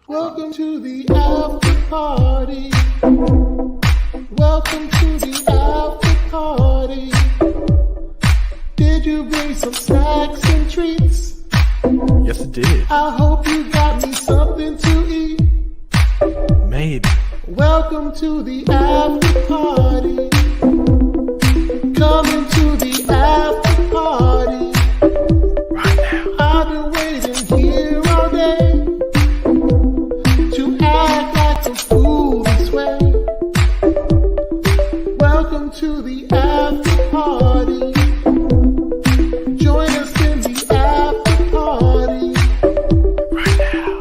Welcome to the after party. Welcome to the after party. Did you bring some snacks and treats? Yes, it did. I hope you got me something to eat. Maybe. Welcome to the after party. Coming to the after party. Right now. I've been waiting here all day to act like a fool this way. Welcome to the after party. Join us in the after party. Right now.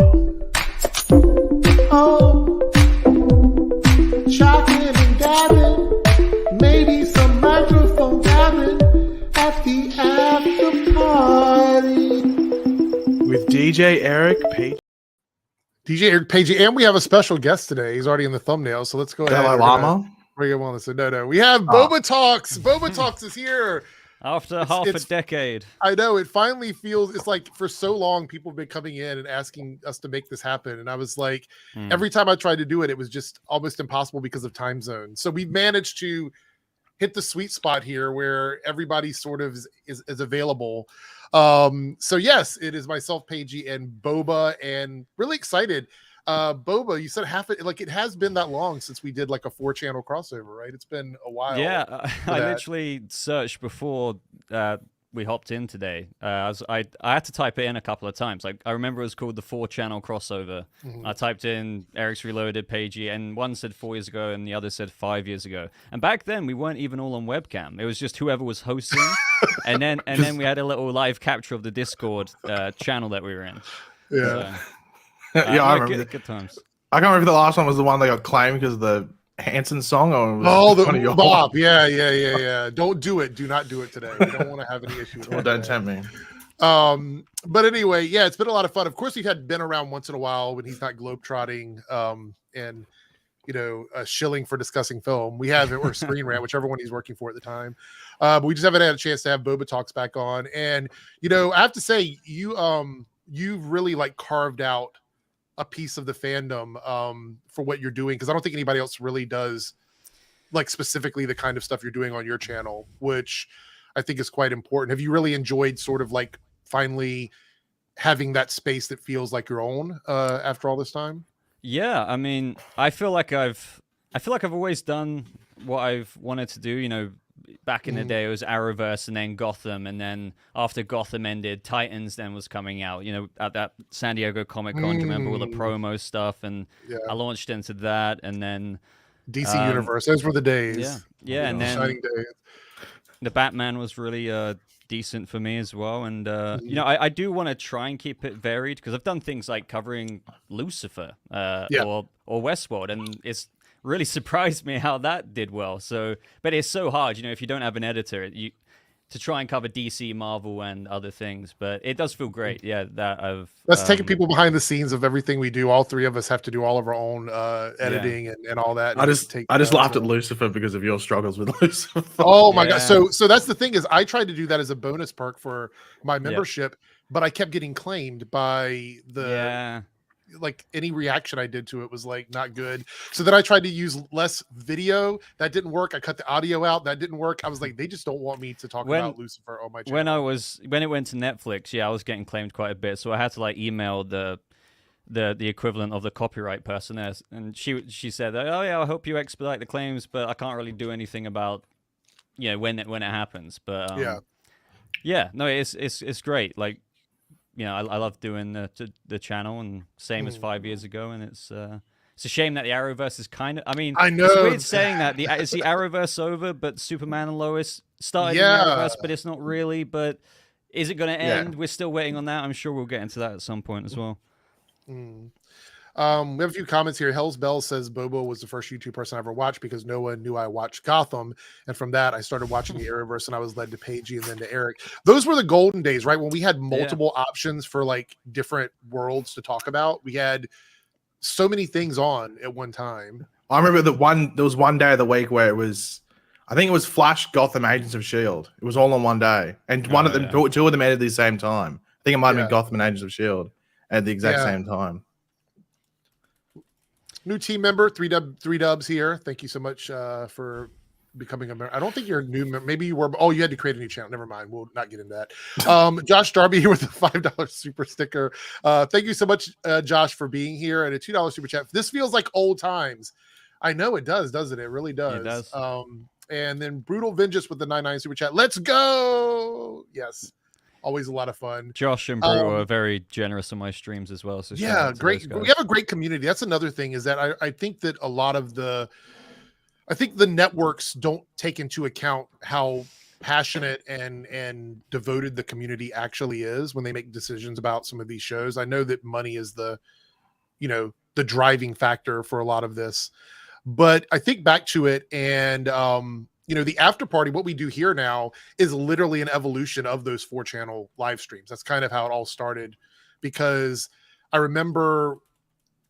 Oh, chocolate and gabbing, maybe some microphone gabbing at the after party. With DJ Airrick, Page. DJ Airrick Page, and we have a special guest today. He's already in the thumbnail, so let's go ahead. Dalai Lama? Bring him on. No. We have Boba Talks. Boba Talks is here. After half a decade. I know, it finally feels, it's like for so long people have been coming in and asking us to make this happen. And I was like, every time I tried to do it, it was just almost impossible because of time zones. So we've managed to hit the sweet spot here where everybody sort of is available. So yes, it is myself, Paigey, and Boba, and really excited. Boba, you said it has been that long since we did like a 4-channel crossover, right? It's been a while. Yeah, I literally searched before we hopped in today. I had to type it in a couple of times. Like I remember it was called the 4-channel crossover. I typed in Eric's Reloaded, Paigey, and one said 4 years ago and the other said 5 years ago. And back then we weren't even all on webcam. It was just whoever was hosting, and then we had a little live capture of the Discord channel that we were in. Yeah. So, Yeah, I remember. Good times. I can't remember if the last one was the one that got claimed because of the Hanson song. Or the Bob. Yeah. Don't do it. Do not do it today. We don't want to have any issues. Well, don't tempt me. But anyway, yeah, it's been a lot of fun. Of course, we've been around once in a while when he's not globetrotting and shilling for discussing film. We have it or Screen Rant, whichever one he's working for at the time. But we just haven't had a chance to have Boba Talks back on. And I have to say, you've really like carved out a piece of the fandom for what you're doing, because I don't think anybody else really does like specifically the kind of stuff you're doing on your channel, which I think is quite important. Have you really enjoyed sort of like finally having that space that feels like your own after all this time? Yeah, I mean, I feel like I've always done what I've wanted to do. Back in the day, it was Arrowverse and then Gotham, and then after Gotham ended, Titans then was coming out. At that San Diego Comic Con, do you remember all the promo stuff? And I launched into that, and then DC Universe. Those were the days. Yeah, and then shining days. The Batman was really decent for me as well. And I do want to try and keep it varied, because I've done things like covering Lucifer or Westworld, and it's really surprised me how that did well. So, but it's so hard, if you don't have an editor, to try and cover DC, Marvel, and other things. But it does feel great. Yeah, that's taking people behind the scenes of everything we do. All three of us have to do all of our own editing and all that. I just laughed at Lucifer because of your struggles with Lucifer. Oh my god! So that's the thing, is I tried to do that as a bonus perk for my membership, but I kept getting claimed by the. Like any reaction I did to it was like not good. So then I tried to use less video. That didn't work. I cut the audio out. That didn't work. I was like, they just don't want me to talk about Lucifer on my channel. When it went to Netflix, I was getting claimed quite a bit. So I had to like email the equivalent of the copyright person there, and she said, "Oh yeah, I hope you expedite the claims, but I can't really do anything about when it happens." But it's great. Like, I love doing the channel, and same as 5 years ago. And it's a shame that the Arrowverse is kind of. I mean, I know it's weird saying that is the Arrowverse over, but Superman and Lois started in the Arrowverse, but it's not really. But is it going to end? We're still waiting on that. I'm sure we'll get into that at some point as well. We have a few comments here. Hell's Bell says Bobo was the first YouTube person I ever watched because no one knew I watched Gotham. And from that, I started watching the Arrowverse, and I was led to Paigey and then to Eric. Those were the golden days, right? When we had multiple options for like different worlds to talk about. We had so many things on at one time. I remember there was one day of the week where it was, I think it was Flash, Gotham, Agents of S.H.I.E.L.D. It was all on one day. And two of them ended at the same time. I think it might have been Gotham and Agents of S.H.I.E.L.D. at the exact same time. New team member, three dubs here. Thank you so much for becoming a member. I don't think you're a new member. Maybe you were. Oh, you had to create a new channel. Never mind. We'll not get into that. Josh Darby here with a $5 super sticker. Thank you so much, Josh, for being here, and a $2 super chat. This feels like old times. I know it does, doesn't it? It really does. It does. And then Brutal Vengeance with the 99 super chat. Let's go. Yes. Always a lot of fun. Josh and Brew are very generous on my streams as well. So yeah, great. We have a great community. That's another thing is that I think that a lot of the networks don't take into account how passionate and devoted the community actually is when they make decisions about some of these shows. I know that money is the driving factor for a lot of this, but I think back to it and, the after party, what we do here now is literally an evolution of those 4-channel live streams. That's kind of how it all started, because I remember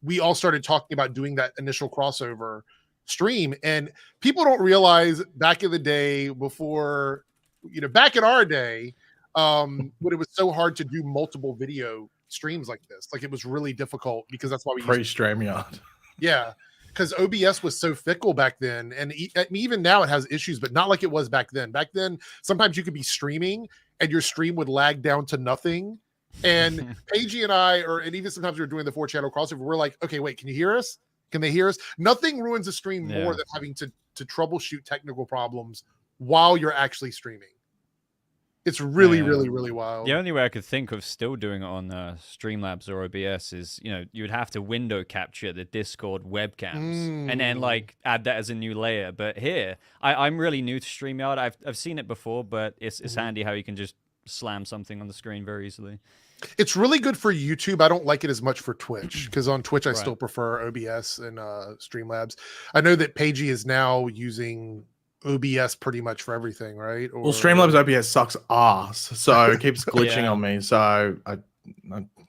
we all started talking about doing that initial crossover stream, and people don't realize back in the day before, back in our day, when it was so hard to do multiple video streams like this, like it was really difficult because that's why we pre-StreamYard. Yeah. Because OBS was so fickle back then, and even now it has issues, but not like it was back then. Back then, sometimes you could be streaming and your stream would lag down to nothing. And Paigey and I, and even sometimes we were doing the 4-channel crossover, we're like, okay, wait, can you hear us? Can they hear us? Nothing ruins a stream more than having to troubleshoot technical problems while you're actually streaming. It's really, really, really wild. The only way I could think of still doing it on Streamlabs or OBS is, you would have to window capture the Discord webcams and then add that as a new layer. But here, I'm really new to StreamYard. I've seen it before, but it's handy how you can just slam something on the screen very easily. It's really good for YouTube. I don't like it as much for Twitch because on Twitch I still prefer OBS and Streamlabs. I know that Paigey is now using OBS pretty much for everything, right? Well, Streamlabs OBS sucks ass, so it keeps glitching on me. So I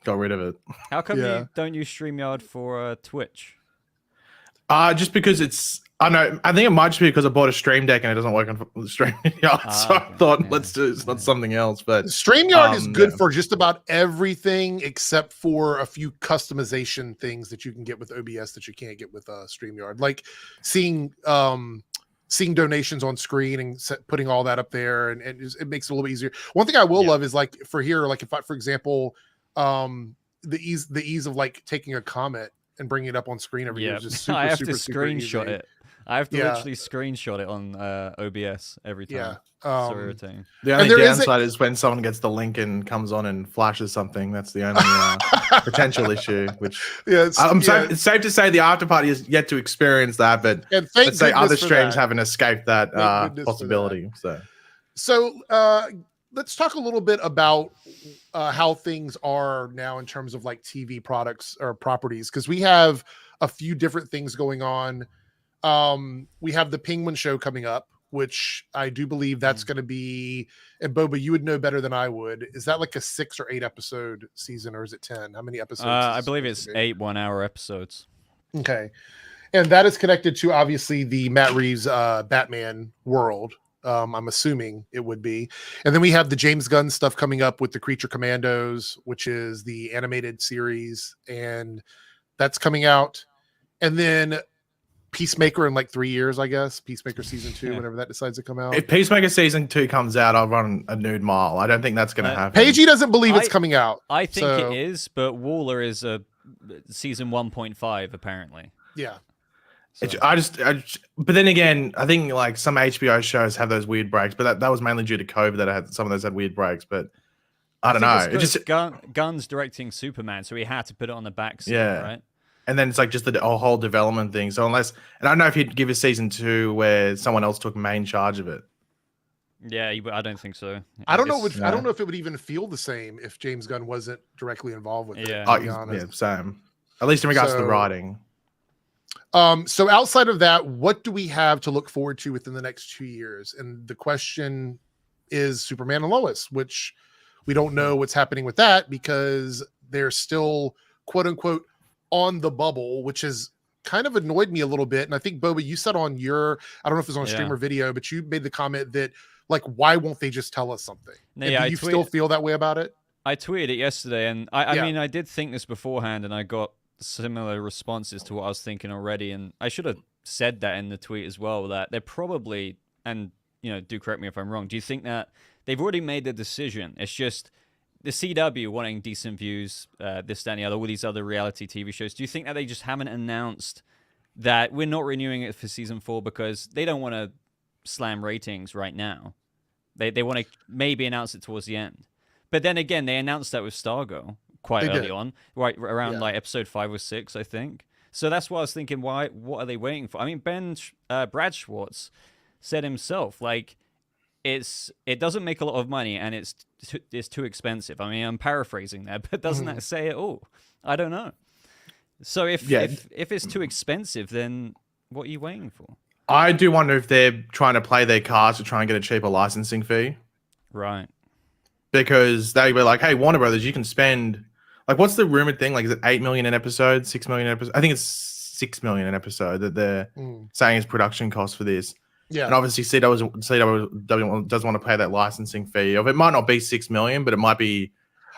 got rid of it. How come you don't use StreamYard for Twitch? Just because it's. I know. I think it might just be because I bought a Stream Deck and it doesn't work on StreamYard. So I thought, let's do it's not something else. But StreamYard is good for just about everything except for a few customization things that you can get with OBS that you can't get with StreamYard, like seeing donations on screen and putting all that up there, and it makes it a little bit easier. One thing I will love is for here, if I, for example, the ease of taking a comment and bringing it up on screen every year is just super, I have super, to screenshot it. I have to literally Yeah. screenshot it on OBS every time. Yeah. So irritating. the only downside is when someone gets the link and comes on and flashes something. That's the only potential issue. Which it's safe to say the after party is yet to experience that, but and let's say other streams haven't escaped that possibility. So let's talk a little bit about how things are now in terms of TV products or properties, because we have a few different things going on. We have the Penguin show coming up, which I do believe that's going to be, and Boba, you would know better than I would. Is that a 6 or 8 episode season, or is it 10? How many episodes? I believe it's 8 1-hour episodes. Okay. And that is connected to obviously the Matt Reeves Batman world. I'm assuming it would be. And then we have the James Gunn stuff coming up with the Creature Commandos, which is the animated series, and that's coming out. And then Peacemaker in 3 years, I guess. Peacemaker season 2, whenever that decides to come out. If Peacemaker season 2 comes out, I'll run a nude mile. I don't think that's going to happen. Paigey doesn't believe it's coming out. I think it is, but Waller is a season 1.5 apparently. Yeah. So. But then again, I think some HBO shows have those weird breaks, but that was mainly due to COVID that some of those had weird breaks. But I don't know. It just Gunn's directing Superman, so he had to put it on the back seat, right? And then it's just the whole development thing. So and I don't know if he'd give a season 2 where someone else took main charge of it. Yeah, I don't think so. I don't know if it would even feel the same if James Gunn wasn't directly involved with it. To be honest. Same. At least in regards to the writing. So outside of that, what do we have to look forward to within the next 2 years? And the question is Superman and Lois, which we don't know what's happening with that because they're still quote unquote on the bubble, which has kind of annoyed me a little bit. And I think Boba, you said on I don't know if it was on stream or video, but you made the comment that why won't they just tell us something? Do you still feel that way about it? I tweeted it yesterday, and I mean, I did think this beforehand, and I got similar responses to what I was thinking already, and I should have said that in the tweet as well, that they're probably, and do correct me if I'm wrong, do you think that they've already made the decision? It's just the CW wanting decent views, this, that, and the other, all these other reality TV shows. Do you think that they just haven't announced that we're not renewing it for season 4 because they don't want to slam ratings right now? They want to maybe announce it towards the end. But then again, they announced that with Stargirl quite early on, right around like episode 5 or 6, I think. So that's what I was thinking. What are they waiting for? I mean, Brad Schwartz said himself, like, it doesn't make a lot of money and it's too expensive. I mean, I'm paraphrasing there, but doesn't that say it all? I don't know. So if it's too expensive, then what are you waiting for? I do wonder if they're trying to play their cards to try and get a cheaper licensing fee. Right. Because they were like, hey, Warner Brothers, you can spend, like, what's the rumored thing? Like, is it 8 million an episode, 6 million an episode? I think it's 6 million an episode that they're saying is production cost for this. Yeah. And obviously CW doesn't want to pay that licensing fee. It might not be 6 million, but it might be.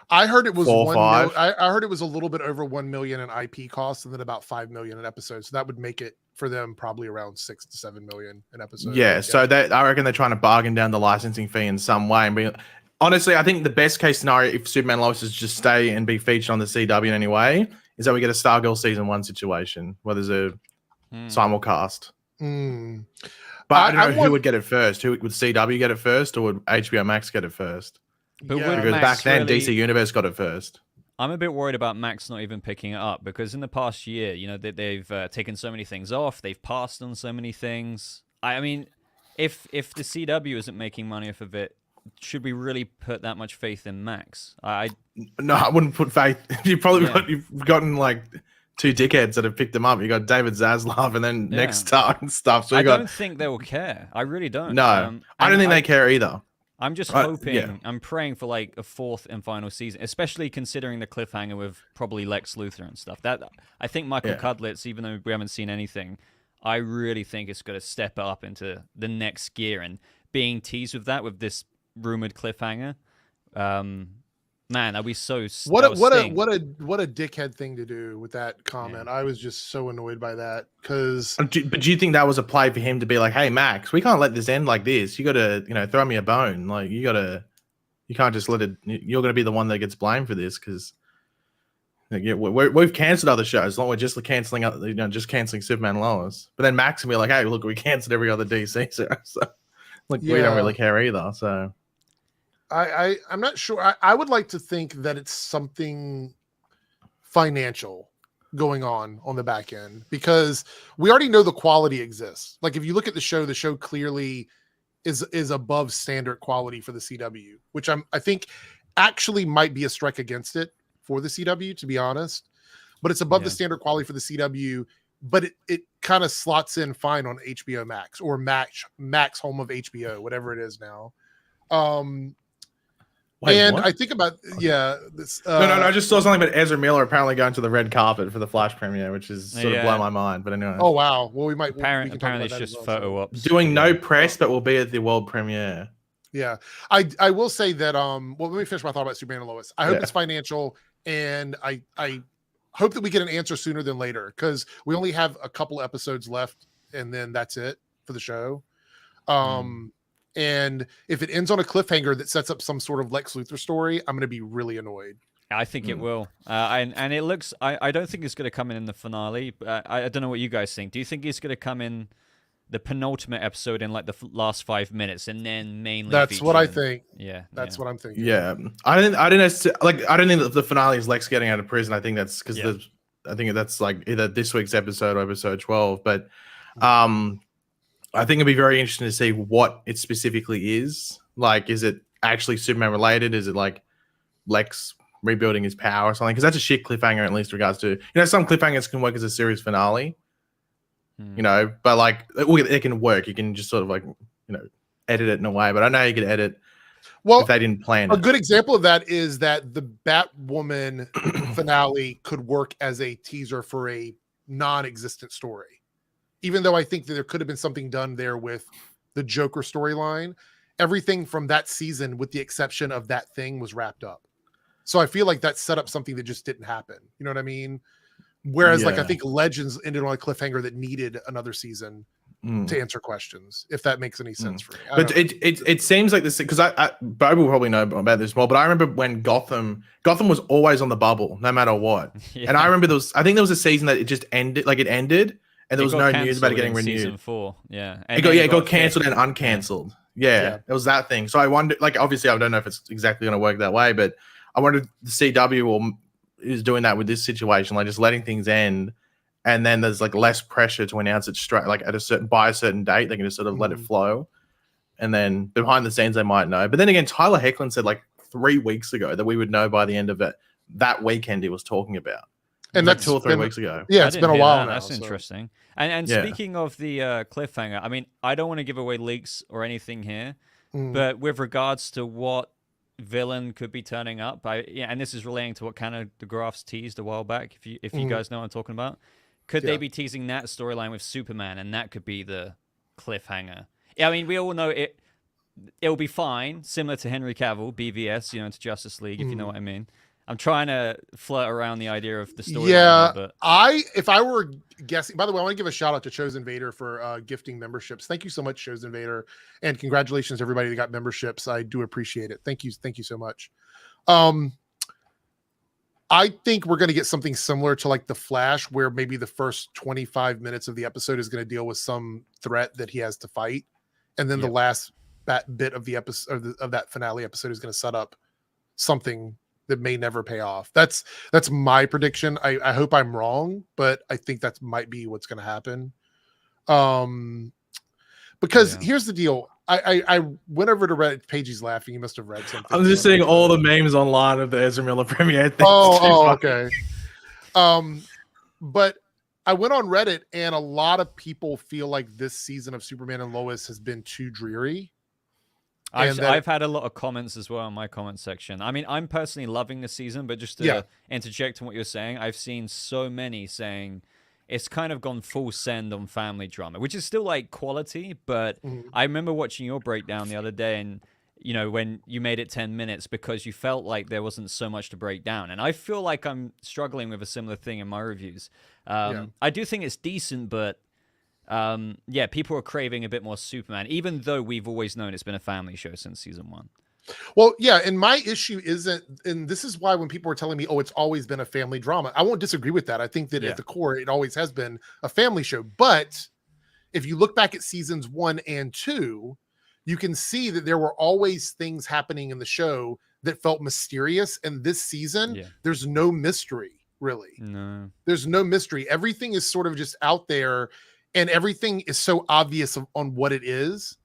I heard it was 1 I heard it was a little bit over 1 million in IP costs and then about 5 million an episode. So that would make it for them probably around 6 to 7 million an episode. Yeah. So I reckon they're trying to bargain down the licensing fee in some way. And honestly, I think the best case scenario, if Superman and Lois is just stay and be featured on the CW in any way, is that we get a Stargirl season 1 situation where there's a simulcast. But I don't know who would get it first. Would CW get it first, or would HBO Max get it first? But because back then, DC Universe got it first. I'm a bit worried about Max not even picking it up, because in the past year, they've taken so many things off. They've passed on so many things. I mean, if the CW isn't making money off of it, should we really put that much faith in Max? No, I wouldn't put faith. You've gotten like 2 dickheads that have picked them up. You got David Zaslav and then Next Star and stuff. So I don't think they will care. I really don't. No, I don't think they care either. I'm just hoping, I'm praying for like a 4th and final season, especially considering the cliffhanger with probably Lex Luthor and stuff. That I think Michael Cudlitz, even though we haven't seen anything, I really think it's going to step up into the next gear, and being teased with that, with this rumored cliffhanger. Man, that'd be so. What a dickhead thing to do with that comment. Yeah. I was just so annoyed by that because. But do you think that was a play for him to be like, "Hey, Max, we can't let this end like this. You got to, throw me a bone. Like you can't just let it. You're going to be the one that gets blamed for this because, we've cancelled other shows. We're just canceling, just canceling Superman and Lois. But then Max will be like, "Hey, look, we cancelled every other DC show. So, we don't really care either." So. I'm not sure. I would like to think that it's something financial going on the back end, because we already know the quality exists. Like if you look at the show clearly is above standard quality for the CW, which I think actually might be a strike against it for the CW, to be honest. But it's above the standard quality for the CW, but it kind of slots in fine on HBO Max or Max home of HBO, whatever it is now. Wait, and what? I think about this. No. I just saw something about Ezra Miller apparently going to the red carpet for the Flash premiere, which is sort of blow my mind. But anyway. Oh wow. Well, we might. Apparently, it's just photo ops. Doing no press, but we'll be at the world premiere. Yeah, I will say that. Well, let me finish my thought about Superman and Lois. I hope it's financial, and I hope that we get an answer sooner than later, because we only have a couple episodes left, and then that's it for the show. And if it ends on a cliffhanger that sets up some sort of Lex Luthor story, I'm going to be really annoyed. I think it will. And it looks, I don't think it's going to come in the finale. I don't know what you guys think. Do you think it's going to come in the penultimate episode in like the last 5 minutes and then mainly? That's what I think. Yeah. That's what I'm thinking. Yeah. I don't think that the finale is Lex getting out of prison. I think that's because I think that's like either this week's episode or episode 12. But, I think it'd be very interesting to see what it specifically is. Like, is it actually Superman related? Is it like Lex rebuilding his power or something? Because that's a shit cliffhanger, at least regards to, some cliffhangers can work as a series finale, but like it can work. You can just sort of like, edit it in a way, but I know you could edit if they didn't plan it. A good example of that is that the Batwoman finale could work as a teaser for a non-existent story. Even though I think that there could have been something done there with the Joker storyline, everything from that season, with the exception of that thing, was wrapped up. So I feel like that set up something that just didn't happen. You know what I mean? Whereas like I think Legends ended on a cliffhanger that needed another season to answer questions, if that makes any sense for me. But it seems like this, because Bo will probably know about this more, but I remember when Gotham was always on the bubble no matter what. And I remember I think there was a season that it just ended, and there was no news about it getting renewed. Season 4, yeah. And it got cancelled and uncancelled. Yeah, it was that thing. So I wonder, like, obviously I don't know if it's exactly going to work that way, but I wonder if the CW is doing that with this situation, like just letting things end. And then there's like less pressure to announce it straight, like by a certain date. They can just sort of let it flow. And then behind the scenes, they might know. But then again, Tyler Hoechlin said like 3 weeks ago that we would know by the end of it that weekend he was talking about. And like that's 2 or 3 weeks ago. Yeah, it's been a while now. That's interesting. And speaking of the cliffhanger, I mean, I don't want to give away leaks or anything here, but with regards to what villain could be turning up, and this is relating to what kind of the graphs teased a while back, if you guys know what I'm talking about. Could they be teasing that storyline with Superman, and that could be the cliffhanger? Yeah, I mean, we all know it'll be fine, similar to Henry Cavill, BVS, into Justice League, if you know what I mean. I'm trying to flirt around the idea of the storyline. Yeah, but if I were guessing, by the way, I want to give a shout out to Chosen Vader for gifting memberships. Thank you so much, Chosen Vader, and congratulations to everybody that got memberships. I do appreciate it. Thank you so much. I think we're going to get something similar to like The Flash, where maybe the first 25 minutes of the episode is going to deal with some threat that he has to fight. And then the last bit of the episode of that finale episode is going to set up something that may never pay off. That's my prediction. I hope I'm wrong, but I think that might be what's going to happen. Because here's the deal. I went over to Reddit. Pagey's laughing. You must have read something. I'm just seeing all the memes online of the Ezra Miller premiere thing. Okay. But I went on Reddit, and a lot of people feel like this season of Superman and Lois has been too dreary. I've had a lot of comments as well in my comment section. I mean, I'm personally loving the season, but just to interject on what you're saying, I've seen so many saying it's kind of gone full send on family drama, which is still like quality. But I remember watching your breakdown the other day, and when you made it 10 minutes because you felt like there wasn't so much to break down. And I feel like I'm struggling with a similar thing in my reviews. I do think it's decent, but people are craving a bit more Superman, even though we've always known it's been a family show since season 1. Well, yeah, and my issue isn't, and this is why when people are telling me, it's always been a family drama, I won't disagree with that. I think that at the core, it always has been a family show. But if you look back at seasons 1 and 2, you can see that there were always things happening in the show that felt mysterious. And this season, there's no mystery, really. No. There's no mystery. Everything is sort of just out there, and everything is so obvious on what it is.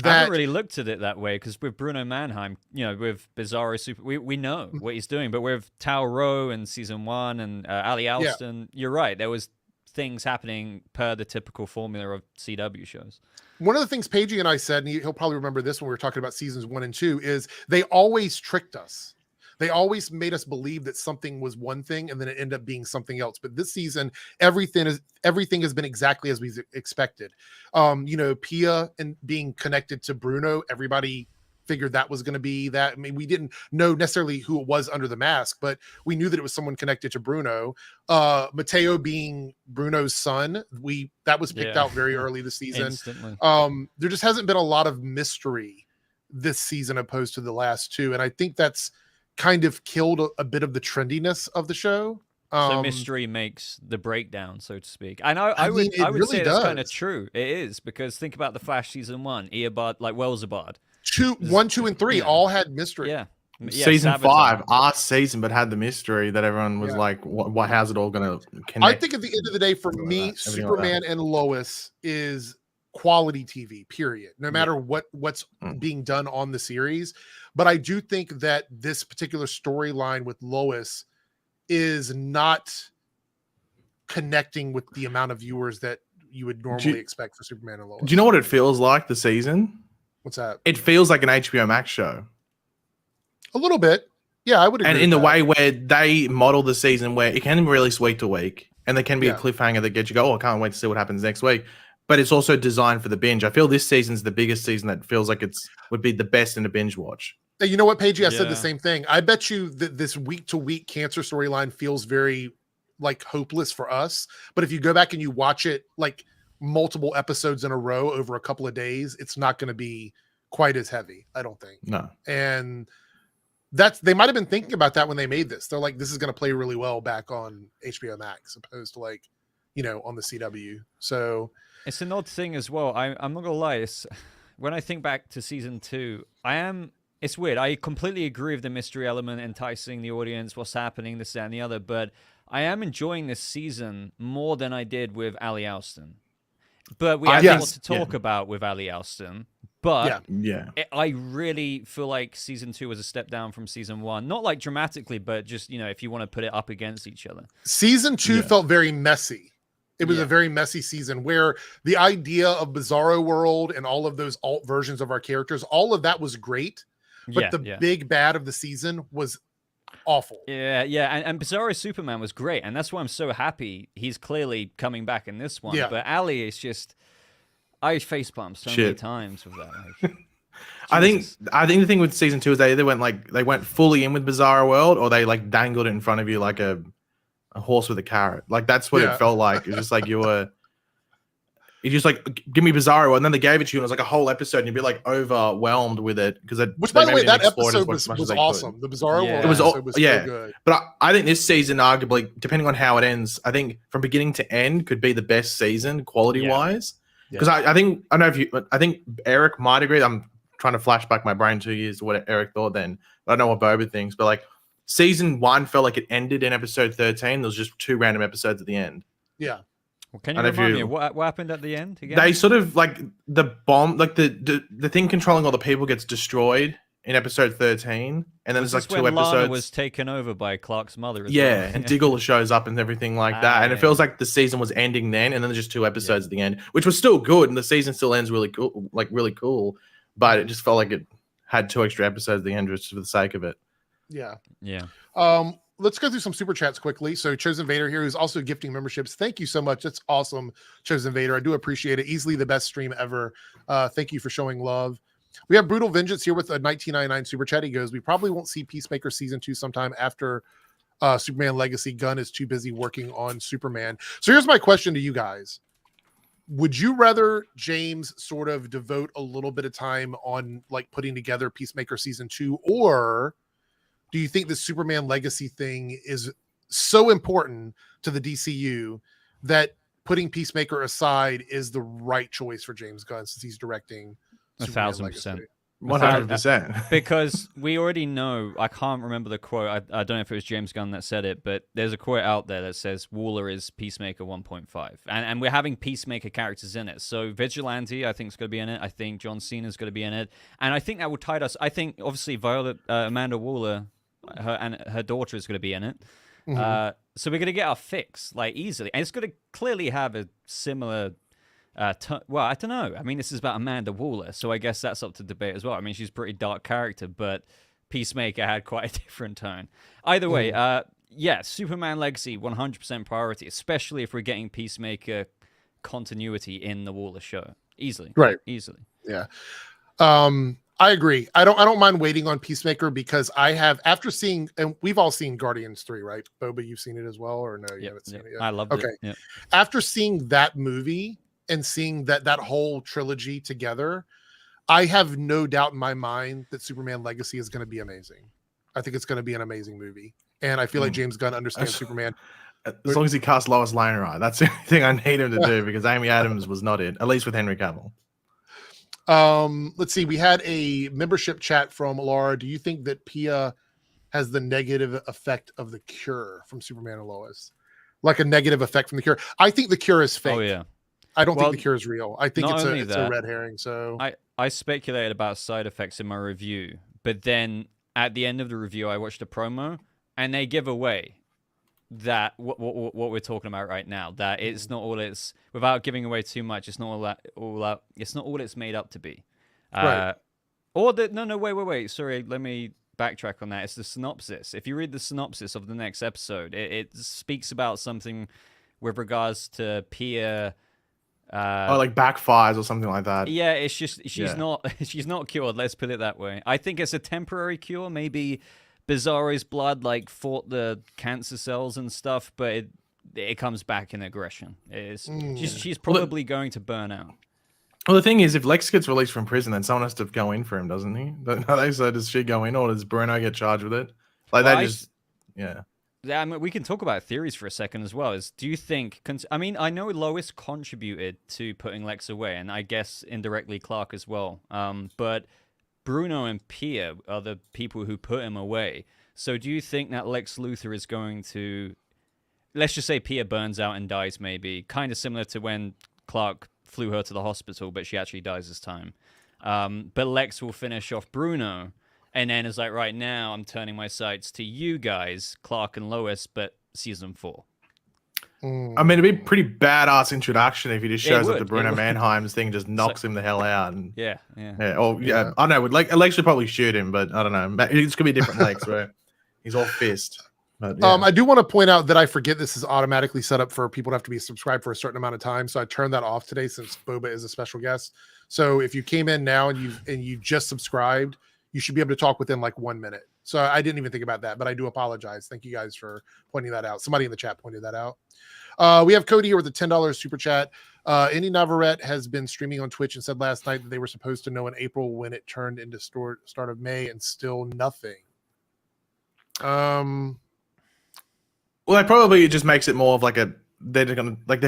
I haven't really looked at it that way, because with Bruno Mannheim, with Bizarro Super, we know what he's doing. But with Tao Rowe in season 1 and Ali Alston, you're right. There was things happening per the typical formula of CW shows. One of the things Pagey and I said, and he'll probably remember this when we were talking about seasons 1 and 2, is they always tricked us. They always made us believe that something was one thing and then it ended up being something else. But this season, everything has been exactly as we expected. Pia and being connected to Bruno, everybody figured that was going to be that. I mean, we didn't know necessarily who it was under the mask, but we knew that it was someone connected to Bruno. Mateo being Bruno's son, that was picked out very early this season. Instantly. There just hasn't been a lot of mystery this season opposed to the last 2, and I think that's kind of killed a bit of the trendiness of the show. So mystery makes the breakdown, so to speak. And I would really say that's kind of true. It is, because think about the Flash season 1, Eobard, like Wellsabard. 1, 2, and 3 all had mystery. Yeah. Season 5, our season, but had the mystery that everyone was like, how's it all going to connect? I think at the end of the day, for me, Superman and Lois is quality TV, period. No matter what's being done on the series. But I do think that this particular storyline with Lois is not connecting with the amount of viewers that you would normally expect for Superman and Lois. Do you know what it feels like, the season? What's that? It feels like an HBO Max show. A little bit. Yeah, I would agree. And in the way where they model the season, where it can be released week to week, and there can be a cliffhanger that gets you go, I can't wait to see what happens next week. But it's also designed for the binge. I feel this season's the biggest season that feels like would be the best in a binge watch. You know what, Paige? I said the same thing. I bet you that this week-to-week cancer storyline feels very like hopeless for us. But if you go back and you watch it like multiple episodes in a row over a couple of days, it's not going to be quite as heavy, I don't think. No. And they might have been thinking about that when they made this. They're like, this is going to play really well back on HBO Max, opposed to like, on the CW. So it's an odd thing as well. I'm not gonna lie. When I think back to season 2, it's weird. I completely agree with the mystery element, enticing the audience, what's happening, this, that, and the other. But I am enjoying this season more than I did with Ali Alston. But we have a lot to talk about with Ali Alston. But I really feel like season 2 was a step down from season 1. Not like dramatically, but just, if you want to put it up against each other. Season 2 felt very messy. It was a very messy season where the idea of Bizarro World and all of those alt versions of our characters, all of that was great. But the big bad of the season was awful. Yeah. And Bizarro Superman was great. And that's why I'm so happy he's clearly coming back in this one. Yeah. But Ali is just... I facepalmed so many times with that. Like, I think the thing with season 2 is they either went fully in with Bizarro World, or they like dangled it in front of you like a horse with a carrot. Like that's what it felt like. It's just like you just like, give me Bizarro World, and then they gave it to you, and it was like a whole episode, and you'd be like overwhelmed with it which, by the way, that episode was awesome. The Bizarro World episode was so good. But I think this season, arguably, depending on how it ends, I think from beginning to end could be the best season quality wise. Because I think Eric might agree. I'm trying to flash back my brain 2 years to what Eric thought then. But I don't know what Boba thinks. But like season 1 felt like it ended in episode 13. There was just 2 random episodes at the end. Yeah. Well, can you remind me what happened at the end again? They sort of like the bomb, like the thing controlling all the people gets destroyed in episode 13, and then there's like 2 episodes. Lana was taken over by Clark's mother. And Diggle shows up and everything like that, and it feels like the season was ending then, and then there's just 2 episodes at the end, which was still good, and the season still ends really cool, but it just felt like it had 2 extra episodes at the end just for the sake of it. Yeah. Let's go through some super chats quickly. So Chosen Vader here, who's also gifting memberships. Thank you so much. That's awesome, Chosen Vader. I do appreciate it. Easily the best stream ever. Thank you for showing love. We have Brutal Vengeance here with a 1999 super chat. He goes, we probably won't see Peacemaker season 2 sometime after Superman Legacy. Gunn is too busy working on Superman. So here's my question to you guys. Would you rather James sort of devote a little bit of time on like putting together Peacemaker season 2, or do you think the Superman Legacy thing is so important to the DCU that putting Peacemaker aside is the right choice for James Gunn since he's directing 1,000%. 100%. Because we already know, I can't remember the quote. I don't know if it was James Gunn that said it, but there's a quote out there that says Waller is Peacemaker 1.5. And we're having Peacemaker characters in it. So Vigilante, I think, is going to be in it. I think John Cena's going to be in it. And I think that will tide us. I think, obviously, Amanda Waller, her daughter is going to be in it. Mm-hmm. So we're going to get our fix, like, easily. And it's going to clearly have a similar... well, I don't know. I mean, this is about Amanda Waller, so I guess that's up to debate as well. I mean, she's a pretty dark character, but Peacemaker had quite a different tone. Either way, Superman Legacy, 100% priority, especially if we're getting Peacemaker continuity in the Waller show. Easily. Right. Easily. Yeah. I agree. I don't mind waiting on Peacemaker because I have, after seeing, and we've all seen Guardians 3, right? Boba, you've seen it as well, or no, you haven't seen it yet? I loved it. Okay. After seeing that movie, and seeing that whole trilogy together, I have no doubt in my mind that Superman Legacy is going to be amazing. I think it's going to be an amazing movie. And I feel like James Gunn understands Superman. As long as he casts Lois Lane right. That's the only thing I need him to do, because Amy Adams was not it, at least with Henry Cavill. Let's see. We had a membership chat from Laura. Do you think that Pia has the negative effect of the Cure from Superman and Lois? Like a negative effect from the Cure? I think the Cure is fake. Oh, yeah. I don't think the Cure is real. I think it's a red herring. So I speculated about side effects in my review, but then at the end of the review, I watched a promo, and they give away that what we're talking about right now. That it's not all it's, without giving away too much. It's not all it's not all it's made up to be. Right. Or wait. Sorry, let me backtrack on that. It's the synopsis. If you read the synopsis of the next episode, it speaks about something with regards to Pia. Like backfires or something like that. Yeah, it's just she's not cured. Let's put it that way. I think it's a temporary cure. Maybe Bizarro's blood like fought the cancer cells and stuff, but it comes back in aggression. She's probably going to burn out. Well, the thing is, if Lex gets released from prison, then someone has to go in for him, doesn't he? So does she go in, or does Bruno get charged with it? Like Well, they just, yeah. Yeah, I mean, we can talk about theories for a second as well. Do you think? I mean, I know Lois contributed to putting Lex away, and I guess indirectly Clark as well. But Bruno and Pia are the people who put him away. So, do you think that Lex Luthor is going to? Let's just say Pia burns out and dies, maybe kind of similar to when Clark flew her to the hospital, but she actually dies this time. But Lex will finish off Bruno. And then it's like, right now, I'm turning my sights to you guys, Clark and Lois, but season 4. I mean, it'd be a pretty badass introduction if he just shows up to Bruno Mannheim's thing, just knocks him the hell out. And, yeah. I don't know. Lex should probably shoot him, but I don't know. It's gonna be different Lex, where he's all fist. But, yeah. I do want to point out that I forget this is automatically set up for people to have to be subscribed for a certain amount of time. So I turned that off today since Boba is a special guest. So if you came in now and you just subscribed, you should be able to talk within like 1 minute. So I didn't even think about that, but I do apologize. Thank you guys for pointing that out. Somebody in the chat pointed that out. We have Cody here with a $10 super chat. Indy Navarrete has been streaming on Twitch and said last night that they were supposed to know in April when it turned into start of May and still nothing. Well, that probably just makes it more of like they're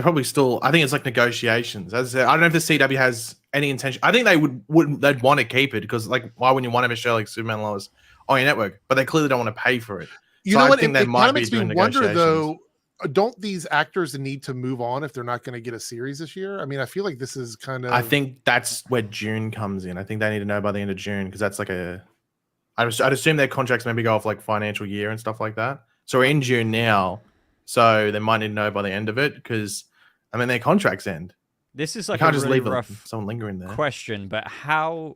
probably still. I think it's like negotiations. As I said, I don't know if the CW has any intention. I think they'd want to keep it because like why wouldn't you want to have a show like Superman and Lois on your network? But they clearly don't want to pay for it. You know what? It kind of makes me wonder though. Don't these actors need to move on if they're not going to get a series this year? I mean, I feel like this is kind of. I think that's where June comes in. I think they need to know by the end of June because that's like I'd assume their contracts maybe go off like financial year and stuff like that. So we're in June now. So they might need to know by the end of it because, I mean, their contracts end. This is like you can't a just really leave rough someone lingering there. question, but how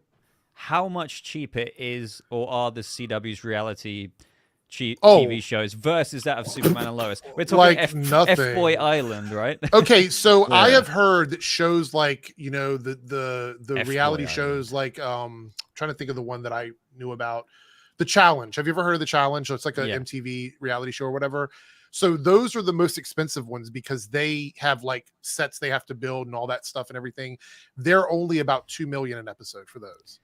much cheaper is or are the CW's reality TV shows versus that of Superman and Lois? We're talking like nothing. F-Boy Island, right? Okay, so Yeah. I have heard that shows like the F-Boy reality Island. shows like trying to think of the one that I knew about, The Challenge. Have you ever heard of The Challenge? So it's like a MTV reality show or whatever. So those are the most expensive ones because they have like sets they have to build and all that stuff and everything. They're only about $2 million an episode for those.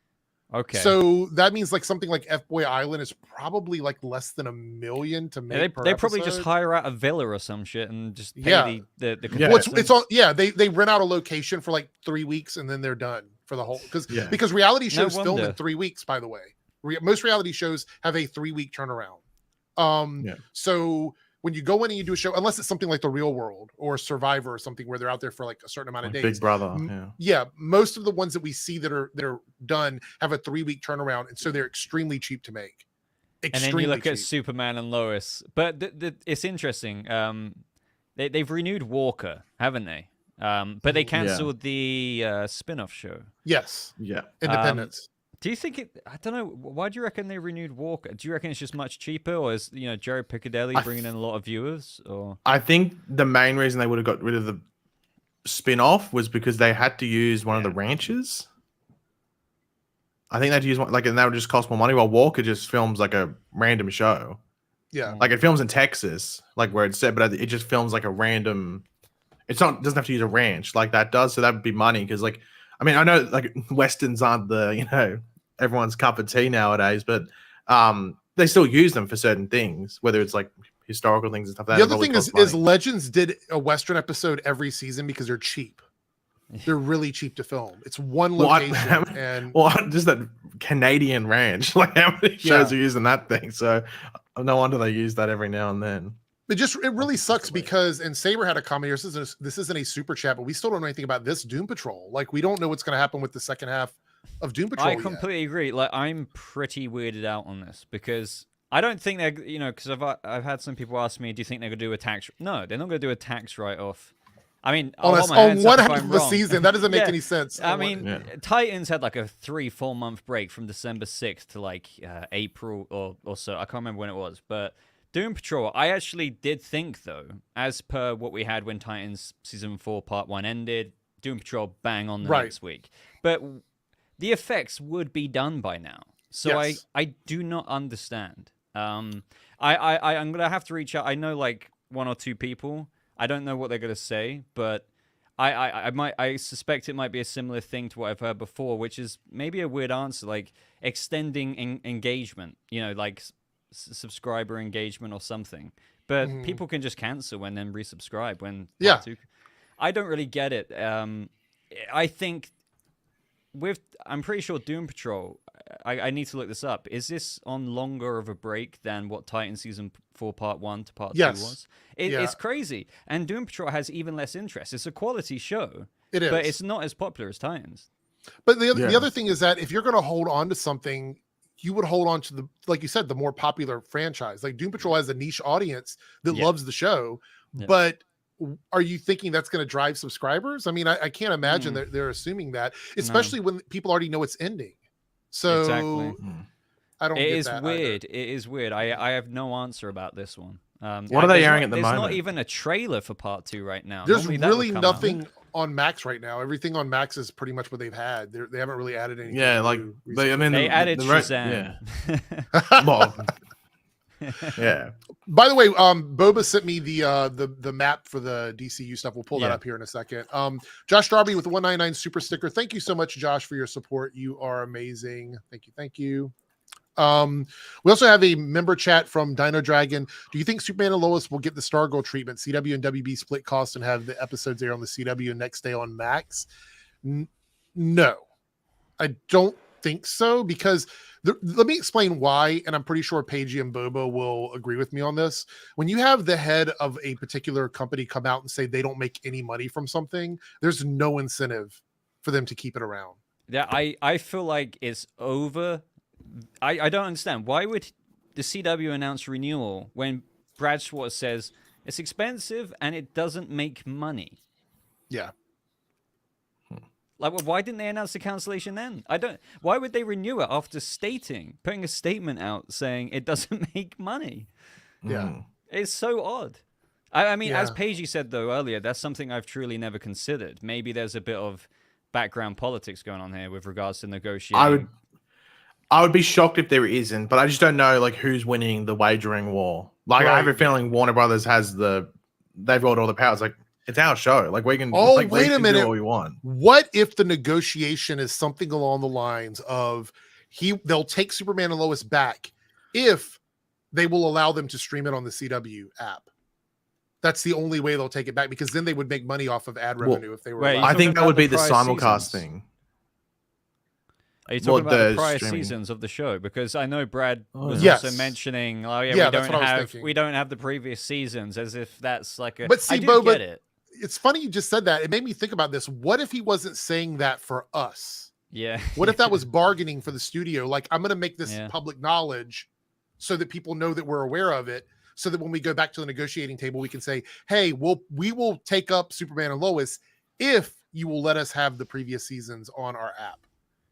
Okay. So that means like something like F-Boy Island is probably like less than $1 million to make. They probably just hire out a villa or some shit and just pay the Well, it's all they rent out a location for like 3 weeks and then they're done for the whole because reality shows film in 3 weeks, by the way. Most reality shows have a 3-week turnaround. So when you go in and you do a show, unless it's something like The Real World or Survivor or something where they're out there for like a certain amount of days. Big Brother. Most of the ones that we see that are done have a 3-week turnaround, and so they're extremely cheap to make. And then you look at Superman and Lois, but it's interesting. They've renewed Walker, haven't they? But they canceled the spin-off show. Yes. Yeah. Independence. Do you think I don't know. Why do you reckon they renewed Walker? Do you reckon it's just much cheaper, or is Jerry Piccadilly bringing in a lot of viewers? Or I think the main reason they would have got rid of the spin-off was because they had to use one of the ranches. I think they had to use one, and that would just cost more money. While Walker just films like a random show. Yeah, like it films in Texas, like where it's set, but it just films like a random. Doesn't have to use a ranch like that does, so that would be money because I mean I know like westerns aren't the everyone's cup of tea nowadays, but they still use them for certain things, whether it's like historical things and stuff. The other thing is Legends did a Western episode every season because they're cheap. They're really cheap to film. It's one location and just that Canadian ranch. Like how many shows are using that thing? So no wonder they use that every now and then. It really sucks because, and Saber had a comment here. This isn't a super chat, but we still don't know anything about this Doom Patrol. Like we don't know what's going to happen with the second half of Doom Patrol. I completely agree. Like I'm pretty weirded out on this because I don't think they're because I've had some people ask me, do you think they're gonna do a tax? No, they're not gonna do a tax write-off. I mean, on one half of the season, that doesn't make any sense. I mean, Titans had like a 3-4 month break from December 6th to like April or so. I can't remember when it was, but Doom Patrol, I actually did think though, as per what we had when Titans season 4 part 1 ended, Doom Patrol bang on the next week, but the effects would be done by now. So I do not understand. I'm gonna have to reach out. I know like 1 or 2 people I don't know what they're gonna say, but I suspect it might be a similar thing to what I've heard before, which is maybe a weird answer, like extending engagement. Like subscriber engagement or something. But people can just cancel and then resubscribe when part two. I don't really get it. I think I'm pretty sure Doom Patrol. I need to look this up. Is this on longer of a break than what Titan Season 4 Part 1 to Part 2 was? It's crazy. And Doom Patrol has even less interest. It's a quality show. It is. But it's not as popular as Titans. But the other thing is that if you're going to hold on to something, you would hold on to like you said, the more popular franchise. Like Doom Patrol has a niche audience that loves the show. Yeah. But are you thinking that's going to drive subscribers? I mean, I can't imagine that they're assuming that, especially when people already know it's ending. So exactly. I don't. It get is that weird. either. It is weird. I have no answer about this one. What are they airing at the moment? There's not even a trailer for Part 2 right now. There's really nothing on Max right now. Everything on Max is pretty much what they've had. They haven't really added anything. Yeah, like they added Shazam. Yeah. By the way, Boba sent me the map for the DCU stuff. We'll pull that up here in a second. Josh Darby with the 199 super sticker. Thank you so much, Josh, for your support. You are amazing. Thank you. We also have a member chat from Dino Dragon. Do you think Superman and Lois will get the Stargirl treatment? CW and WB split cost and have the episodes there on the CW next day on Max? No, I don't think so, because let me explain why, and I'm pretty sure Paige and Boba will agree with me on this. When you have the head of a particular company come out and say they don't make any money from something, there's no incentive for them to keep it around. Yeah, I feel like it's over. I don't understand. Why would the CW announce renewal when Brad Schwartz says it's expensive and it doesn't make money? Yeah. Like, well, why didn't they announce the cancellation then? Why would they renew it after putting a statement out saying it doesn't make money? Yeah. It's so odd. I mean, as Paige said, though, earlier, that's something I've truly never considered. Maybe there's a bit of background politics going on here with regards to negotiating. I would be shocked if there isn't, but I just don't know like who's winning the wagering war. Like I have a feeling Warner Brothers they've got all the powers. Like it's our show. Like we can. Wait a minute. Do what we want. What if the negotiation is something along the lines of they'll take Superman and Lois back if they will allow them to stream it on the CW app? That's the only way they'll take it back, because then they would make money off of ad revenue if they were. I think that would be the simulcast thing. Are you talking about the prior seasons of the show? Because I know Brad was also mentioning, we don't have the previous seasons, as if that's like a. But see, get it. It's funny you just said that. It made me think about this. What if he wasn't saying that for us? Yeah. What if that was bargaining for the studio? Like, I'm going to make this public knowledge so that people know that we're aware of it, so that when we go back to the negotiating table, we can say, hey, we will take up Superman and Lois if you will let us have the previous seasons on our app.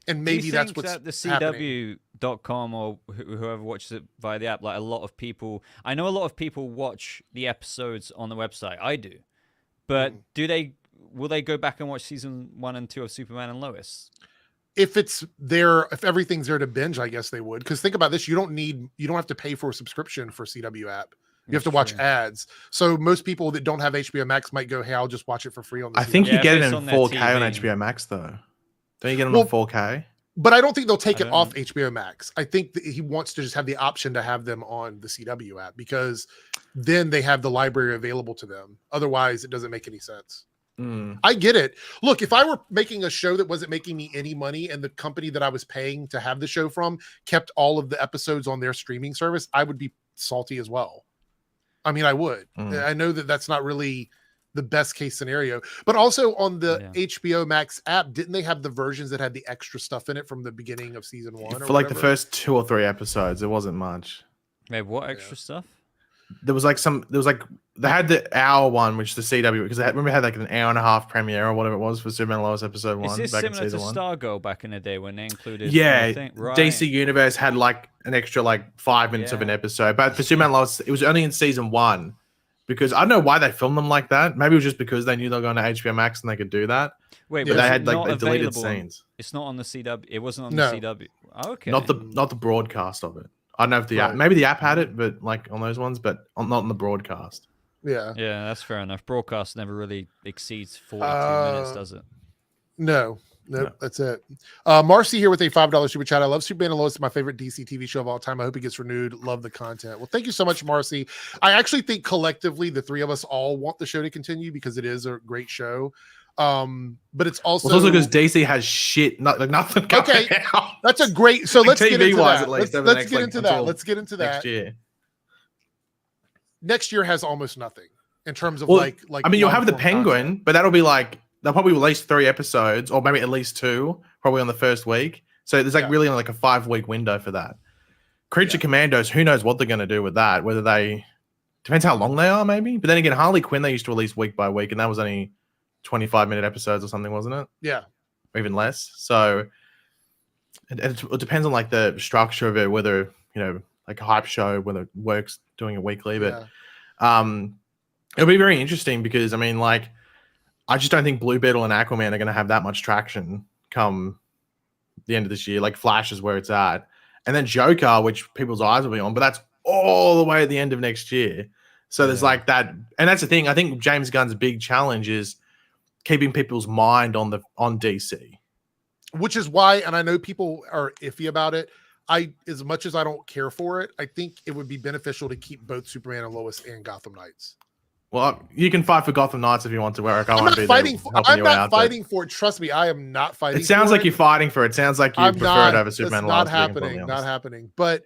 And maybe that's what's that the happening. CW.com or whoever watches it via the app, like I know a lot of people watch the episodes on the website. I do. But will they go back and watch season 1 and 2 of Superman and Lois? If everything's there to binge, I guess they would. Because think about this, you don't have to pay for a subscription for CW app. You have to watch ads. So most people that don't have HBO Max might go, hey, I'll just watch it for free on the I think you get it in 4K on HBO Max though. Don't you get it on 4K? But I don't think they'll take it off HBO Max. I think that he wants to just have the option to have them on the CW app, because then they have the library available to them. Otherwise, it doesn't make any sense. I get it. Look, if I were making a show that wasn't making me any money and the company that I was paying to have the show from kept all of the episodes on their streaming service, I would be salty as well. I mean, I would. I know that that's not really the best case scenario, but also on the HBO Max app, didn't they have the versions that had the extra stuff in it from the beginning of season 1? For like the first 2 or 3 episodes, it wasn't much. Wait, what extra stuff? They had the hour one, which the CW, because remember they had like an hour and a half premiere or whatever it was for Superman and Lois episode 1. Is this back similar in to season 1. Stargirl back in the day when they included? Right. DC Universe had like an extra like 5 minutes of an episode, but for Superman and Lois, it was only in season 1. Because I don't know why they filmed them like that. Maybe it was just because they knew they were going to HBO Max and they could do that. Wait, but they had like they deleted scenes. It's not on the CW. It wasn't on the CW. Oh, okay. Not the broadcast of it. I don't know if the app, maybe the app had it, but like on those ones, but not on the broadcast. Yeah. Yeah, that's fair enough. Broadcast never really exceeds 42 minutes, does it? No. Nope, No. that's it. Marcy here with a $5 super chat. I love Superman and Lois. It's my favorite DC TV show of all time. I hope it gets renewed. Love the content. Well, thank you so much, Marcy. I actually think collectively the three of us all want the show to continue because it is a great show. But it's also because DC has shit, nothing. Okay, out. that's a great. So let's get into TV-wise, that. at least, Let's get into that. Let's get into that. Next year. Next year has almost nothing in terms of like. I mean, you'll have the long-form Penguin, content. but that'll be like they'll probably release 3 episodes, or maybe at least 2, probably on the first week. So there's really only like a 5-week window for that. Creature Commandos, who knows what they're going to do with that? Whether they depends how long they are, maybe. But then again, Harley Quinn they used to release week by week, and that was only 25-minute episodes or something, wasn't it? Yeah, or even less. So it depends on like the structure of it, whether like a hype show, whether it works doing it weekly. But it'll be very interesting because I mean, like, I just don't think Blue Beetle and Aquaman are going to have that much traction come the end of this year. Like Flash is where it's at, and then Joker, which people's eyes will be on, but that's all the way at the end of next year. So there's like that, and that's the thing. I think James Gunn's big challenge is keeping people's mind on DC, which is why, and I know people are iffy about it. As much as I don't care for it, I think it would be beneficial to keep both Superman and Lois and Gotham Knights. Well, you can fight for Gotham Knights if you want to, Eric. I'm not fighting for it. Trust me, I am not fighting. It sounds like you're fighting for it. Sounds like you prefer it over Superman. Not happening. Not happening. But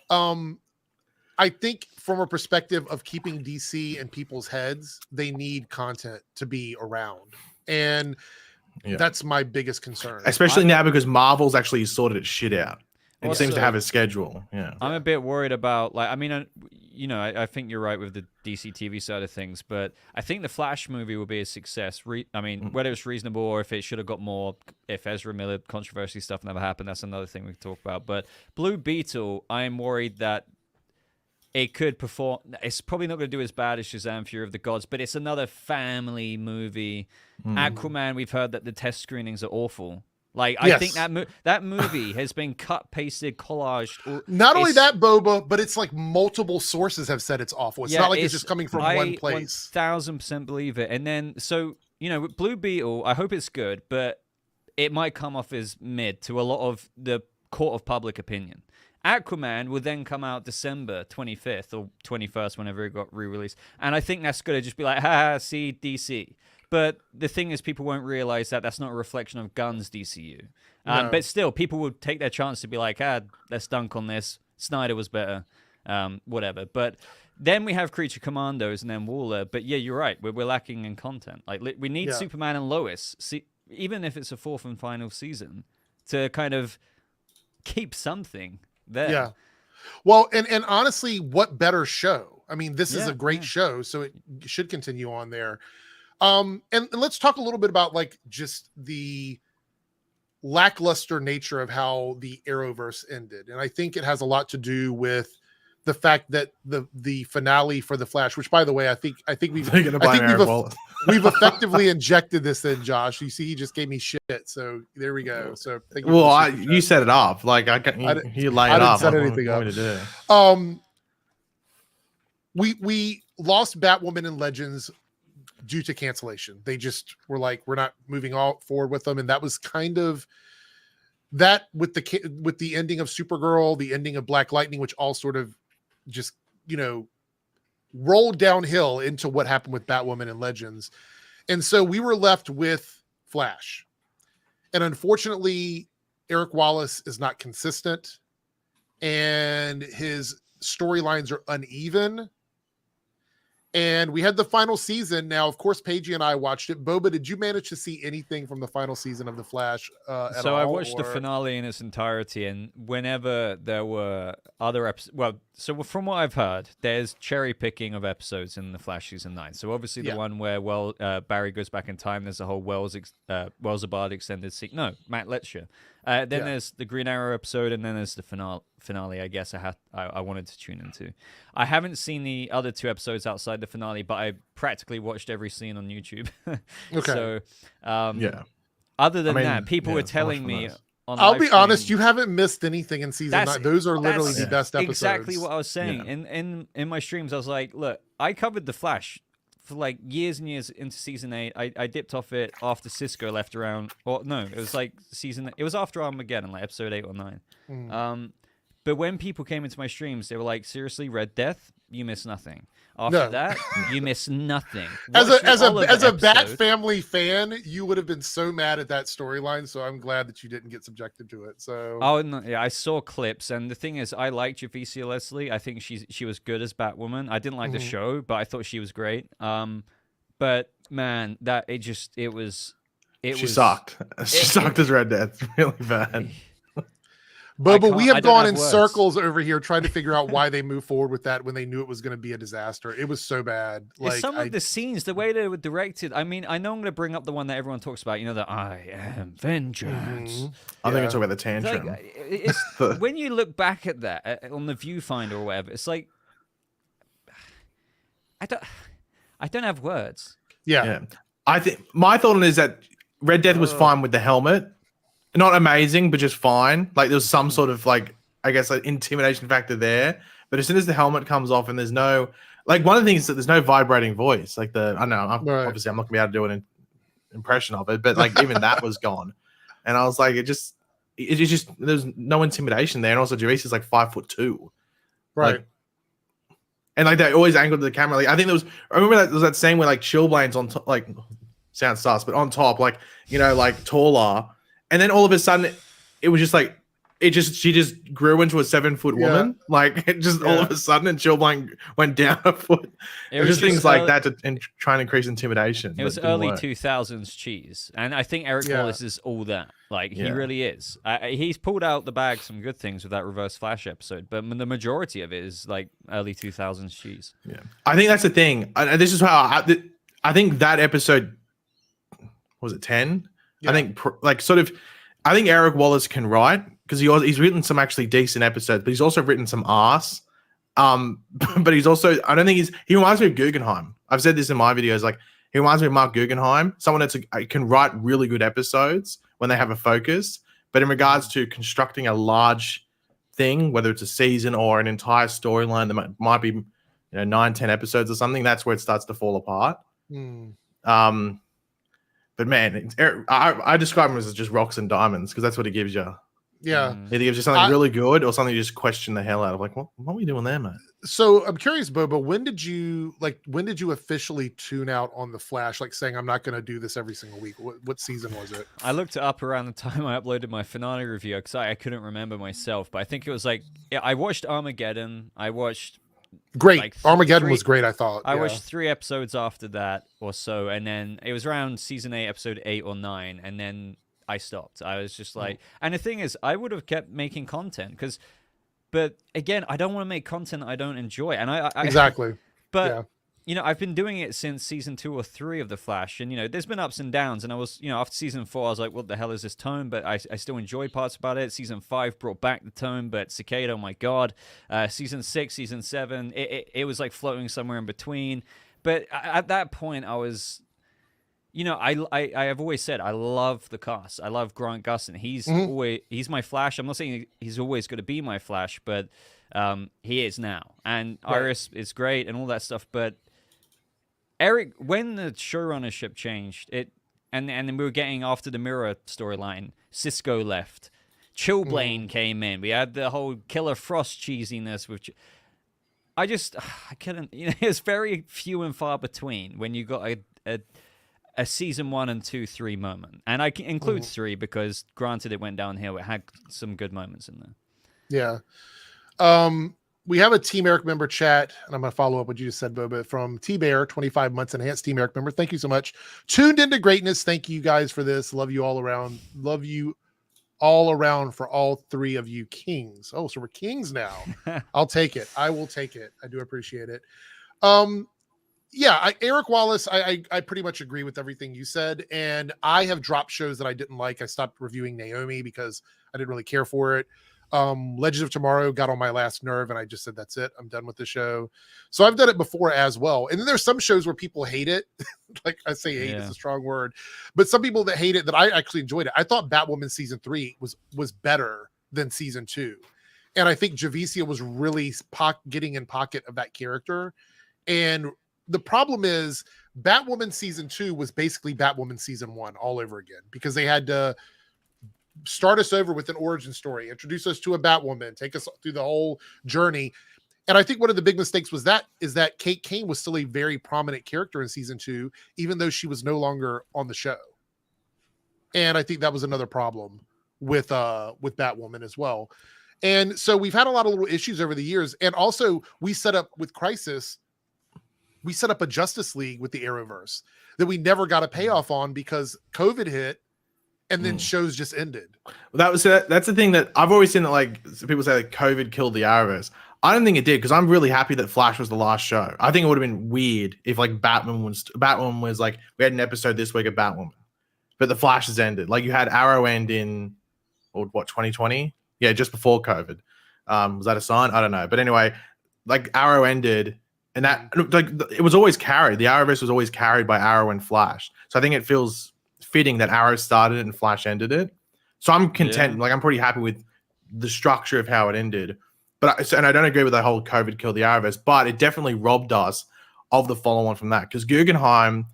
I think from a perspective of keeping DC in people's heads, they need content to be around, and that's my biggest concern. Especially now because Marvel's actually sorted its shit out. It seems to have a schedule. Yeah, I'm a bit worried about I think you're right with the DC TV side of things, but I think the Flash movie will be a success. Whether it's reasonable or if it should have got more, if Ezra Miller controversy stuff never happened, that's another thing we can talk about. But Blue Beetle, I am worried that it could perform. It's probably not going to do as bad as Shazam: Fury of the Gods, but it's another family movie. Aquaman, we've heard that the test screenings are awful. I think that movie has been cut, pasted, collaged. Not only that, Boba, but it's like multiple sources have said it's awful. It's not like it's just coming from one place. 1000% believe it. And then, with Blue Beetle, I hope it's good, but it might come off as mid to a lot of the court of public opinion. Aquaman will then come out December 25th or 21st, whenever it got re-released. And I think that's going to just be like, see, DC. But the thing is, people won't realize that that's not a reflection of Gunn's DCU. No. But still, people will take their chance to be like, let's dunk on this. Snyder was better, whatever. But then we have Creature Commandos and then Waller. But yeah, you're right. We're lacking in content. Like we need Superman and Lois, even if it's a 4th and final season, to kind of keep something there. Yeah. Well, and honestly, what better show? I mean, this is a great show, so it should continue on there. And let's talk a little bit about like just the lackluster nature of how the Arrowverse ended. And I think it has a lot to do with the fact that the finale for the Flash, which by the way, I think we've we've effectively injected this in, Josh. You see, he just gave me shit. So there we go. So you set it up. Like you lay it up. I didn't set anything up. We lost Batwoman and Legends due to cancellation. They just were like, we're not moving forward with them. And that was kind of that with the ending of Supergirl, the ending of Black Lightning, which all sort of just, rolled downhill into what happened with Batwoman and Legends. And so we were left with Flash. And unfortunately, Eric Wallace is not consistent and his storylines are uneven. And we had the final season. Now, of course, Paige and I watched it. Boba, did you manage to see anything from the final season of The Flash at all? I watched the finale in its entirety, and whenever there were other episodes... so from what I've heard, there's cherry-picking of episodes in The Flash Season 9. So obviously the one where Barry goes back in time, there's a whole Wells-Abad extended scene. No, Matt Letcher. Then there's the Green Arrow episode, and then there's the finale, I guess I wanted to tune into. I haven't seen the other 2 episodes outside the finale, but I practically watched every scene on YouTube. Okay. So, other than that, people were telling me I'll be live honest, stream. you haven't missed anything in season 9. Those are literally the best episodes. Exactly what I was saying. In my streams, I was like, look, I covered The Flash for like years and years into season 8. I dipped off it after Cisco left around. Or no, it was like it was after Armageddon, like episode 8 or 9. But when people came into my streams, they were like, seriously, Red Death, you miss nothing. After that, you miss nothing. As a Bat Family fan, you would have been so mad at that storyline. So I'm glad that you didn't get subjected to it. So no, yeah, I saw clips, and the thing is, I liked Javicia Leslie. I think she was good as Batwoman. I didn't like the show, but I thought she was great. But man, she sucked. She sucked as Red Death really bad. Boba, we have gone in circles over here trying to figure out why they moved forward with that when they knew it was going to be a disaster. It was so bad. Like some of the scenes, the way they were directed. I mean, I know I'm going to bring up the one that everyone talks about. You know, that I am vengeance. I think it's about the tantrum. Like, when you look back at that on the viewfinder or whatever, it's like I don't have words. Yeah. I think my thought on it is that Red Death was fine with the helmet. Not amazing, but just fine. Like there was some sort of like, I guess, like intimidation factor there. But as soon as the helmet comes off and there's no, like one of the things is that there's no vibrating voice. Like I don't know, obviously I'm not gonna be able to do an impression of it, but like even that was gone. And I was like, it just there's no intimidation there. And also Javice is like 5'2". Right. Like, and like they always angled the camera. Like I think I remember that there was that scene where like Chillblain's on top, like sounds sus, but on top, like, you know, like taller. And then all of a sudden, it was just like she just grew into a 7-foot woman, like it just all of a sudden, and Chillblain went down a foot. It was just things like that to try and increase intimidation. It was early 2000s cheese, and I think Eric Wallace is all that. Like he really is. He's pulled out the bag some good things with that Reverse Flash episode, but the majority of it is like early 2000s cheese. Yeah, I think that's the thing. This is how I think that episode was it 10. Yeah. I think I think Eric Wallace can write because he's written some actually decent episodes, but he's also written some arse. But he's also, I don't think he reminds me of Guggenheim. I've said this in my videos, like he reminds me of Mark Guggenheim, someone that can write really good episodes when they have a focus. But in regards to constructing a large thing, whether it's a season or an entire storyline that might be 9-10 episodes or something, that's where it starts to fall apart. But man, I describe him as just rocks and diamonds because that's what he gives you. Yeah. Either gives you something really good or something you just question the hell out of. Like, what are we doing there, man? So I'm curious, Boba, when did you officially tune out on The Flash? Like saying, I'm not going to do this every single week. What season was it? I looked it up around the time I uploaded my finale review because I couldn't remember myself, but I think it was like, I watched Armageddon. I watched great. Like Armageddon was great, I thought. I watched 3 episodes after that or so, and then it was around season 8, episode 8 or 9, and then I stopped. I was just like, and the thing is, I would have kept making content but again, I don't want to make content I don't enjoy, and I exactly. But I've been doing it since season 2 or 3 of The Flash, and there's been ups and downs. And I was, after season 4, I was like, what the hell is this tone? But I still enjoyed parts about it. Season 5 brought back the tone, but Cicada, oh my god. Season 6, season 7, it was like floating somewhere in between. But at that point, I was, I have always said I love the cast. I love Grant Gustin. He's my Flash. I'm not saying he's always going to be my Flash, but he is now. And Iris is great and all that stuff, but Eric, when the showrunnership changed, and then we were getting after the Mirror storyline, Cisco left, Chillblain came in. We had the whole Killer Frost cheesiness, which I couldn't. It's very few and far between when you got a season 1 and 2, 3 moment, and I can include 3 because granted it went downhill. It had some good moments in there. Yeah. We have a Team Airrick member chat, and I'm going to follow up what you just said, Boba, from T-Bear, 25 months enhanced Team Airrick member. Thank you so much. Tuned into greatness. Thank you guys for this. Love you all around. Love you all around for all 3 of you kings. Oh, so we're kings now. I'll take it. I will take it. I do appreciate it. Eric Wallace, I pretty much agree with everything you said. And I have dropped shows that I didn't like. I stopped reviewing Naomi because I didn't really care for it. Legends of Tomorrow got on my last nerve, and I just said, that's it. I'm done with the show. So I've done it before as well. And then there's some shows where people hate it. Like I say hate is a strong word, but some people that hate it, that I actually enjoyed it. I thought Batwoman season 3 was better than season 2. And I think Javicia was really getting in pocket of that character. And the problem is Batwoman season 2 was basically Batwoman season 1 all over again, because they had to start us over with an origin story, introduce us to a Batwoman, take us through the whole journey. And I think one of the big mistakes is that Kate Kane was still a very prominent character in season 2, even though she was no longer on the show. And I think that was another problem with Batwoman as well. And so we've had a lot of little issues over the years. And also we set up with Crisis, we set up a Justice League with the Arrowverse that we never got a payoff on because COVID hit and then shows just ended. Well, that's the thing that I've always seen, that like people say that COVID killed the Arrowverse. I don't think it did, because I'm really happy that Flash was the last show. I think it would have been weird if like Batman was like, we had an episode this week of Batwoman, but the Flash has ended. Like you had Arrow end in 2020? Yeah, just before COVID. Was that a sign? I don't know. But anyway, like Arrow ended, and that like it was always carried. The Arrowverse was always carried by Arrow and Flash. So I think it feels fitting that Arrow started it and Flash ended it. So I'm content. Like I'm pretty happy with the structure of how it ended. And I don't agree with the whole COVID killed the Arrowverse, but it definitely robbed us of the follow-on from that. Because Guggenheim,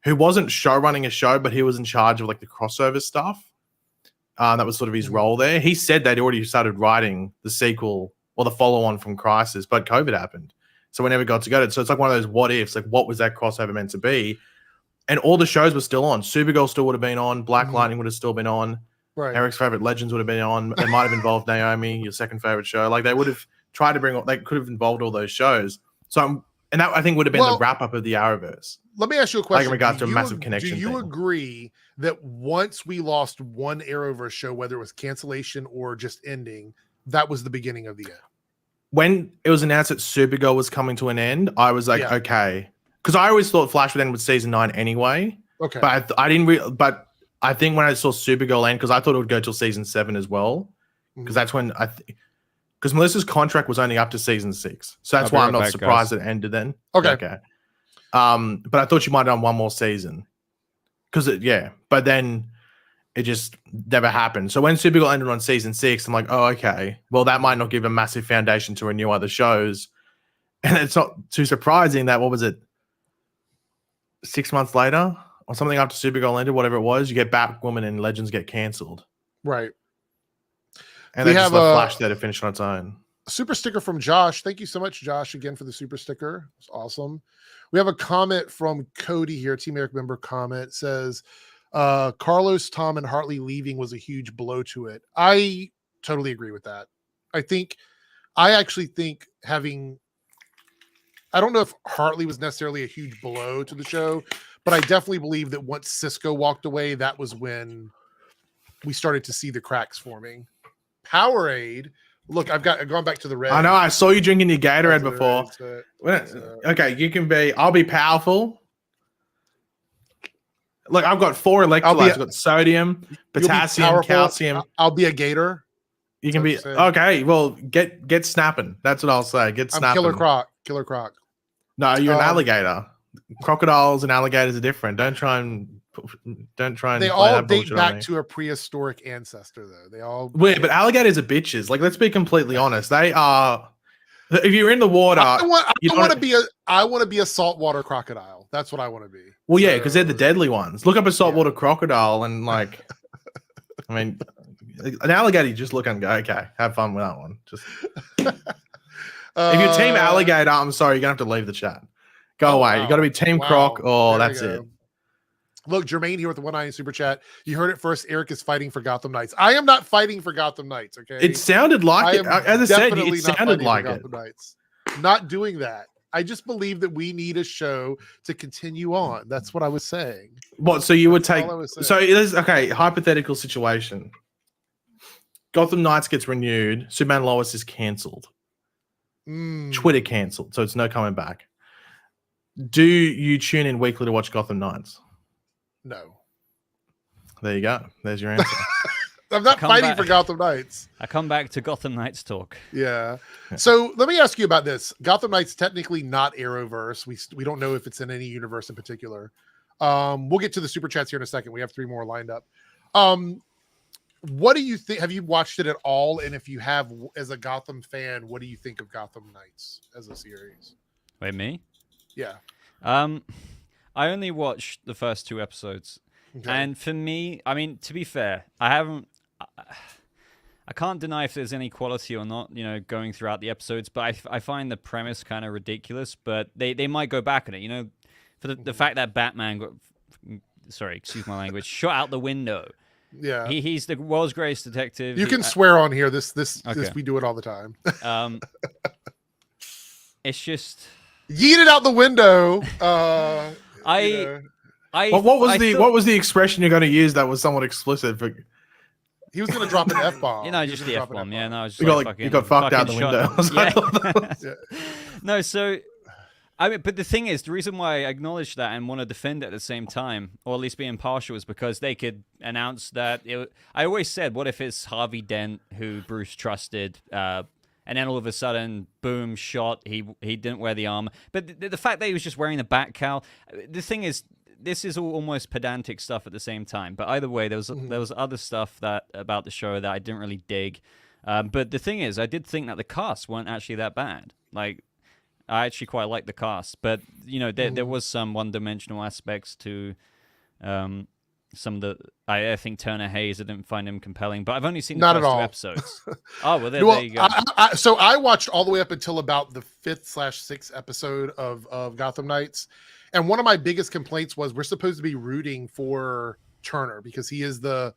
who wasn't show running a show, but he was in charge of like the crossover stuff. That was sort of his role there. He said they'd already started writing the sequel or the follow-on from Crisis, but COVID happened. So we never got to go to it. So it's like one of those what ifs, like what was that crossover meant to be? And all the shows were still on. Supergirl still would have been on. Black Lightning would have still been on. Right. Eric's favorite Legends would have been on. It might have involved Naomi, your second favorite show. Like they would have tried to they could have involved all those shows. So, and that I think would have been the wrap up of the Arrowverse. Let me ask you a question. Like in regards to a massive connection. Do you agree that once we lost one Arrowverse show, whether it was cancellation or just ending, that was the beginning of the end? When it was announced that Supergirl was coming to an end, I was like, okay. Because I always thought Flash would end with season 9 anyway. Okay. But I didn't but I think when I saw Supergirl end, because I thought it would go till season 7 as well. Because that's when because Melissa's contract was only up to season 6. So that's why I'm not surprised it ended then. Okay. But I thought she might have done one more season. But then it just never happened. So when Supergirl ended on season 6, I'm like, oh, okay. Well, that might not give a massive foundation to renew other shows. And it's not too surprising that, what was it, 6 months later or something after Supergirl ended, whatever it was, you get Batwoman and Legends get cancelled. Right. And they just left Flash there to finish on its own. Super sticker from Josh. Thank you so much, Josh, again for the super sticker. It's awesome. We have a comment from Cody here, Team Airrick member comment, says, Carlos, Tom, and Hartley leaving was a huge blow to it. I totally agree with that. I actually think I don't know if Hartley was necessarily a huge blow to the show, but I definitely believe that once Cisco walked away, that was when we started to see the cracks forming. Powerade. Look, I've gone back to the red. I know. I saw you drinking your Gatorade before. Okay, you can be. I'll be powerful. Look, I've got 4 electrolytes. I've got sodium, potassium, calcium. I'll be a gator. You can be okay. Well, get snapping. That's what I'll say. Get snapping. I'm Killer Croc. No, you're an alligator. Crocodiles and alligators are different. Don't try and. They all date back to a prehistoric ancestor, though. They all weird, but alligators are bitches. Like, let's be completely honest. They are. If you're in the water, I want to be a saltwater crocodile. That's what I want to be. Well, yeah, because they're the deadly ones. Look up a saltwater crocodile, and like, I mean, an alligator. You just look and go, okay, have fun with that one. Just if you're team alligator, I'm sorry, you're gonna have to leave the chat. Go away. Wow. You got to be team croc. Oh, that's it. Look, Jermaine here with the 190 super chat. You heard it first. Eric is fighting for Gotham Knights. I am not fighting for Gotham Knights. Okay. It sounded like it. As I said, it sounded like it. Not doing that. I just believe that we need a show to continue on. That's what I was saying. What? So you would take? So it is okay. Hypothetical situation. Gotham Knights gets renewed. Superman Lois is cancelled. Twitter cancelled. So it's no coming back. Do you tune in weekly to watch Gotham Knights? No. There you go. There's your answer. I'm not fighting for Gotham Knights. I come back to Gotham Knights talk. Yeah. So let me ask you about this. Gotham Knights technically not Arrowverse. We don't know if it's in any universe in particular. We'll get to the super chats here in a second. We have 3 more lined up. What do you think? Have you watched it at all? And if you have, as a Gotham fan, what do you think of Gotham Knights as a series? Wait, me? Yeah. I only watched the first 2 episodes. Okay. And for me, I mean, to be fair, I can't deny if there's any quality or not, going throughout the episodes, but I find the premise kind of ridiculous, but they might go back on it, for the fact that Batman got, sorry, excuse my language, shot out the window. Yeah. He's the world's greatest detective. You can swear on here. This we do it all the time. It's just yeet it out the window. What was the expression you're going to use that was somewhat explicit? He was going to drop an F-bomb. Just the F-bomb. Yeah, no, just you got fucked out the window. Yeah. No, so I mean, but the thing is, the reason why I acknowledge that and want to defend it at the same time, or at least be impartial, is because they could announce that. I always said, what if it's Harvey Dent who Bruce trusted, and then all of a sudden, boom, shot. He didn't wear the armor, but the fact that he was just wearing the bat cowl. The thing is, this is all almost pedantic stuff at the same time. But either way, there was other stuff about the show that I didn't really dig. But the thing is, I did think that the cast weren't actually that bad. Like, I actually quite liked the cast, but there was some one-dimensional aspects to some of the. I think Turner Hayes, I didn't find him compelling, but I've only seen the first 2 episodes. Oh well, there you go. So I watched all the way up until about the 5th/6th episode of Gotham Knights, and one of my biggest complaints was we're supposed to be rooting for Turner because he is the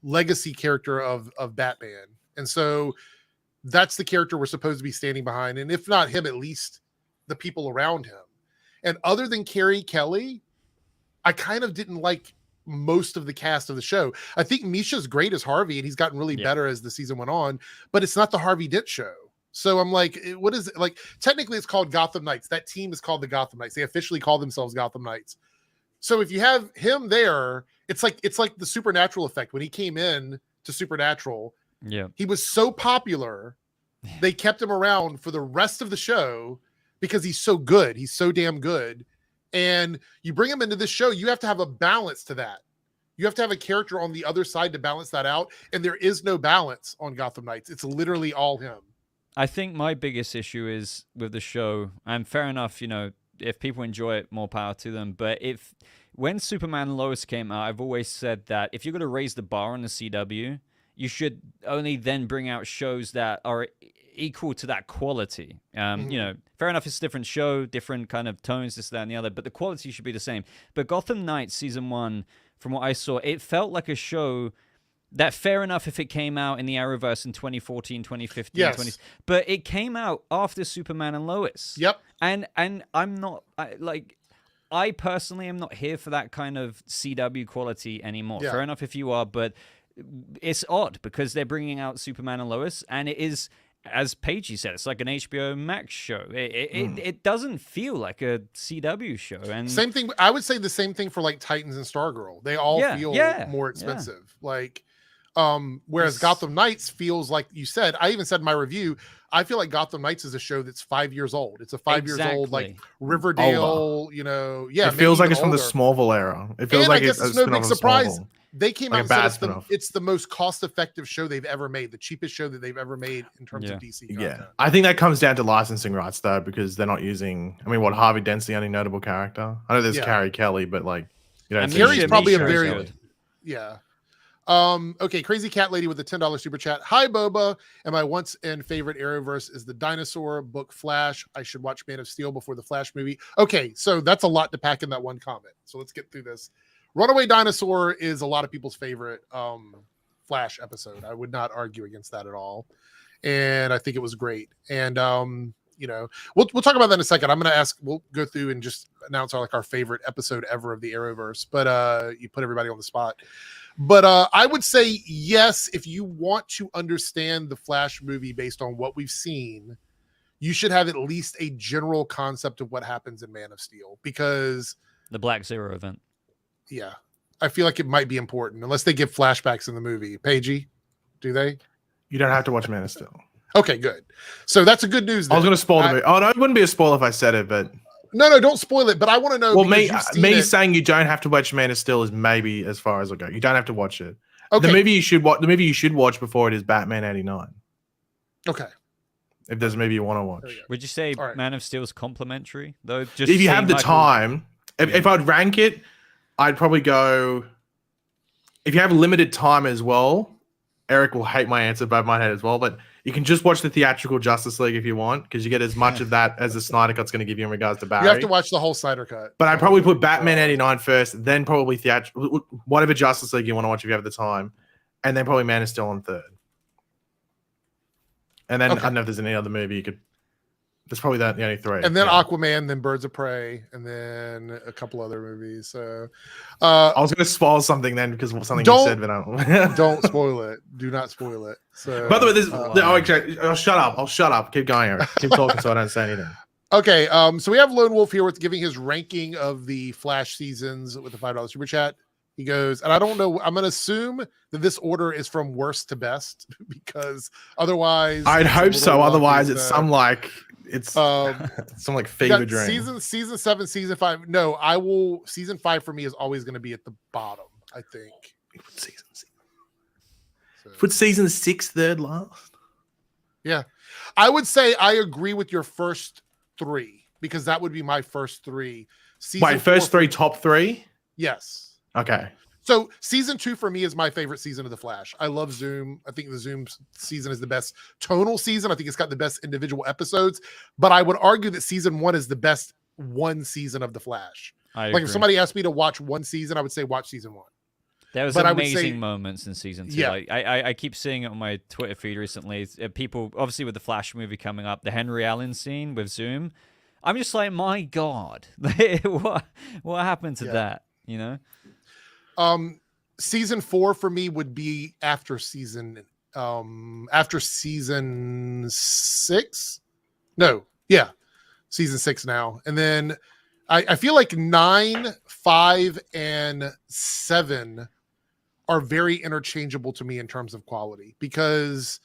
legacy character of Batman, and so. That's the character we're supposed to be standing behind. And if not him, at least the people around him. And other than Carrie Kelly, I kind of didn't like most of the cast of the show. I think Misha's great as Harvey, and he's gotten really better as the season went on, but it's not the Harvey Dent show. So I'm like, what is it? Like, technically it's called Gotham Knights. That team is called the Gotham Knights. They officially call themselves Gotham Knights. So if you have him there, it's like the Supernatural effect. When he came in to Supernatural, he was so popular, they kept him around for the rest of the show because he's so good. He's so damn good. And you bring him into this show, you have to have a balance to that. You have to have a character on the other side to balance that out. And there is no balance on Gotham Knights. It's literally all him. I think my biggest issue is with the show, and fair enough, if people enjoy it, more power to them. But when Superman and Lois came out, I've always said that if you're going to raise the bar on the CW, you should only then bring out shows that are equal to that quality. Fair enough, it's a different show, different kind of tones, this, that, and the other, but the quality should be the same. But Gotham Knights Season 1, from what I saw, it felt like a show that, fair enough if it came out in the Arrowverse in 2014, 2015, but it came out after Superman and Lois. Yep. And I'm not, I personally am not here for that kind of CW quality anymore. Fair enough if you are, but it's odd because they're bringing out Superman and Lois, and it is, as Paigey said, it's like an HBO Max show. It doesn't feel like a CW show. And same thing. I would say the same thing for like Titans and Stargirl. They all feel more expensive. Like, whereas Gotham Knights feels like you said. I even said in my review, I feel like Gotham Knights is a show that's 5 years old. It's a 5 years old, like Riverdale. It feels like it's from the Smallville era. It feels like it's no big surprise. They came out and said it's the most cost-effective show they've ever made, the cheapest show that they've ever made in terms of DC content. Yeah, I think that comes down to licensing rights, though, because they're not using. I mean, Harvey Dent's the only notable character. I know there's Carrie Kelly, but Carrie's probably a very okay, Crazy Cat Lady with a $10 super chat. Hi, Boba. And my once and favorite Arrowverse is the dinosaur book Flash. I should watch Man of Steel before the Flash movie. Okay, so that's a lot to pack in that one comment. So let's get through this. Runaway Dinosaur is a lot of people's favorite Flash episode. I would not argue against that at all. And I think it was great. And we'll talk about that in a second. I'm going to we'll go through and just announce our favorite episode ever of the Arrowverse. But you put everybody on the spot. But I would say yes, if you want to understand the Flash movie based on what we've seen, you should have at least a general concept of what happens in Man of Steel, because the Black Zero event. Yeah. I feel like it might be important unless they give flashbacks in the movie. Paigey, do they? You don't have to watch Man of Steel. Okay, good. So that's a good news. I was going to spoil the movie. Oh, no, it wouldn't be a spoiler if I said it, but no, don't spoil it. But I want to know. Well, me saying you don't have to watch Man of Steel is maybe as far as I go. You don't have to watch it. Okay. The movie you should watch before it is Batman 89. Okay. If there's a movie you want to watch. Would you say All right. Man of Steel is complimentary though? Just If you have the like time, if I'd rank it, I'd probably go. If you have limited time as well, Eric will hate my answer, but my head as well. But you can just watch the theatrical Justice League if you want, because you get as much of that as the Snyder Cut's going to give you in regards to Barry. You have to watch the whole Snyder Cut. But I'd probably put Batman 89 first, then probably theatrical, whatever Justice League you want to watch if you have the time, and then probably Man of Steel on third. And then I don't know if there's any other movie you could. There's probably the only three. And then Aquaman, then Birds of Prey, and then a couple other movies. So I was going to spoil something then because something you said, but I don't. Don't spoil it. Do not spoil it. So, by the way, I'll shut up. I'll shut up. Keep going, Eric. Keep talking so I don't say anything. Okay. So we have Lone Wolf here with giving his ranking of the Flash seasons with the $5 super chat. He goes, and I don't know, I'm going to assume that this order is from worst to best because otherwise. I'd hope so. Otherwise, it's some like. It's some like fever dream. Season 7, season 5. No, I will. Season 5 for me is always going to be at the bottom. I think. Put season 6 third last. Yeah, I would say I agree with your first 3 because that would be my first 3. Wait, first 3 top 3. Yes. Okay. So season 2 for me is my favorite season of The Flash. I love Zoom. I think the Zoom season is the best tonal season. I think it's got the best individual episodes, but I would argue that season 1 is the best one season of The Flash. Like if somebody asked me to watch one season, I would say watch season 1. There was amazing moments in season 2. Yeah. Like I keep seeing it on my Twitter feed recently. People, obviously with the Flash movie coming up, the Henry Allen scene with Zoom. I'm just like, my God, what happened to that? You know? Season 4 for me would be after season 6. No, yeah, season 6 now. And then I feel like 9, 5, and 7 are very interchangeable to me in terms of quality because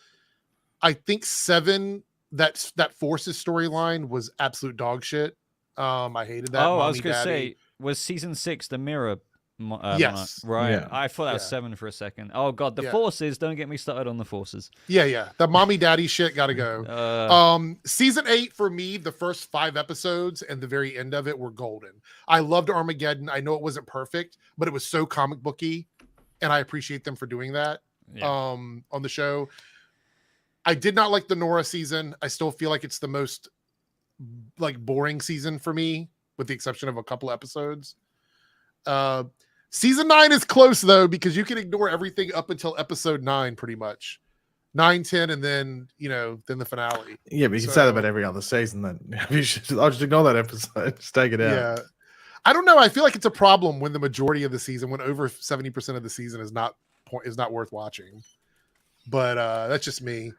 I think 7, that Forces storyline was absolute dog shit. I hated that. Oh, I was going to say, was season 6 the mirror? Yes. Right. Yeah. I thought that was 7 for a second. Oh God, the Forces. Don't get me started on the Forces. Yeah. The mommy daddy shit gotta go. Season 8 for me, the first 5 episodes and the very end of it were golden. I loved Armageddon. I know it wasn't perfect, but it was so comic booky, and I appreciate them for doing that. On the show. I did not like the Nora season. I still feel like it's the most like boring season for me, with the exception of a couple episodes. Season 9 is close though, because you can ignore everything up until episode 9 pretty much. 9, 10, and then then the finale. Yeah, but you can say that about every other season then. I'll just ignore that episode. Just take it out. Yeah. I don't know. I feel like it's a problem when the majority of the season, when over 70% of the season is not worth watching. But that's just me.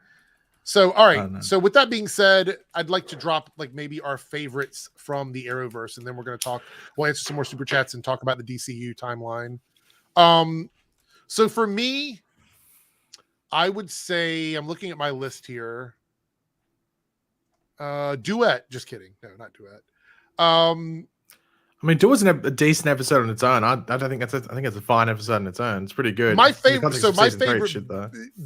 So, all right. So with that being said, I'd like to drop like maybe our favorites from the Arrowverse, and then we'll answer some more super chats and talk about the DCU timeline. So for me, I would say, I'm looking at my list here. Duet. Just kidding. No, not Duet. I mean, Duet's a decent episode on its own. I think it's a fine episode on its own. It's pretty good. My favorite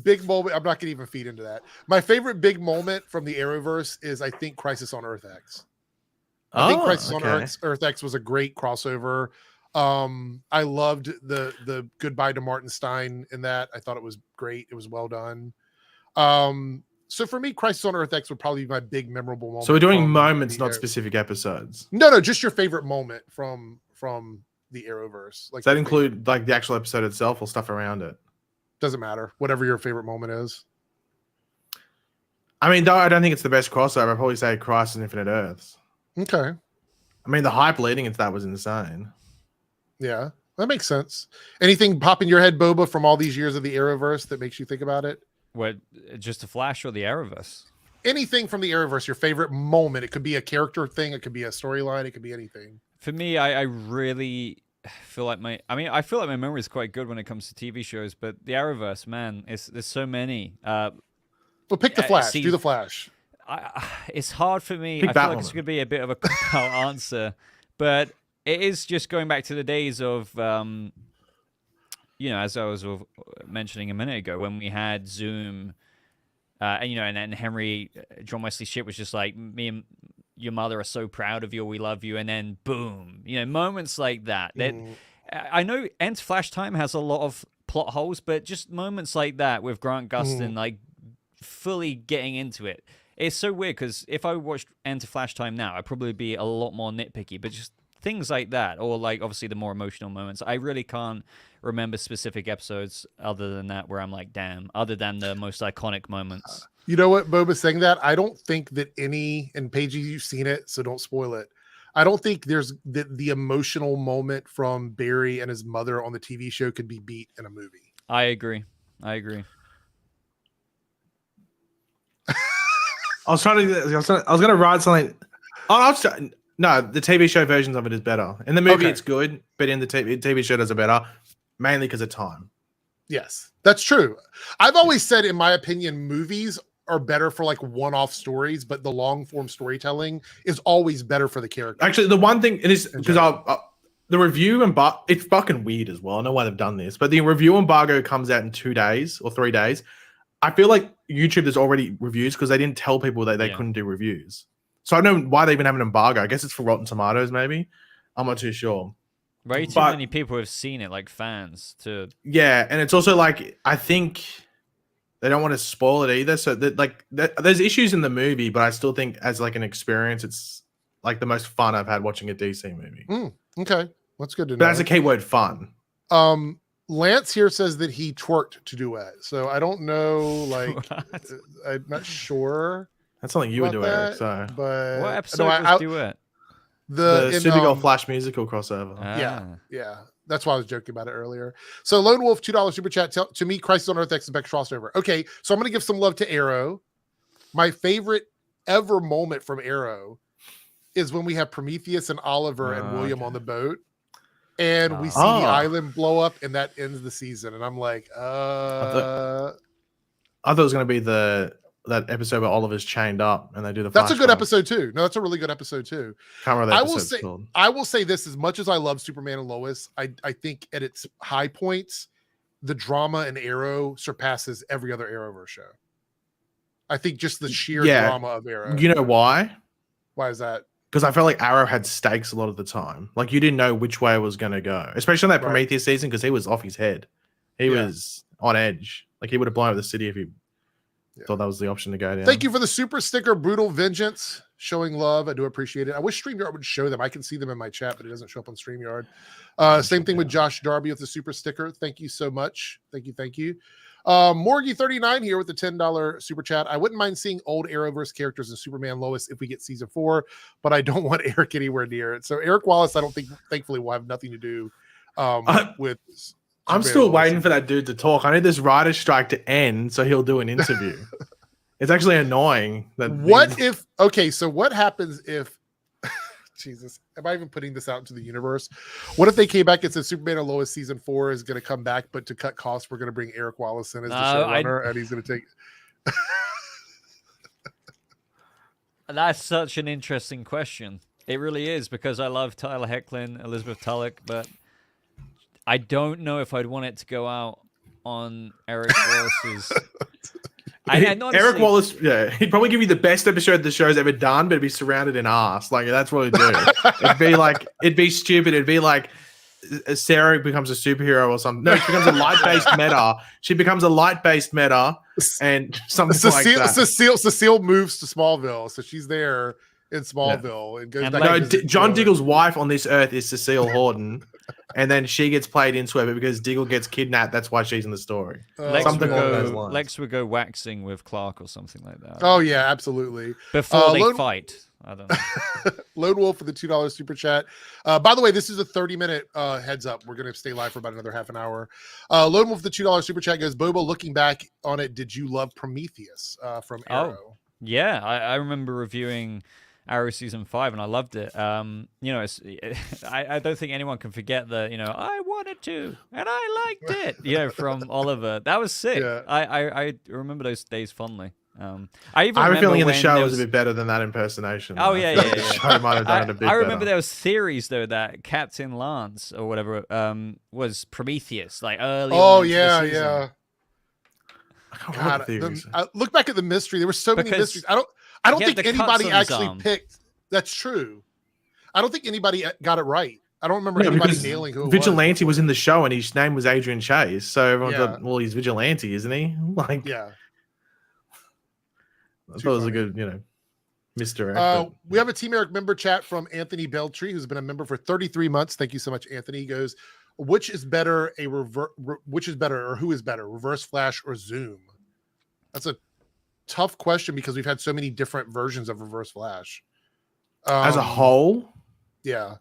big moment. I'm not going to even feed into that. My favorite big moment from the Arrowverse is, I think, Crisis on Earth X. I think Crisis on Earth X was a great crossover. I loved the goodbye to Martin Stein in that. I thought it was great. It was well done. So for me, Crisis on Earth X would probably be my big memorable moment. So we're doing moments, not specific episodes. No, just your favorite moment from the Arrowverse. Like, does that include like the actual episode itself or stuff around it? Doesn't matter. Whatever your favorite moment is. I mean, though I don't think it's the best crossover. I'd probably say Crisis on Infinite Earths. Okay. I mean, the hype leading into that was insane. Yeah, that makes sense. Anything pop in your head, Boba, from all these years of the Arrowverse that makes you think about it? What, just the Flash or the Arrowverse? Anything from the Arrowverse, your favorite moment. It could be a character thing. It could be a storyline. It could be anything. For me, I really feel like I feel like my memory is quite good when it comes to TV shows, but the Arrowverse, man, there's so many. Well, pick the Flash. See, Do the Flash. It's hard for me. Pick I feel like Batwoman. it's going to be a bit of a cop-out answer, but it is just going back to the days of, as I was mentioning a minute ago, when we had Zoom, and then Henry, John Wesley shit was just like, me and your mother are so proud of you, we love you, and then boom, moments like that. I know Enter Flash Time has a lot of plot holes, but just moments like that with Grant Gustin, like fully getting into it. It's so weird because if I watched Enter Flash Time now, I'd probably be a lot more nitpicky, but just things like that, or like obviously the more emotional moments. I really can't remember specific episodes other than that where I'm like, damn, other than the most iconic moments. You know what, Boba's saying that? I don't think that and Paige, you've seen it, so don't spoil it. I don't think there's the emotional moment from Barry and his mother on the TV show could be beat in a movie. I agree. I was going to write something. No, the TV show versions of it is better. In the movie, it's good, but in the TV show, does it better, mainly because of time. Yes, that's true. I've always said, in my opinion, movies are better for like one-off stories, but the long-form storytelling is always better for the character. Actually, the one thing it is because the review it's fucking weird as well. I know why they've done this, but the review embargo comes out in 2 days or 3 days. I feel like YouTube there's already reviews because they didn't tell people that they couldn't do reviews. So I don't know why they even have an embargo. I guess it's for Rotten Tomatoes, maybe. I'm not too sure. Way too many people have seen it, like fans. Yeah, and it's also like I think they don't want to spoil it either. So there's issues in the movie, but I still think as like an experience, it's like the most fun I've had watching a DC movie. Okay, that's good to know. But that's a keyword, fun. Lance here says that he twerked to Duet. So I don't know, like, I'm not sure. That's something you would do, Eric. So, but what episode was Duet? The Supergirl Flash musical crossover. Yeah. That's why I was joking about it earlier. So Lone Wolf, $2 super chat. To me, Crisis on Earth X and Beck crossover. Okay, so I'm going to give some love to Arrow. My favorite ever moment from Arrow is when we have Prometheus and Oliver and William on the boat. And we see the island blow up, and that ends the season. And I'm like, I thought it was going to be that episode where Oliver's chained up, and they do the. That's a good episode too. No, that's a really good episode too. Can't remember that episode's called. I will say this: as much as I love Superman and Lois, I think at its high points, the drama in Arrow surpasses every other Arrowverse show. I think just the sheer drama of Arrow. You know why? Why is that? Because I felt like Arrow had stakes a lot of the time. Like you didn't know which way it was going to go, especially on that Prometheus season, because he was off his head. He was on edge. Like he would have blown up the city if he thought that was the option to go down. Thank you for the super sticker, Brutal Vengeance, showing love. I do appreciate it. I wish StreamYard would show them. I can see them in my chat, but it doesn't show up on StreamYard. Same thing with Josh Darby with the super sticker. Thank you so much. Thank you. Morgie39 here with the $10 super chat. I wouldn't mind seeing old Arrowverse characters in Superman Lois if we get season 4, but I don't want Eric anywhere near it. So Eric Wallace, I don't think, thankfully, will have nothing to do with. I'm still waiting for that dude to talk. I need this writer's strike to end so he'll do an interview. It's actually annoying. So what happens if Jesus, am I even putting this out into the universe? What if they came back and said Superman and Lois season 4 is going to come back, but to cut costs, we're going to bring Eric Wallace in as the showrunner, and he's going to take. That's such an interesting question. It really is, because I love Tyler Hoechlin, Elizabeth Tulloch, but I don't know if I'd want it to go out on Eric Wallace's. Eric Wallace, he'd probably give you the best episode the show's ever done, but it'd be surrounded in ass. Like that's what it'd do. It'd be stupid. It'd be like Sarah becomes a superhero or something. No, she becomes a light-based meta. She becomes a light-based meta, and something like that. Cecile moves to Smallville, so she's there in Smallville and goes back. John Diggle's wife on this earth is Cecile Horton, and then she gets played into it, but because Diggle gets kidnapped, that's why she's in the story. Lex would go waxing with Clark or something like that. Oh yeah, absolutely. Before they fight. I don't know. Lone Wolf for the $2 super chat. By the way, this is a 30-minute heads up. We're going to stay live for about another half an hour. Lone Wolf for the $2 super chat goes, Bobo, looking back on it, did you love Prometheus from Arrow? Yeah, I remember reviewing Arrow season 5, and I loved it. I don't think anyone can forget the I wanted to and I liked it. From Oliver. That was sick. Yeah. I remember those days fondly. I even have a feeling in the when show there was a bit better than that impersonation. Oh, though. yeah, I feel like yeah, the yeah. show might have done it a bit I remember better. there was theories though that Captain Lance or whatever was Prometheus, like early. Oh on into yeah, the season. yeah. I can't remember God, the theories. look back at the mystery. There were so many Because mysteries. I don't he had think the cuts anybody on his actually arm. picked. That's true. I don't think anybody got it right. I don't remember Yeah, anybody because nailing who it Vigilante was in the show, and his name was Adrian Chase. So everyone Yeah. thought, well, he's Vigilante, isn't he? Like, Yeah. I thought it was a good, misdirect. but- We have a Team Airrick member chat from Anthony Beltree, who's been a member for 33 months. Thank you so much, Anthony. He goes, which is better, or who is better, Reverse Flash or Zoom? That's a tough question because we've had so many different versions of Reverse Flash. As a whole, yeah.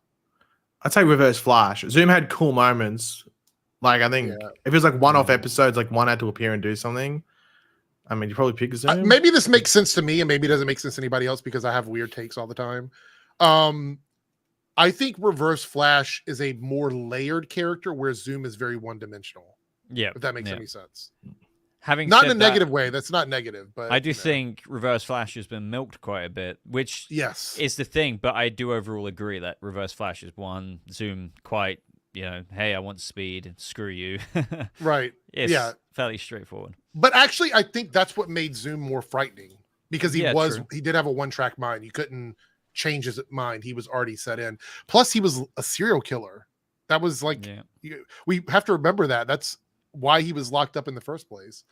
I'd say Reverse Flash. Zoom had cool moments. Like, I think if it was like one-off episodes, like one had to appear and do something, I mean, you probably pick Zoom. Maybe this makes sense to me, and maybe it doesn't make sense to anybody else because I have weird takes all the time. I think Reverse Flash is a more layered character, where Zoom is very one-dimensional. Yeah, if that makes any sense. Having not said in a negative way. That's not negative, but I do think Reverse Flash has been milked quite a bit, which is the thing. But I do overall agree that Reverse Flash is one, Zoom quite. Hey, I want speed. Screw you. Right. It's fairly straightforward. But actually, I think that's what made Zoom more frightening because he did have a one-track mind. You couldn't change his mind. He was already set in. Plus, he was a serial killer. That was like, we have to remember that. That's why he was locked up in the first place.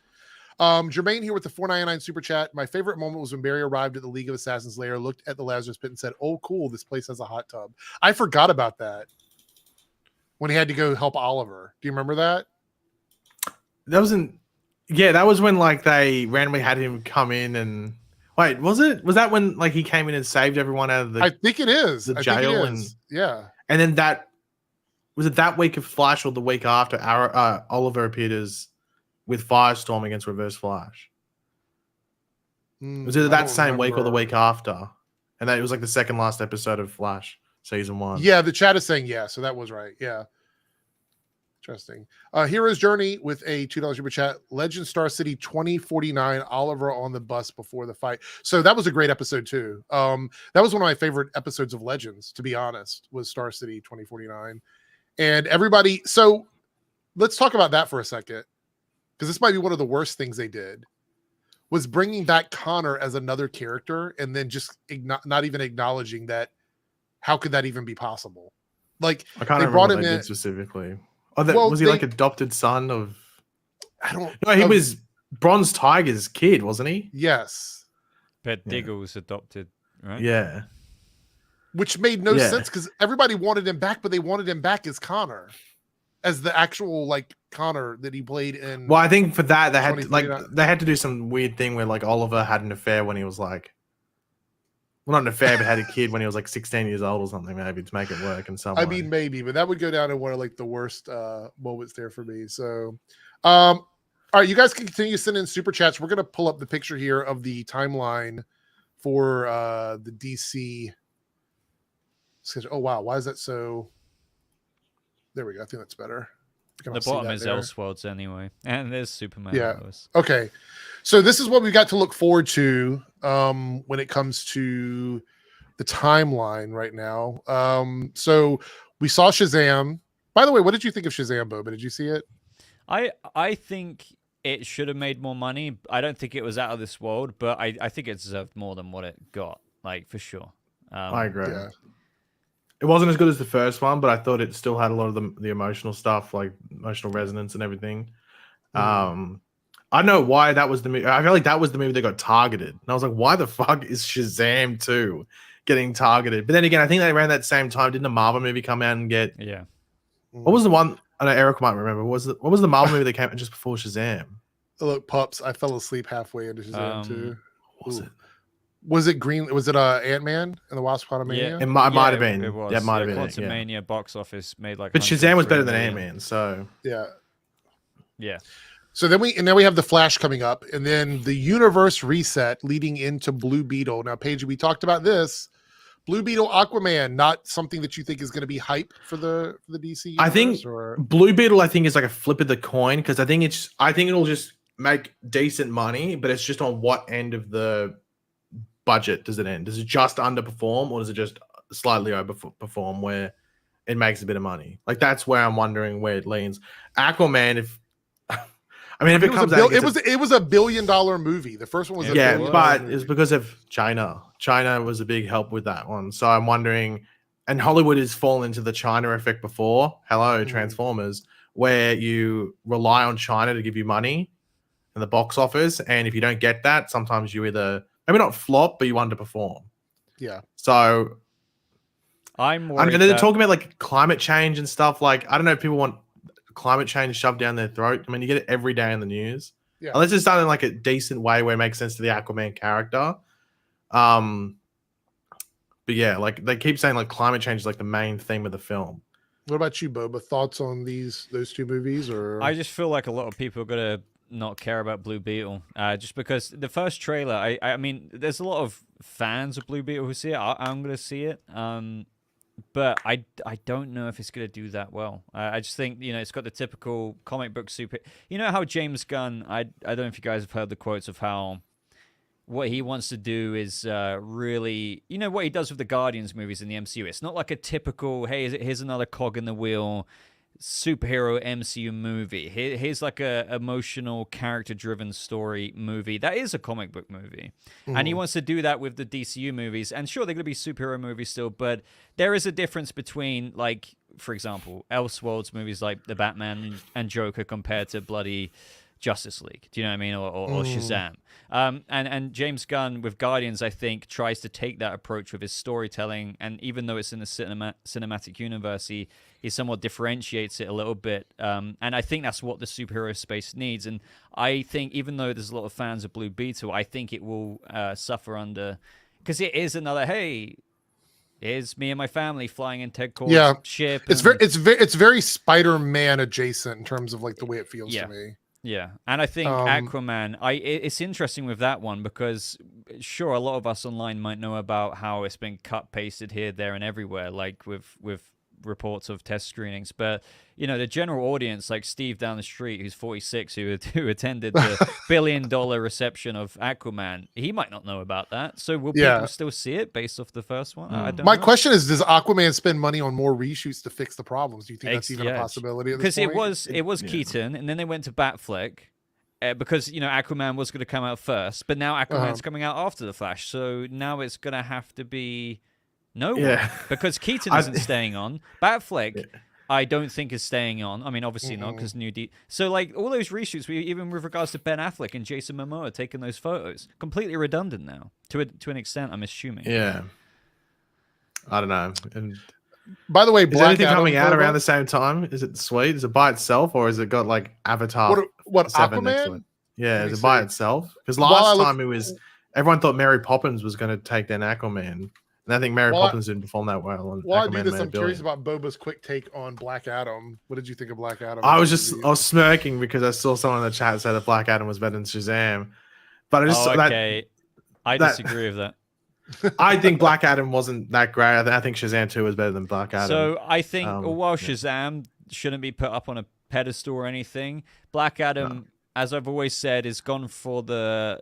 Jermaine here with the $4.99 super chat. My favorite moment was when Barry arrived at the League of Assassins lair, looked at the Lazarus pit and said, "Oh, cool, this place has a hot tub." I forgot about that. When he had to go help Oliver. Do you remember that? That wasn't. Yeah, that was when like they randomly had him come in and wait. Was it? Was that when like he came in and saved everyone out of the? I think it is. The jail and and then that was it. That week of Flash or the week after? Oliver appeared as with Firestorm against Reverse Flash. Was it that same week or the week after? And that it was like the second last episode of Flash. Season 1. Yeah, the chat is saying so that was right. Yeah. Interesting. Hero's Journey with a $2 super chat. Legend Star City 2049, Oliver on the bus before the fight. So that was a great episode too. That was one of my favorite episodes of Legends, to be honest, was Star City 2049. And everybody, so let's talk about that for a second, because this might be one of the worst things they did, was bringing back Connor as another character and then just not even acknowledging that. How could that even be possible? Like, I can't remember what they did specifically. Oh, was he like adopted son of? I don't. No, he was Bronze Tiger's kid, wasn't he? Yes. But Diggle was adopted, right? Yeah. Which made no sense because everybody wanted him back, but they wanted him back as Connor, as the actual like Connor that he played in. Well, I think for that they had to do some weird thing where like Oliver had an affair when he was like. Well, not an affair, but had a kid when he was like 16 years old or something, maybe to make it work in some way. I mean, maybe, but that would go down in one of like the worst moments there for me. So, all right, you guys can continue to send in super chats. We're going to pull up the picture here of the timeline for the DC schedule. Oh, wow. Why is that so? There we go. I think that's better. The bottom is Elseworlds anyway. And there's Superman. Yeah. Lois. Okay. So this is what we got to look forward to when it comes to the timeline right now. So we saw Shazam. By the way, what did you think of Shazam, Boba? Did you see it? I think it should have made more money. I don't think it was out of this world, but I think it deserved more than what it got, like, for sure. I agree. Yeah. It wasn't as good as the first one, but I thought it still had a lot of the emotional stuff, like emotional resonance and everything. I don't know why that was the movie. I feel like that was the movie that got targeted. And I was like, why the fuck is Shazam 2 getting targeted? But then again, I think they around that same time, didn't a Marvel movie come out and get... Yeah. What was the one... I know Eric might remember. What was the Marvel movie that came out just before Shazam? Look, pups, I fell asleep halfway into Shazam 2. What was it? Was it Green? Was it Ant-Man and the Wasp: Quantumania? Yeah, it might have been. It was. Yeah, it might have been. Quantumania box office made like. But Shazam was better than Ant-Man, so yeah. So then we have the Flash coming up, and then the universe reset leading into Blue Beetle. Now, Paige, we talked about this Blue Beetle, Aquaman, not something that you think is going to be hype for the DC universe, I think Blue Beetle, is like a flip of the coin because I think it'll just make decent money, but it's just on what end of the budget does it end? Does it just underperform or does it just slightly overperform where it makes a bit of money? Like that's where I'm wondering where it leans. Aquaman, if it comes out, it was $1 billion movie. The first one was but it's because of China. China was a big help with that one. So I'm wondering, and Hollywood has fallen into the China effect before. Transformers, where you rely on China to give you money in the box office, and if you don't get that, sometimes you either maybe not flop, but you underperform. Yeah. So I'm worried. They're talking about like climate change and stuff. Like I don't know if people want climate change shoved down their throat. I mean, you get it every day in the news. Yeah. Unless it's done in like a decent way where it makes sense to the Aquaman character. But yeah, like they keep saying like climate change is like the main theme of the film. What about you, Boba? Thoughts on those two movies? Or I just feel like a lot of people are gonna not care about Blue Beetle, just because the first trailer. I mean, there's a lot of fans of Blue Beetle who see it. I'm gonna see it. But I don't know if it's going to do that well. I just think, it's got the typical comic book super... You know how James Gunn... I don't know if you guys have heard the quotes of how what he wants to do is really... You know what he does with the Guardians movies in the MCU? It's not like a typical, hey, here's another cog in the wheel superhero MCU movie. Here's like a emotional, character-driven story movie. That is a comic book movie. And he wants to do that with the DCU movies. And sure, they're going to be superhero movies still, but there is a difference between, like, for example, Elseworlds movies like the Batman and Joker compared to bloody Justice League. Do you know what I mean? Or Shazam. And James Gunn with Guardians, I think, tries to take that approach with his storytelling. And even though it's in the cinematic universe, he somewhat differentiates it a little bit. And I think that's what the superhero space needs. And I think even though there's a lot of fans of Blue Beetle, I think it will suffer under... Because it is another, hey... Here's me and my family flying in Ted Cole's ship. It's very Spider-Man adjacent in terms of like the way it feels to me. Yeah, and I think Aquaman, it's interesting with that one because, sure, a lot of us online might know about how it's been cut, pasted here, there, and everywhere, like with reports of test screenings. But, the general audience, like Steve down the street, who's 46, who attended the $1 billion reception of Aquaman, he might not know about that. So will people still see it based off the first one? I don't know. My question is, does Aquaman spend money on more reshoots to fix the problems? Do you think that's even a possibility at this point? Because it was Keaton, and then they went to Batfleck. Because Aquaman was going to come out first, but now Aquaman's coming out after the Flash, so now it's going to have to be one because Keaton isn't staying on. Batfleck, I don't think is staying on. I mean, obviously not because so like all those reshoots, even with regards to Ben Affleck and Jason Momoa taking those photos, completely redundant now to an extent. I'm assuming. Yeah, I don't know. And by the way, is anything coming out around the same time? Is it Sweet? Is it by itself, or has it got like Avatar? What 7 next to it? Yeah, is it by itself? Because last time it was everyone thought Mary Poppins was going to take down Aquaman, and I think Mary Poppins didn't perform that well. While I do this, I'm curious about Boba's quick take on Black Adam. What did you think of Black Adam? I was smirking because I saw someone in the chat say that Black Adam was better than Shazam, but I just I disagree with that. I think Black Adam wasn't that great. I think Shazam 2 was better than Black Adam. So I think while Shazam shouldn't be put up on a pedestal or anything, Black Adam, as I've always said, is gone for the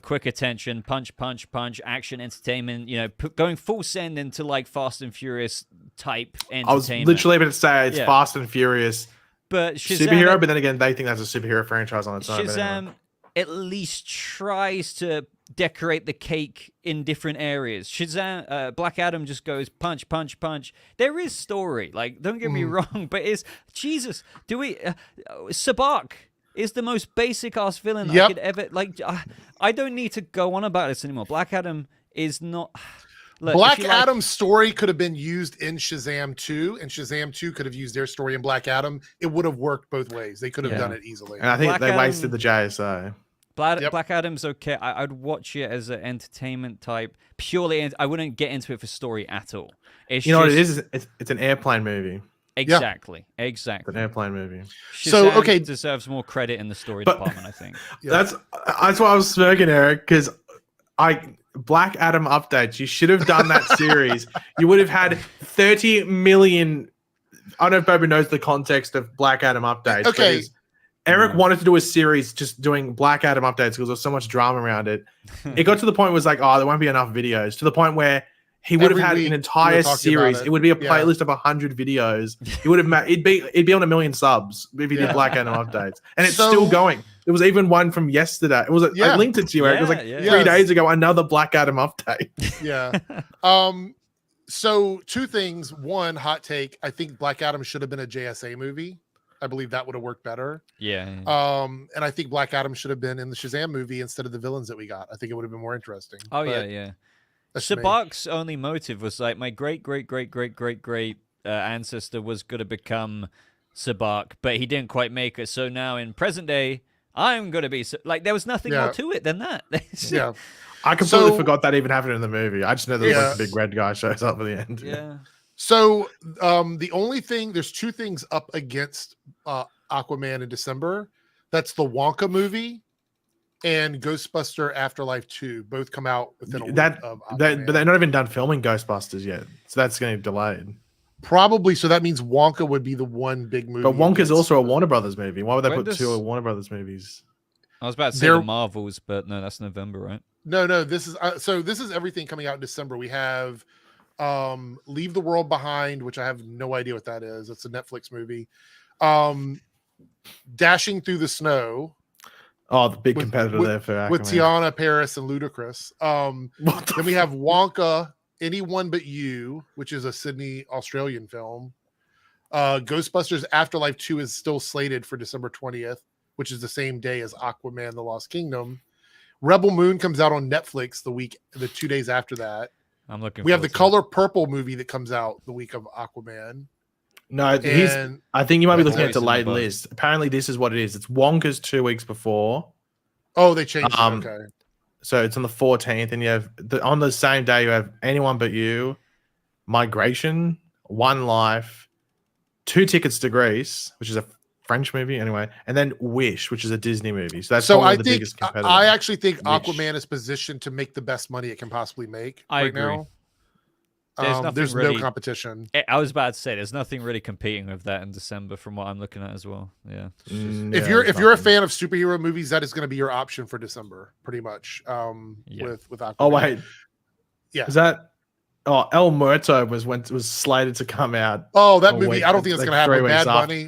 quick attention, punch, punch, punch, action, entertainment. Going full send into like Fast and Furious type entertainment. I was literally about to say it's Fast and Furious, but Shazam, superhero. But then again, they think that's a superhero franchise on its own. Shazam at least tries to decorate the cake in different areas. Shazam, Black Adam just goes punch, punch, punch. There is story, like don't get me wrong, but Jesus. Do we? Sabak is the most basic ass villain I could ever like. I don't need to go on about this anymore. Black Adam is not. Look, Black Adam's story could have been used in Shazam 2, and Shazam 2 could have used their story in Black Adam. It would have worked both ways. They could have done it easily. And I think they wasted the JSA. Black Adam's okay. I'd watch it as an entertainment type. Purely, I wouldn't get into it for story at all. What it is? It's an airplane movie. Exactly. It's an airplane movie. Shazam deserves more credit in the story department, I think. That's why I was smirking, Eric, because Black Adam updates. You should have done that series. You would have had 30 million. I don't know if Bobby knows the context of Black Adam updates. Okay. Eric wanted to do a series just doing Black Adam updates because there was so much drama around it. It got to the point where it was like, oh, there won't be enough videos. To the point where he would have had an entire series. It would be a playlist of 100 videos. It would have it'd be on 1 million subs if he did Black Adam updates. And it's still going. There was even one from yesterday. It was I linked it to you, Eric. It was like 3 days ago, another Black Adam update. Yeah. So 2 things. One, hot take. I think Black Adam should have been a JSA movie. I believe that would have worked better. Yeah. And I think Black Adam should have been in the Shazam movie instead of the villains that we got. I think it would have been more interesting. Oh, yeah. Sabac's only motive was like my great ancestor was going to become Sabac, but he didn't quite make it. So now in present day, I'm going to be like, there was nothing more to it than that. Yeah. I completely forgot that even happened in the movie. I just know that like, the big red guy shows up at the end. Yeah. So the only thing, there's 2 things up against Aquaman in December. That's the Wonka movie and Ghostbuster Afterlife 2. Both come out within a week of Aquaman. But they're not even done filming Ghostbusters yet. So that's going to be delayed. Probably. So that means Wonka would be the one big movie. But Wonka's also a Warner Brothers movie. Why would they put 2 Warner Brothers movies? I was about to say the Marvels, but no, that's November, right? No. This is this is everything coming out in December. We have Leave the World Behind, which I have no idea what that is. It's a Netflix movie. Dashing Through the Snow. Oh, the big competitor there for Aquaman. With Tiana Paris and Ludacris. Then we have Wonka, Anyone But You, which is a Sydney, Australian film. Ghostbusters Afterlife 2 is still slated for December 20th, which is the same day as Aquaman The Lost Kingdom. Rebel Moon comes out on Netflix the 2 days after that. I'm looking. We have the Color Purple movie that comes out the week of Aquaman. No, I think you might be looking at a delayed list. Apparently, this is what it is. It's Wonka's 2 weeks before. Oh, they changed it. Okay. So it's on the 14th, and you have on the same day you have Anyone But You, Migration, One Life, 2 Tickets to Greece, which is a French movie anyway, and then Wish, which is a Disney movie. So that's the biggest competitor. I actually think Aquaman is positioned to make the best money it can possibly make now. There's no competition. I was about to say there's nothing really competing with that in December from what I'm looking at as well. Yeah. If you're a fan of superhero movies, that is going to be your option for December, pretty much. With Aquaman. Oh wait, yeah. Is that? Oh, El Muerto was slated to come out. Oh, that movie. I don't think that's going to happen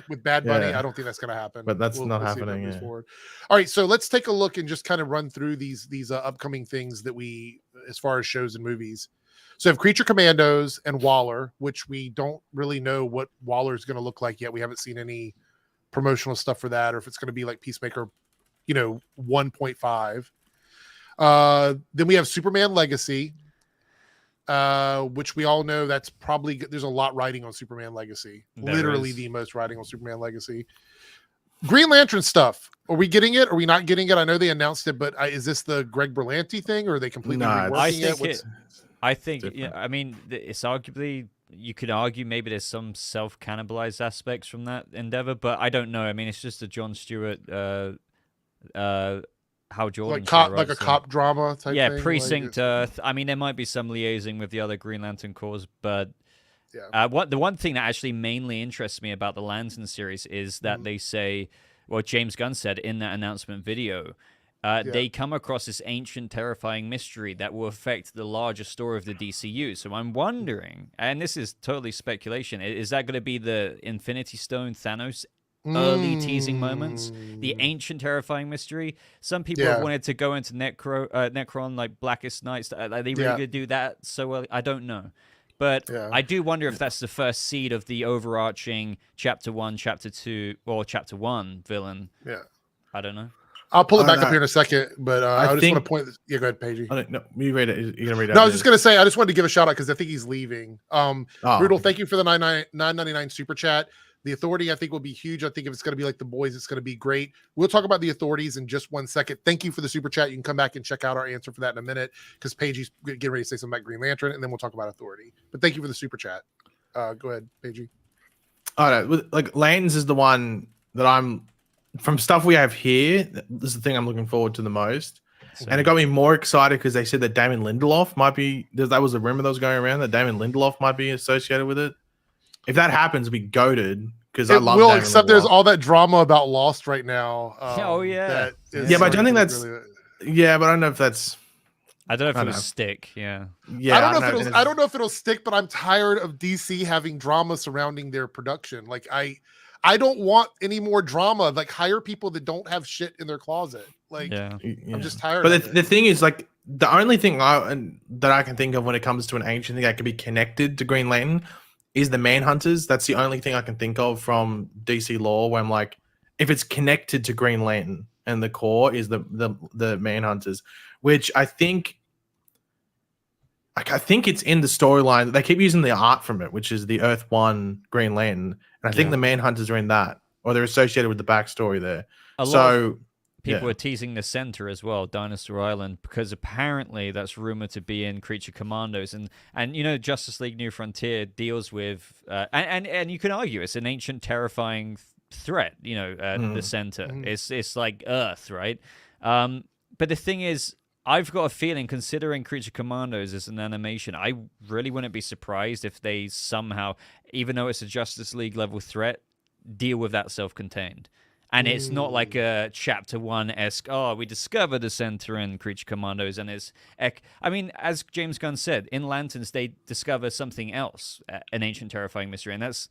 with Bad Bunny. Yeah. I don't think that's going to happen. But that's not happening. Yeah. All right, so let's take a look and just kind of run through these upcoming things that we, as far as shows and movies. So we have Creature Commandos and Waller, which we don't really know what Waller is going to look like yet. We haven't seen any promotional stuff for that, or if it's going to be like Peacemaker, 1.5. Then we have Superman Legacy, which we all know that's probably, there's a lot riding on Superman Legacy. Literally the most riding on Superman Legacy. Green Lantern stuff. Are we getting it? Are we not getting it? I know they announced it, but is this the Greg Berlanti thing, or are they completely reworking it? I think, I mean, it's arguably, you could argue maybe there's some self-cannibalized aspects from that endeavor, but I don't know. I mean, it's just a Jon Stewart, Hal Jordan. Like a cop drama type thing? Yeah, Precinct Earth. I mean, there might be some liaising with the other Green Lantern Corps, but the one thing that actually mainly interests me about the Lantern series is that they say, well, James Gunn said in that announcement video, they come across this ancient, terrifying mystery that will affect the larger story of the DCU. So I'm wondering, and this is totally speculation, is that going to be the Infinity Stone Thanos early teasing moments? The ancient, terrifying mystery? Some people have wanted to go into Necron, like Blackest Nights. Are they really going to do that so early? I don't know. But I do wonder if that's the first seed of the overarching Chapter 1, Chapter 2, or Chapter 1 villain. Yeah. I don't know. I'll pull it back up here in a second, but I just want to point this. Yeah, go ahead, Paige. No, you read it. You're going to read it. No, I was just going to say, I just wanted to give a shout out because I think he's leaving. Brutal, thank you for the $9.99 super chat. The Authority, I think, will be huge. I think if it's going to be like The Boys, it's going to be great. We'll talk about the Authorities in just 1 second. Thank you for the super chat. You can come back and check out our answer for that in a minute because Paigey's getting ready to say something about Green Lantern, and then we'll talk about Authority. But thank you for the super chat. Go ahead, Paigey. All right. Like, Lanterns is the one that I'm... From stuff we have here, this is the thing I'm looking forward to the most. And it got me more excited because they said that Damon Lindelof might be. That was a rumor that was going around that Damon Lindelof might be associated with it. If that happens, we goated because I love. Will, Damon except Lindelof. there's all that drama about Lost right now. Oh yeah, yeah, but I don't think that's. Really... Yeah, but I don't know if that's. I don't know if it'll stick. Yeah. Yeah. I don't know if it'll stick, but I'm tired of DC having drama surrounding their production. Like I don't want any more drama. Like hire people that don't have shit in their closet. Like I'm just tired. But the thing is, like, the only thing that I can think of when it comes to an ancient thing that could be connected to Green Lantern is the Manhunters. That's the only thing I can think of from DC lore where I'm like, if it's connected to Green Lantern and the core is the Manhunters, which I think it's in the storyline. They keep using the art from it, which is the Earth 1 Green Lantern. And I think the Manhunters are in that, or they're associated with the backstory there. People are teasing the center as well, Dinosaur Island, because apparently that's rumored to be in Creature Commandos, and you know, Justice League New Frontier deals with and you can argue it's an ancient, terrifying threat. You know, the center. It's like Earth, right? But the thing is, I've got a feeling, considering Creature Commandos is an animation, I really wouldn't be surprised if they somehow, even though it's a Justice League level threat, deal with that self-contained. And it's not like a Chapter 1-esque, we discovered the center in Creature Commandos, and it's... I mean, as James Gunn said, in Lanterns, they discover something else, an ancient, terrifying mystery, and that's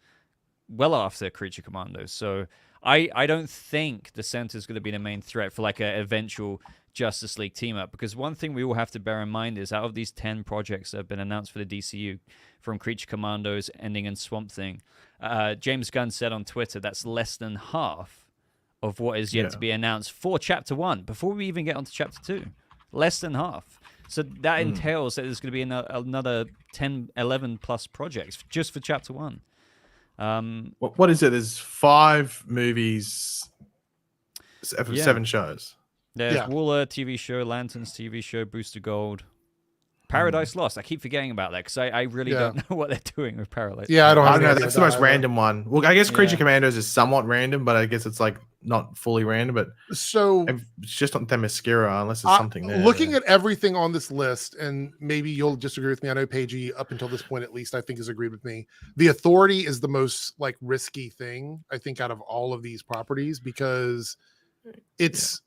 well after Creature Commandos. So I don't think the center is going to be the main threat for like an eventual Justice League team-up, because one thing we all have to bear in mind is out of these 10 projects that have been announced for the DCU, from Creature Commandos ending in Swamp Thing, James Gunn said on Twitter that's less than half of what is yet to be announced for Chapter 1, before we even get onto Chapter 2. Less than half. So that entails that there's going to be another 10, 11 plus projects just for Chapter 1. What is it? There's 5 movies, 7 shows. There's Waller TV show, Lanterns TV show, Booster Gold, Paradise Lost. I keep forgetting about that because I really don't know what they're doing with Paradise. Yeah, I don't know. That's the most random one. Well, I guess Creature Commandos is somewhat random, but I guess it's like not fully random. But so it's just not Themyscira unless there's something there. Looking at everything on this list, and maybe you'll disagree with me. I know Paigey, up until this point at least, I think has agreed with me. The Authority is the most like risky thing, I think, out of all of these properties, because it's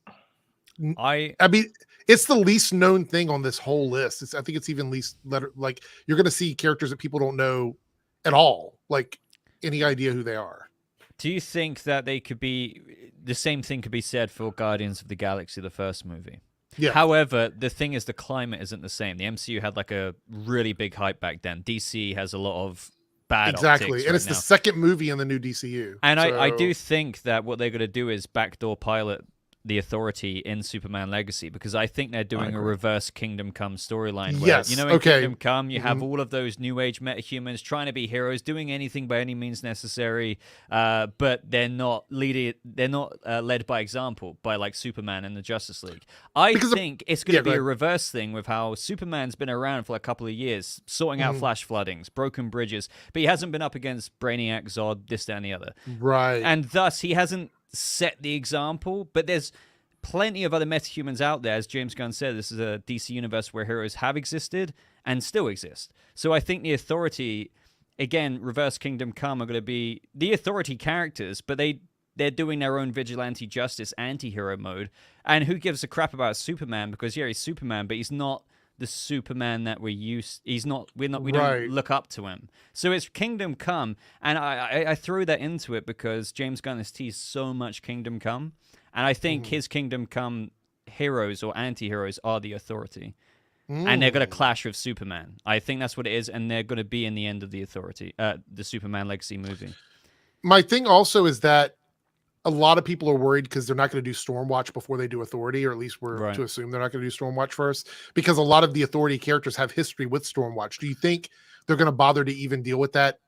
I mean, it's the least known thing on this whole list. I think it's even least like you're going to see characters that people don't know at all, like any idea who they are. Do you think that they could be the same thing could be said for Guardians of the Galaxy, the first movie? Yeah. However, the thing is, the climate isn't the same. The MCU had like a really big hype back then. DC has a lot of bad optics and it's the second movie in the new DCU. And I do think that what they're going to do is backdoor pilot the Authority in Superman Legacy, because I think they're doing a reverse Kingdom Come storyline where, you know, in Kingdom Come you have all of those new age metahumans trying to be heroes, doing anything by any means necessary, but they're not led by example by like Superman and the Justice League. I think it's going to be a reverse thing with how Superman's been around for a couple of years, sorting out flash floodings, broken bridges, but he hasn't been up against Brainiac, Zod, this, that, and the other. Right. And thus he hasn't set the example, but there's plenty of other metahumans out there. As James Gunn said, this is a DC universe where heroes have existed and still exist. So I think the Authority, again, reverse Kingdom Come, are going to be the Authority characters, but they're doing their own vigilante justice anti-hero mode. And who gives a crap about Superman? Because he's Superman, but he's not the Superman that we're used. We don't look up to him. So it's Kingdom Come, and I threw that into it because James Gunn has teased so much Kingdom Come, and I think his Kingdom Come heroes or anti-heroes are the Authority, and they're going to clash with Superman. I think that's what it is, and they're going to be in the end of the Authority, the Superman Legacy movie. My thing also is that a lot of people are worried because they're not going to do Stormwatch before they do Authority, or at least we're to assume they're not going to do Stormwatch first, because a lot of the Authority characters have history with Stormwatch. Do you think they're going to bother to even deal with that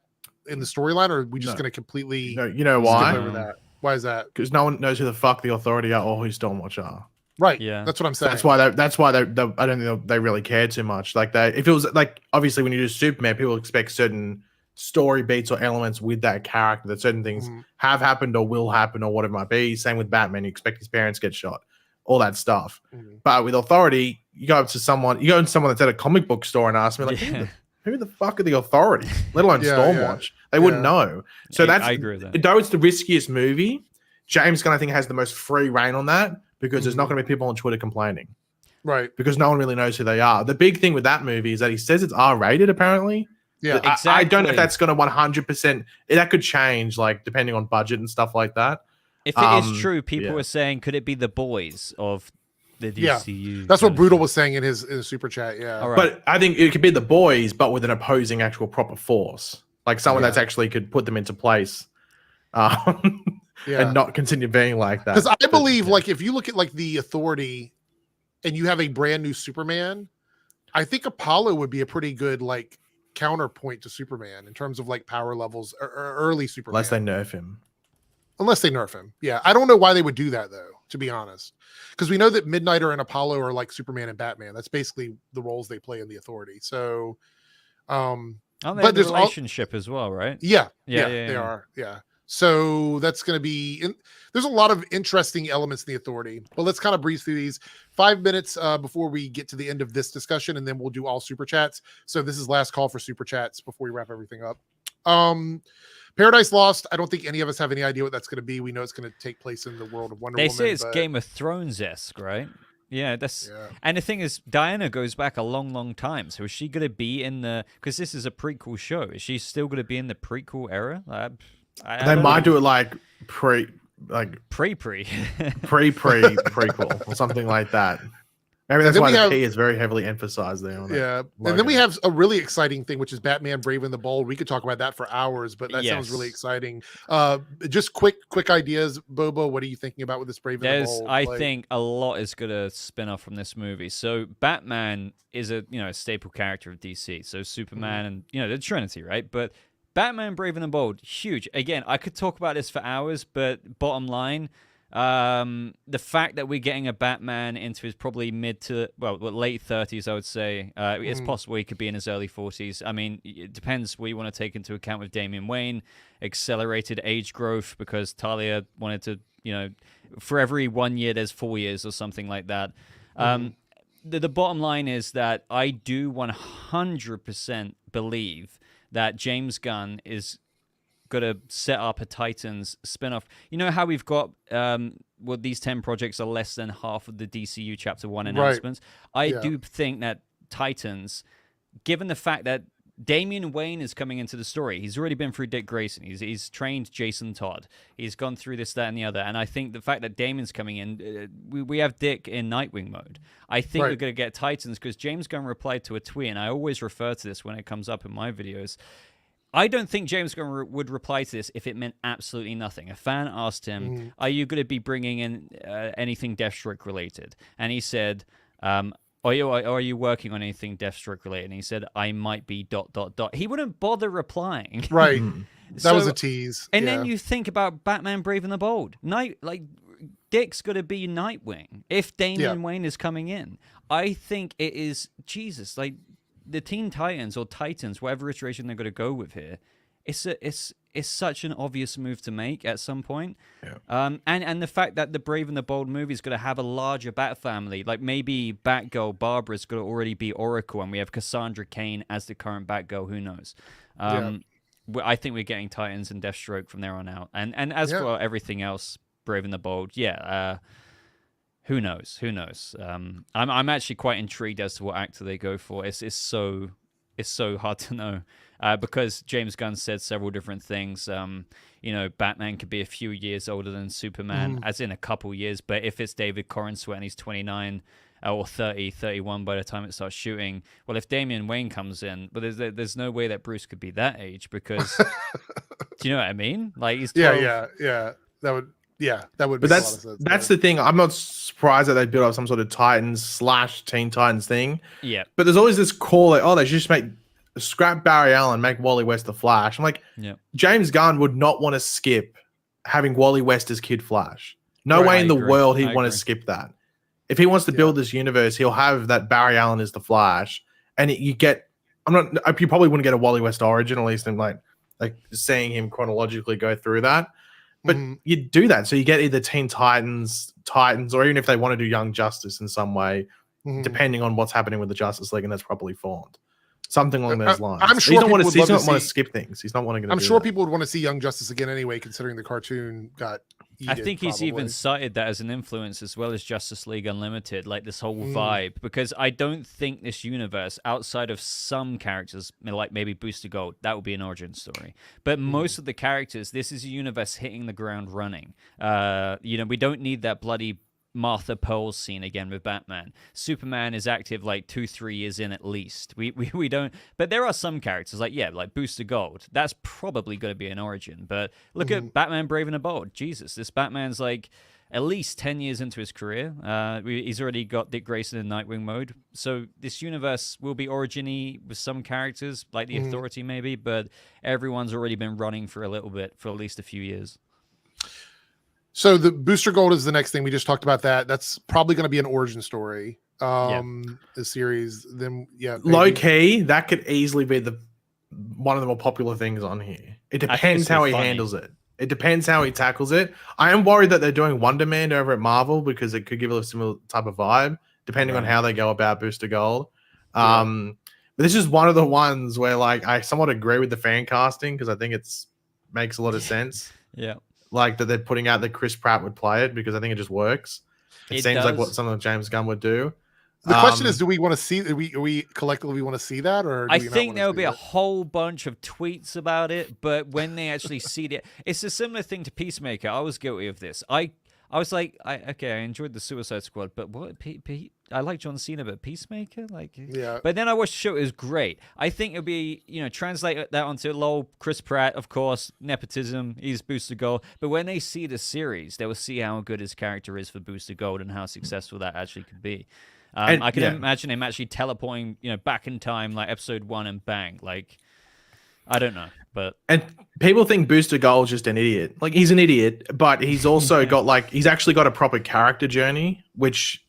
in the storyline, or are we just going to completely? No, you know why? Over that? Why is that? Because no one knows who the fuck the Authority are or who Stormwatch are. Right. Yeah. That's what I'm saying. That's why they I don't think they really care too much. Like if it was like, obviously when you do Superman, people expect certain story beats or elements with that character, that certain things have happened or will happen or what it might be. Same with Batman, you expect his parents get shot all that stuff. Mhm. But with Authority, you go to someone that's at a comic book store and ask me, like, who the fuck are the Authority? Let alone Stormwatch. They wouldn't know. So I agree with that. Though it's the riskiest movie, James Gunn, I think, has the most free reign on that because there's not going to be people on Twitter complaining. Right. Because no one really knows who they are. The big thing with that movie is that he says it's R-rated, apparently. Yeah, exactly. I don't know if that's going to 100%. That could change, like, depending on budget and stuff like that. If it is true, people were saying, could it be the boys of the DCU? That's what Brutal was saying in his super chat. Yeah. All right. But I think it could be the boys, but with an opposing actual proper force. Like someone that's actually could put them into place. And not continue being like that. Because I believe, like, if you look at, like, the Authority and you have a brand new Superman, I think Apollo would be a pretty good, like, counterpoint to Superman in terms of, like, power levels or early Superman. Unless they nerf him. Yeah. I don't know why they would do that, though, to be honest. Because we know that Midnighter and Apollo are like Superman and Batman. That's basically the roles they play in the Authority. So, but there's relationship as well, right? Yeah, they are. Yeah. So that's going to be, there's a lot of interesting elements in the Authority, but let's kind of breeze through these 5 minutes before we get to the end of this discussion, and then we'll do all super chats. So this is last call for super chats before we wrap everything up. Paradise Lost, I don't think any of us have any idea what that's going to be. We know it's going to take place in the world of Wonder Woman. They say it's Game of Thrones-esque, right? Yeah, and the thing is, Diana goes back a long, long time. So is she going to be in the? Because this is a prequel show. Is she still going to be in the prequel era? They might do it like prequel or something like that. Maybe that's why the P is very heavily emphasized there. And then we have a really exciting thing, which is Batman Brave and the Bold. We could talk about that for hours, but that sounds really exciting. Just quick ideas, Bobo. What are you thinking about with this Brave and the Bold? I think a lot is going to spin off from this movie. So Batman is a staple character of DC. So Superman and the Trinity, right? But Batman Brave and the Bold, huge. Again, I could talk about this for hours, but bottom line, the fact that we're getting a Batman into his probably late 30s, I would say, it's possible he could be in his early 40s. I mean, it depends what you want to take into account with Damian Wayne, accelerated age growth, because Talia wanted to, for every 1 year, there's 4 years or something like that. The bottom line is that I do 100% believe that James Gunn is going to set up a Titans spin-off. You know how we've got these 10 projects are less than half of the DCU Chapter 1 announcements? I do think that Titans, given the fact that Damian Wayne is coming into the story, he's already been through Dick Grayson, he's trained Jason Todd, he's gone through this, that, and the other, and I think the fact that Damian's coming in, we have Dick in Nightwing mode. I think we're going to get Titans, because James Gunn replied to a tweet, and I always refer to this when it comes up in my videos. I don't think James Gunn would reply to this if it meant absolutely nothing. A fan asked him, are you going to be bringing in anything Deathstroke related? And he said, are you working on anything Deathstroke related? And he said, I might be ... He wouldn't bother replying. Right. That was a tease. And then you think about Batman Brave and the Bold. Dick's going to be Nightwing if Damian Wayne is coming in. I think it is, Jesus, the Teen Titans or Titans, whatever iteration they're going to go with here, it's such an obvious move to make at some point. And the fact that the Brave and the Bold movie is going to have a larger Bat family, like maybe Batgirl Barbara is going to already be Oracle, and we have Cassandra Cain as the current Batgirl. Who knows? I think we're getting Titans and Deathstroke from there on out. And as for everything else, Brave and the Bold, who knows? I'm actually quite intrigued as to what actor they go for. It's so hard to know because James Gunn said several different things. Batman could be a few years older than Superman, as in a couple years. But if it's David Corenswet and he's 29 or 30, 31 by the time it starts shooting, well, if Damian Wayne comes in, but there's no way that Bruce could be that age because, do you know what I mean? Like he's 12. Yeah. That would. Yeah, that would. But that's the thing. I'm not surprised that they built up some sort of Titans/Teen Titans thing. Yeah. But there's always this call like, they should just scrap Barry Allen, make Wally West the Flash. I'm like, James Gunn would not want to skip having Wally West as Kid Flash. No way in the world he'd want to skip that. If he wants to build this universe, he'll have that Barry Allen is the Flash, and you probably wouldn't get a Wally West origin, at least in like seeing him chronologically go through that. But you do that, so you get either Teen Titans, or even if they want to do Young Justice in some way, depending on what's happening with the Justice League and that's properly formed. Something along those lines. I'm sure he doesn't want to skip things. He's not wanting to. I'm sure people would want to see Young Justice again anyway, considering the cartoon got. I think he's even cited that as an influence as well as Justice League Unlimited, like this whole vibe, because I don't think this universe, outside of some characters, like maybe Booster Gold, that would be an origin story. But most of the characters, this is a universe hitting the ground running. We don't need that bloody Martha Pearl scene again with Batman. Superman is active like 2-3 years in at least. We don't, but there are some characters like Booster Gold. That's probably going to be an origin. But look at Batman Brave and the Bold. Jesus, this Batman's like at least 10 years into his career. He's already got Dick Grayson in Nightwing mode. So this universe will be origin-y with some characters, like the Authority maybe, but everyone's already been running for a little bit, for at least a few years. So the Booster Gold is the next thing. We just talked about that. That's probably going to be an origin story. The series. Then low key, that could easily be one of the more popular things on here. It depends how he handles it. It depends how he tackles it. I am worried that they're doing Wonder Man over at Marvel because it could give it a similar type of vibe, depending on how they go about Booster Gold. But this is one of the ones where like I somewhat agree with the fan casting because I think it's makes a lot of sense. Yeah. Like that they're putting out that Chris Pratt would play it because I think it just works. It seems like what some of James Gunn would do. The question is, do we want to see? Do we collectively want to see that, or do I think there'll be a whole bunch of tweets about it. But when they actually see it, it's a similar thing to Peacemaker. I was guilty of this. I was like, I enjoyed the Suicide Squad, but what? I like John Cena, but Peacemaker, But then I watched the show; it was great. I think it'll be, translate that onto lol Chris Pratt, of course, nepotism. He's Booster Gold, but when they see the series, they will see how good his character is for Booster Gold and how successful that actually could be. I can imagine him actually teleporting, back in time, like episode 1, and bang, I don't know, but people think Booster Gold's just an idiot. Like he's an idiot, but he's also got he's actually got a proper character journey, which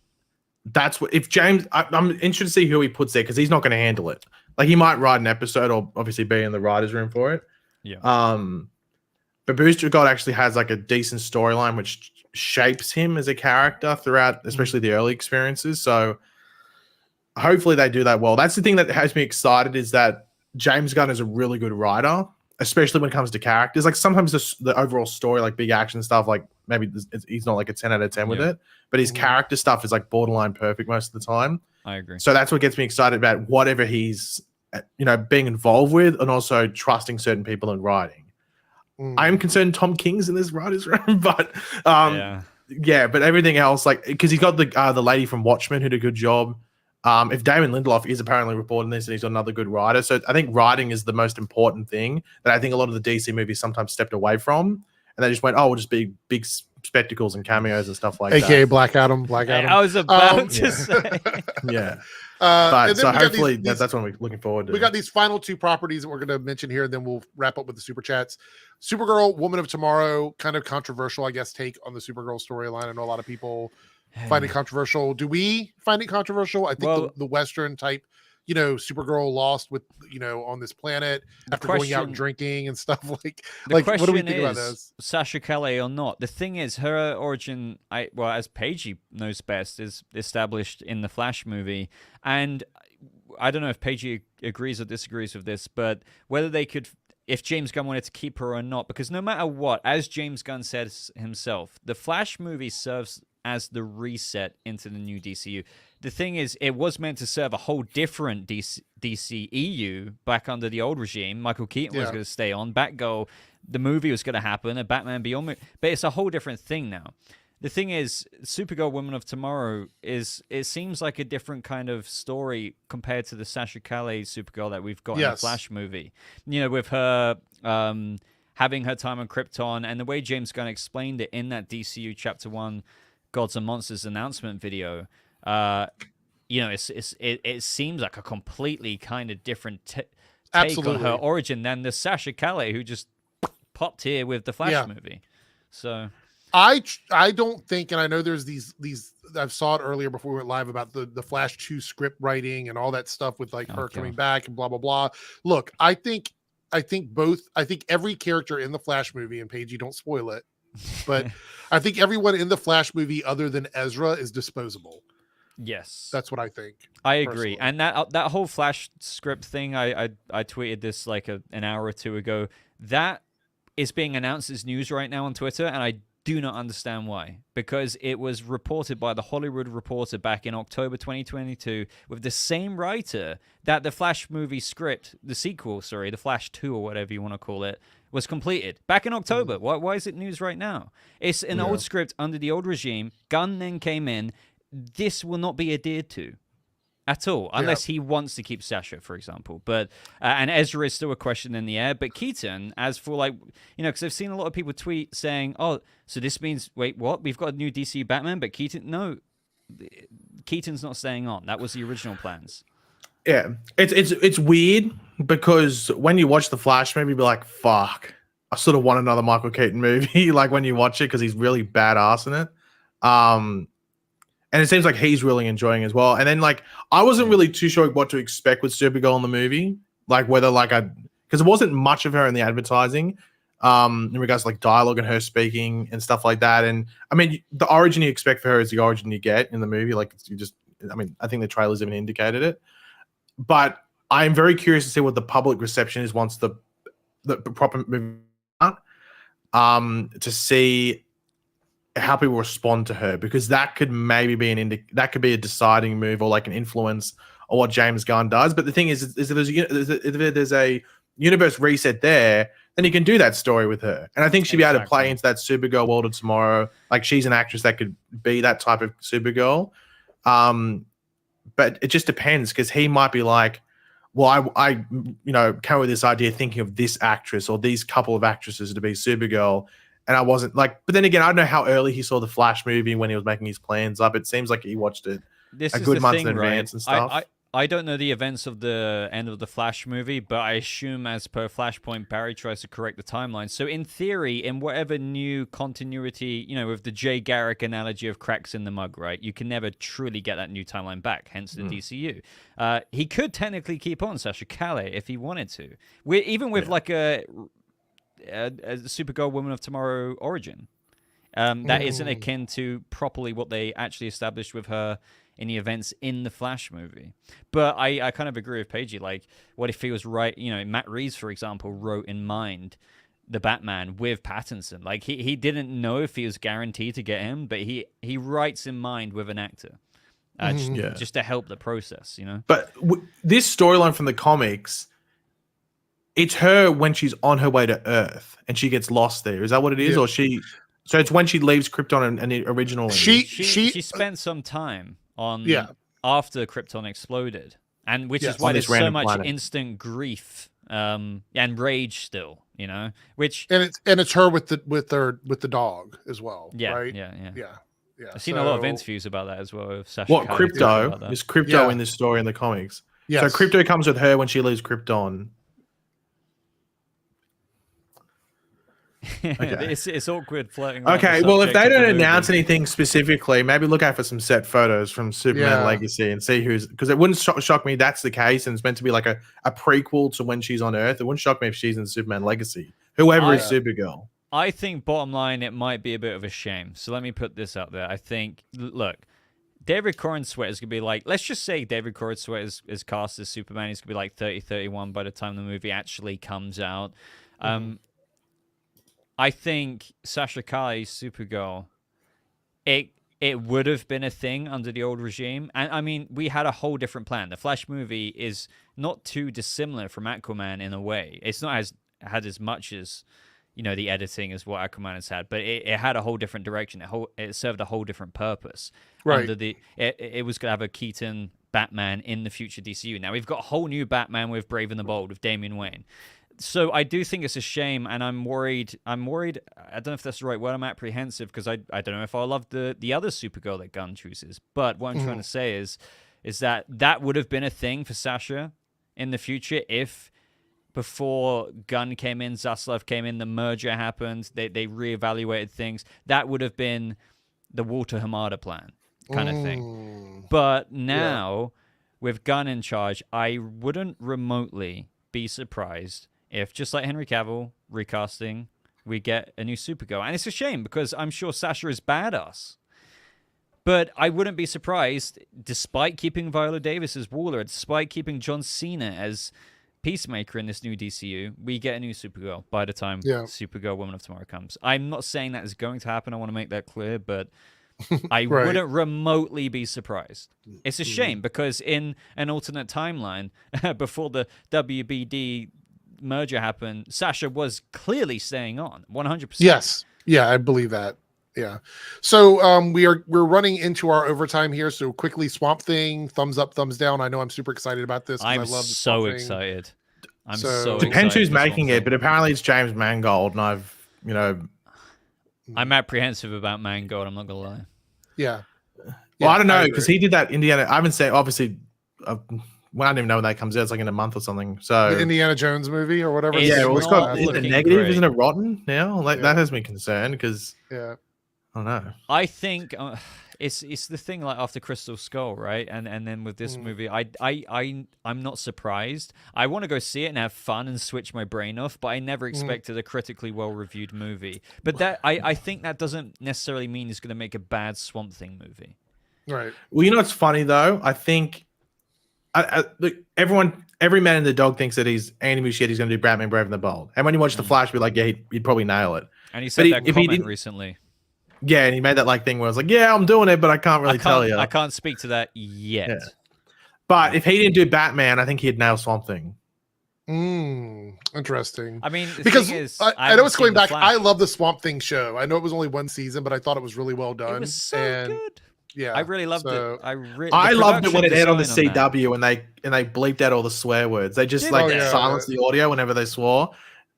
that's what if James. I'm interested to see who he puts there because he's not going to handle it. Like he might write an episode or obviously be in the writers' room for it. Yeah. But Booster Gold actually has like a decent storyline which shapes him as a character throughout, especially the early experiences. So hopefully they do that well. That's the thing that has me excited is that James Gunn is a really good writer, especially when it comes to characters. Like sometimes the overall story, like big action stuff, like maybe he's not like a 10 out of 10 with it, but his character stuff is like borderline perfect most of the time. I agree. So that's what gets me excited about whatever he's, being involved with and also trusting certain people in writing. I am concerned Tom King's in this writer's room, but but everything else, like, because he's got the lady from Watchmen who did a good job. If Damon Lindelof is apparently reporting this and he's got another good writer. So I think writing is the most important thing that I think a lot of the DC movies sometimes stepped away from. And they just went, we'll just be big spectacles and cameos and stuff like that. AKA Black Adam. I was about to say. But so hopefully that's what we're looking forward to. We got these final 2 properties that we're going to mention here, and then we'll wrap up with the super chats. Supergirl, Woman of Tomorrow, kind of controversial, I guess, take on the Supergirl storyline. I know a lot of people find it controversial. Do we find it controversial? I think the Western type, Supergirl lost with, on this planet after going out and drinking and stuff like what do we think about this? Sasha Calle or not? The thing is, her origin, as Paige knows best, is established in the Flash movie. And I don't know if Paige agrees or disagrees with this, but whether they could, if James Gunn wanted to keep her or not, because no matter what, as James Gunn says himself, the Flash movie serves as the reset into the new DCU. The thing is, it was meant to serve a whole different DCEU back under the old regime. Michael Keaton was going to stay on. Batgirl, the movie was going to happen, a Batman Beyond movie. But it's a whole different thing now. The thing is, Supergirl Woman of Tomorrow it seems like a different kind of story compared to the Sasha Calle Supergirl that we've got in the Flash movie. With her having her time on Krypton, and the way James Gunn explained it in that DCU Chapter 1 Gods and Monsters announcement video, it seems like a completely kind of different take on her origin than the Sasha Calle who just popped here with the Flash movie. So I don't think, and I know there's these I saw it earlier before we went live about the Flash 2 script writing and all that stuff with her coming back and blah blah blah. Look, I think every character in the Flash movie, and Paige, you don't spoil it, But I think everyone in the Flash movie other than Ezra is disposable. Yes, That's what I think. I agree. Personally. And that whole Flash script thing, I tweeted this like an hour or two ago. That is being announced as news right now on Twitter, and I do not understand why. Because it was reported by the Hollywood Reporter back in October 2022 with the same writer that the Flash movie script, the sequel, the Flash 2 or whatever you want to call it, was completed back in October. Why is it news right now? It's an old script under the old regime. Gunn then came in. This will not be adhered to at all, unless he wants to keep Sasha, for example. But and Ezra is still a question in the air. But Keaton, as for like, because I've seen a lot of people tweet saying, "Oh, so this means wait, what? We've got a new DC Batman, but Keaton's not staying on. That was the original plans." Yeah, it's weird because when you watch the Flash movie, you'll be like, "Fuck, I sort of want another Michael Keaton movie." Like when you watch it, because he's really badass in it. And it seems like he's really enjoying it as well. And then like I wasn't really too sure what to expect with Supergirl in the movie, like whether like because it wasn't much of her in the advertising, in regards to like dialogue and her speaking and stuff like that. And I mean, the origin you expect for her is the origin you get in the movie. Like I think the trailers even indicated it. But I'm very curious to see what the public reception is once the proper movie out, to see how people respond to her, because that could maybe be that could be a deciding move or like an influence on what James Gunn does. But the thing is if there's a universe reset there, then you can do that story with her, and I think she'd be able to play into that Supergirl world of tomorrow. Like she's an actress that could be that type of Supergirl. But it just depends, because he might be like, well, I came with this idea thinking of this actress or these couple of actresses to be Supergirl. And I wasn't like, but then again, I don't know how early he saw the Flash movie when he was making his plans up. It seems like he watched it a good month in advance and stuff. I don't know the events of the end of the Flash movie, but I assume as per Flashpoint, Barry tries to correct the timeline. So in theory, in whatever new continuity, with the Jay Garrick analogy of cracks in the mug, right? You can never truly get that new timeline back, hence the DCU. He could technically keep on Sasha Calle if he wanted to. Even with like a Supergirl Woman of Tomorrow origin. That isn't akin to properly what they actually established with her in the events in the Flash movie. But I kind of agree with Paigey. Like, what if he was right? Matt Reeves, for example, wrote in mind the Batman with Pattinson. Like, he didn't know if he was guaranteed to get him, but he writes in mind with an actor. Just to help the process, But this storyline from the comics, it's her when she's on her way to Earth and she gets lost there. Is that what it is? Or so it's when she leaves Krypton and the original. She spent some time on after Krypton exploded, and which is why there's so much instant grief and rage still, which and it's her with the dog as well. Right? Yeah. I've seen a lot of interviews about that as well with Sasha. What Crypto is Crypto in this story in the comics? Yes. So Crypto comes with her when she leaves Krypton. Okay. It's awkward flirting. Okay, well, if they don't announce anything specifically, maybe look out for some set photos from Superman Legacy and see because it wouldn't shock me that's the case, and it's meant to be like a prequel to when she's on Earth. It wouldn't shock me if she's in Superman Legacy, whoever is Supergirl. I think bottom line, it might be a bit of a shame. So let me put this out there. I think, look, David Corenswet is going to be like, let's just say David Corenswet is cast as Superman. He's going to be like 30, 31 by the time the movie actually comes out. I think Sasha Calle's Supergirl, it would have been a thing under the old regime. And I mean, we had a whole different plan. The Flash movie is not too dissimilar from Aquaman in a way. It's not had as much as, the editing as what Aquaman has had, but it had a whole different direction. It served a whole different purpose. Right. It was going to have a Keaton Batman in the future DCU. Now we've got a whole new Batman with Brave and the Bold, with Damian Wayne. So I do think it's a shame, and I'm worried. I don't know if that's the right word. I'm apprehensive because I don't know if I'll love the other Supergirl that Gunn chooses. But what I'm trying to say is that would have been a thing for Sasha in the future if before Gunn came in, Zaslav came in, the merger happened, they reevaluated things. That would have been the Walter Hamada plan kind of thing. But now with Gunn in charge, I wouldn't remotely be surprised if, just like Henry Cavill recasting, we get a new Supergirl. And it's a shame because I'm sure Sasha is badass. But I wouldn't be surprised, despite keeping Viola Davis as Waller, despite keeping John Cena as Peacemaker in this new DCU, we get a new Supergirl by the time Supergirl Woman of Tomorrow comes. I'm not saying that is going to happen. I want to make that clear, but I wouldn't remotely be surprised. It's a shame because in an alternate timeline, before the WBD merger happened, Sasha was clearly staying on 100%. Yes. Yeah, I believe that. Yeah. So we're running into our overtime here. So quickly, Swamp Thing, thumbs up, thumbs down. I know I'm super excited about this. I'm I love so excited. I'm so excited. Depends who's making it, but apparently it's James Mangold, and I'm apprehensive about Mangold. I'm not gonna lie. Yeah. Well, I don't know because he did that Indiana. I haven't seen obviously. Well, I don't even know when that comes out. It's like in a month or something. So the Indiana Jones movie or whatever. It's got a negative, great. isn't it? Rotten now. That has me concerned because I don't know. I think it's the thing like after Crystal Skull, right? And then with this movie, I'm not surprised. I want to go see it and have fun and switch my brain off, but I never expected a critically well-reviewed movie. But that I think that doesn't necessarily mean he's going to make a bad Swamp Thing movie. Right. Well, you know what's funny though? I think look, every man and the dog thinks that Andy Muschietti's going to do Batman Brave and the Bold. And when you watch The Flash, you're like, yeah, he'd probably nail it. And he said that comment recently. Yeah, and he made that thing where I was like, yeah, I'm doing it, but I can't really tell you. I can't speak to that yet. Yeah. But if he didn't do Batman, I think he'd nail Swamp Thing. Interesting. I mean, because I know it's going back. I love the Swamp Thing show. I know it was only one season, but I thought it was really well done. It was so good. Yeah, I really loved it. I loved it when it aired on the CW and they bleeped out all the swear words. They just silenced the audio whenever they swore,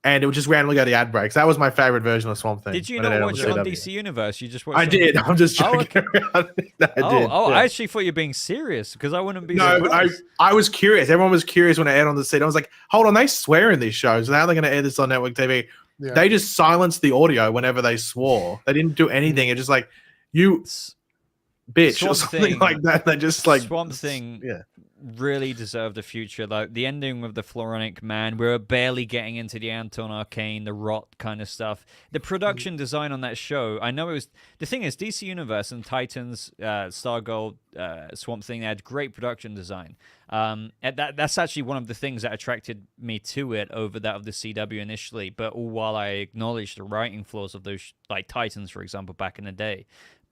and it would just randomly go to ad breaks. That was my favorite version of Swamp Thing. Did you not watch it on DC Universe? You just watched I did. I'm just joking around. I actually thought you were being serious because I wouldn't be. No, I was curious. Everyone was curious when it aired on the CW. I was like, hold on, they swear in these shows. How are they going to air this on network TV? Yeah. They just silenced the audio whenever they swore. They didn't do anything. It's just like you. Bitch Swamp or something Thing, like that. They just like Swamp Thing really deserved a future. Like the ending with the Floronic Man, we were barely getting into the Anton Arcane, the Rot kind of stuff. The production design on that show, I know it was the thing is DC Universe and Titans, Stargirl, Swamp Thing, they had great production design. And that's actually one of the things that attracted me to it over that of the CW initially. But all while I acknowledged the writing flaws of those, like Titans, for example, back in the day.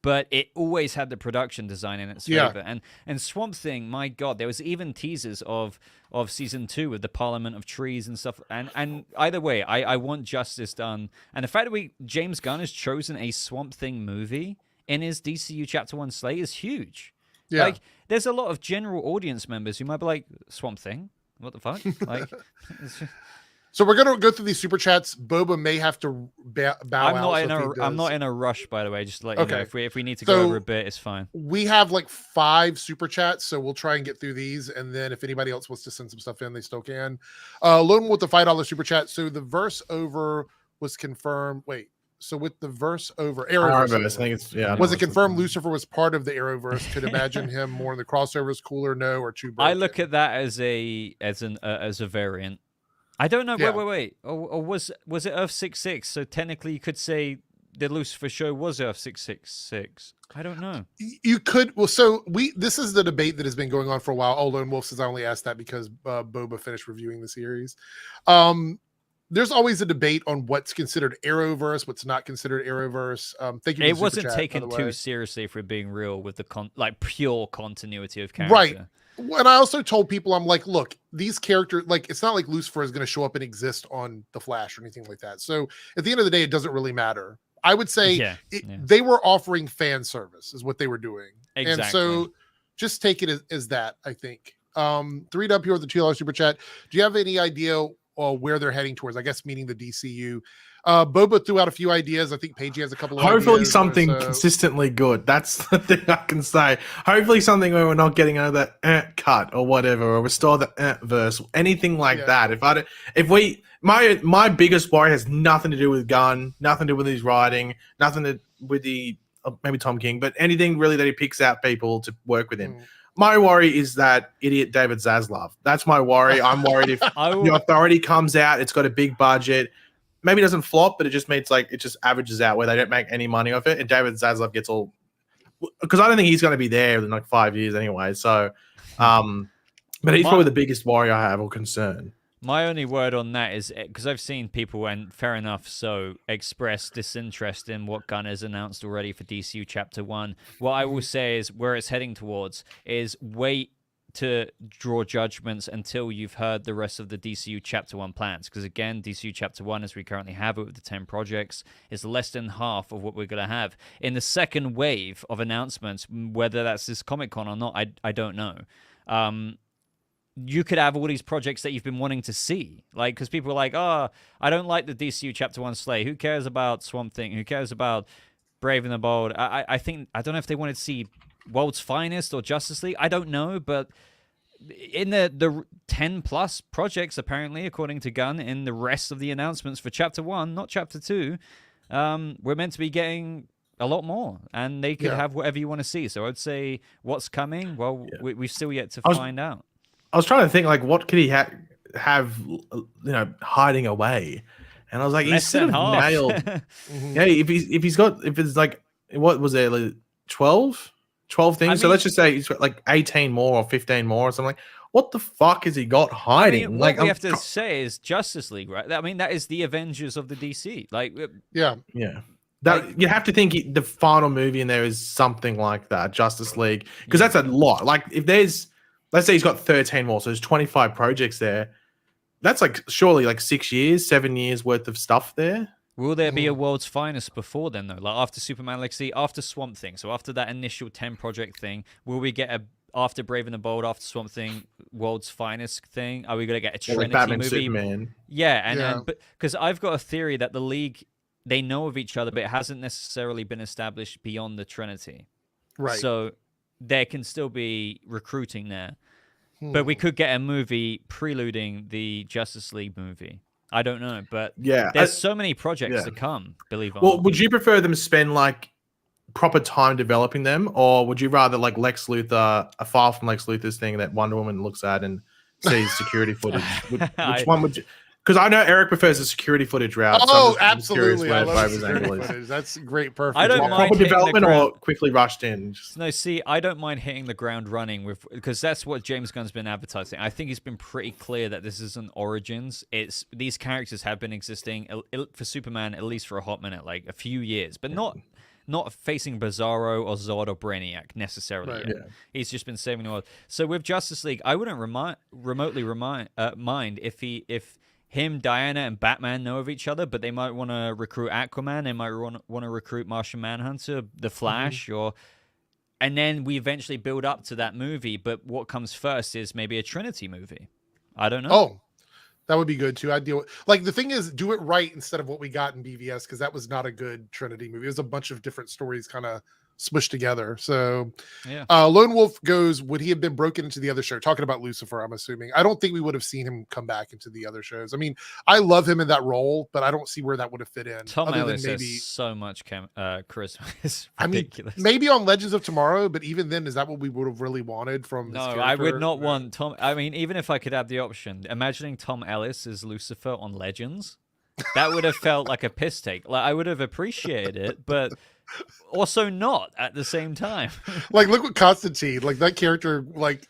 But it always had the production design in its favor. And Swamp Thing, my God, there was even teasers of season 2 with the Parliament of Trees and stuff. And either way, I want justice done. And the fact that James Gunn has chosen a Swamp Thing movie in his DCU Chapter 1 slate is huge. Yeah. Like, there's a lot of general audience members who might be like, Swamp Thing? What the fuck? Like, so we're gonna go through these super chats. Boba may have to bow out. I'm not in a rush, by the way. Just to let you know, if we need to go over a bit, it's fine. We have like 5 super chats, so we'll try and get through these. And then if anybody else wants to send some stuff in, they still can. Lone with the $5 super chat. So the verse over was confirmed. Wait. So with the verse over Arrowverse, I think it's was it confirmed Lucifer was part of the Arrowverse? Could imagine him more in the crossovers. Cooler, no, or too broken? I look at that as a variant. I don't know. Wait. Or was it Earth 66? So technically, you could say the Lucifer show was Earth 666. I don't know. You could. Well, so this is the debate that has been going on for a while. Oh, Lone Wolf says I only asked that because Boba finished reviewing the series. There's always a debate on what's considered Arrowverse, what's not considered Arrowverse. Thank you. It wasn't taken too seriously, if we're being real, with the pure continuity of character. Right. And I also told people, I'm like, look, these characters, like, it's not like Lucifer is going to show up and exist on The Flash or anything like that. So at the end of the day, it doesn't really matter. I would say they were offering fan service is what they were doing. Exactly. And so just take it as that, I think. 3Dub here with the $2 super chat. Do you have any idea where they're heading towards? I guess meaning the DCU. Boba threw out a few ideas. I think Paige has a couple of Hopefully ideas. Something consistently good. That's the thing I can say. Hopefully something where we're not getting another cut or whatever, or restore the verse, anything like that. My biggest worry has nothing to do with Gunn, nothing to do with his writing, nothing to with maybe Tom King, but anything really that he picks out people to work with him. My worry is that idiot David Zaslav. That's my worry. I'm worried if the Authority comes out, it's got a big budget. maybe doesn't flop, but it just makes like it just averages out where they don't make any money off it, and David Zaslav gets all because I don't think he's going to be there in like 5 years anyway. So, but he's probably the biggest worry I have or concern. My only word on that is because I've seen people, and fair enough, so express disinterest in what Gunn has announced already for DCU Chapter 1. What I will say is where it's heading towards is wait to draw judgments until you've heard the rest of the DCU Chapter 1 plans. Because again, DCU Chapter 1, as we currently have it with the 10 projects, is less than half of what we're going to have. In the second wave of announcements, whether that's this Comic-Con or not, I don't know. You could have all these projects that you've been wanting to see. Like, because people are like, oh, I don't like the DCU Chapter 1 slate. Who cares about Swamp Thing? Who cares about Brave and the Bold? I don't know if they wanted to see World's Finest or Justice League. I don't know, but in the 10 plus projects, apparently, according to Gunn, in the rest of the announcements for Chapter 1, not Chapter 2, we're meant to be getting a lot more, and they could have whatever you want to see. So I'd say what's coming, well, we've still yet to find out. I was trying to think, like, what could he have, hiding away? And I was like, he's sort of nailed. Yeah, if it's like, what was there, like 12 things? So let's just say he's got like 18 more or 15 more or something. Like, what the fuck has he got hiding? What we have to say is Justice League, right? I mean, that is the Avengers of the DC. Like, yeah. That you have to think the final movie in there is something like that, Justice League, because that's a lot. Like, if there's, let's say he's got 13 more, so there's 25 projects there. That's like surely like 7 years worth of stuff there. Will there be a World's Finest before then, though? Like after Superman Legacy, after Swamp Thing, so after that initial 10 project thing, will we get after Brave and the Bold, after Swamp Thing, World's Finest thing? Are we going to get a Trinity like Batman, movie? Superman. Yeah, but because I've got a theory that the League, they know of each other, but it hasn't necessarily been established beyond the Trinity. Right. So there can still be recruiting there. But we could get a movie preluding the Justice League movie. I don't know, but there's so many projects to come, believe it or not. Would you prefer them spend like proper time developing them, or would you rather like Lex Luthor, a file from Lex Luthor's thing that Wonder Woman looks at and sees security footage? Which one would you? Because I know Eric prefers the security footage route. Oh, absolutely! I love security footage. That's great, perfect. I don't mind proper development or quickly rushed in. No, see, I don't mind hitting the ground running with because that's what James Gunn's been advertising. I think he's been pretty clear that this isn't Origins. It's these characters have been existing for Superman at least for a hot minute, like a few years, but not facing Bizarro or Zod or Brainiac necessarily. Right, yet. He's just been saving the world. So with Justice League, I wouldn't remotely mind if him, Diana, and Batman know of each other, but they might want to recruit Aquaman. They might want to recruit Martian Manhunter, The Flash, and then we eventually build up to that movie. But what comes first is maybe a Trinity movie. I don't know. Oh, that would be good too. I'd deal with, like, the thing is, do it right instead of what we got in BVS, because that was not a good Trinity movie. It was a bunch of different stories kind of smushed together. So Lone Wolf goes, would he have been broken into the other show? Talking about Lucifer, I'm assuming. I don't think we would have seen him come back into the other shows. I mean, I love him in that role, but I don't see where that would have fit in. Tom Ellis has so much charisma. It's ridiculous. I mean, maybe on Legends of Tomorrow, but even then, is that what we would have really wanted from this character? I would not want Tom. I mean, even if I could have the option, imagining Tom Ellis as Lucifer on Legends, that would have felt like a piss take. Like, I would have appreciated it, but also not at the same time. Like, look what Constantine, like that character, like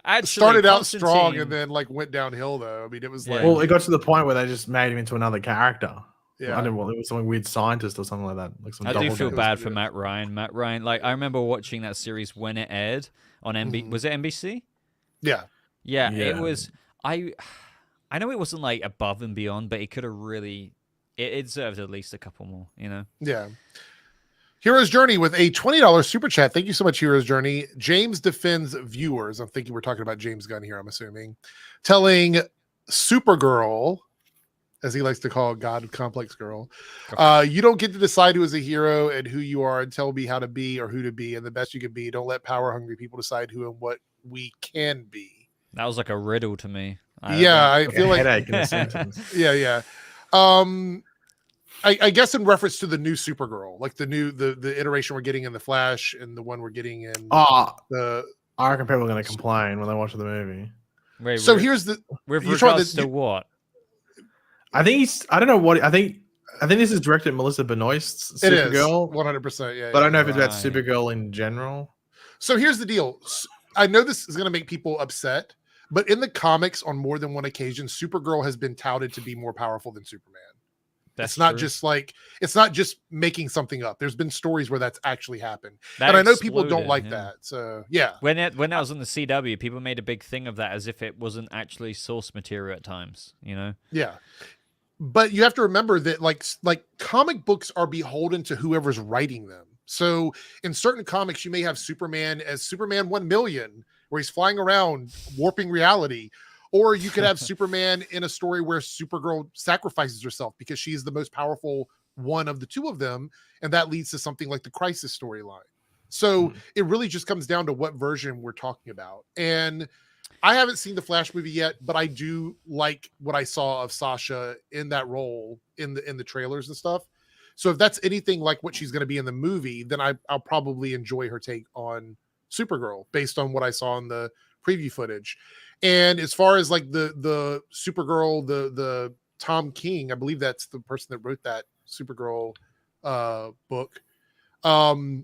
actually started out strong and then like went downhill though. I mean, it was like, well, it got to the point where they just made him into another character. Yeah, I don't know, it was some weird scientist or something like that. Like some I do feel bad for Matt Ryan. Matt Ryan, like I remember watching that series when it aired on NBC. Was it NBC? Yeah, it was. I know it wasn't like above and beyond, but it could have really. It deserved at least a couple more, you know. Yeah. Hero's Journey with a $20 super chat. Thank you so much, Hero's Journey. James defends viewers. I'm thinking we're talking about James Gunn here, I'm assuming. Telling Supergirl, as he likes to call God Complex Girl, you don't get to decide who is a hero and who you are and tell me how to be or who to be and the best you can be. Don't let power-hungry people decide who and what we can be. That was like a riddle to me. I feel like headache in a sentence. Yeah. I guess in reference to the new Supergirl, like the iteration we're getting in the Flash and the one we're getting in I reckon people are going to complain when they watch the movie. Wait, so here's the with regards to what? I think he's. I don't know what. I think this is directed at Melissa Benoist's It is Supergirl. 100%. Yeah, But I don't know if it's about Right. Supergirl in general. So here's the deal. I know this is going to make people upset, but in the comics, on more than one occasion, Supergirl has been touted to be more powerful than Superman. That's It's not true. just like it's not just making something up. There's been stories where that's actually happened, That and I know people don't exploded, like yeah. that. So yeah, When that was on the CW, people made a big thing of that as if it wasn't actually source material at times. You know. yeah. But you have to remember that like comic books are beholden to whoever's writing them. So in certain comics, you may have Superman as Superman 1,000,000, where he's flying around warping reality. Or you could have Superman in a story where Supergirl sacrifices herself because she's the most powerful one of the two of them. And that leads to something like the Crisis storyline. So it really just comes down to what version we're talking about. And I haven't seen the Flash movie yet, but I do like what I saw of Sasha in that role in the trailers and stuff. So if that's anything like what she's going to be in the movie, then I'll probably enjoy her take on Supergirl based on what I saw in the preview footage. And as far as like the Supergirl, the Tom King, I believe that's the person that wrote that Supergirl book. I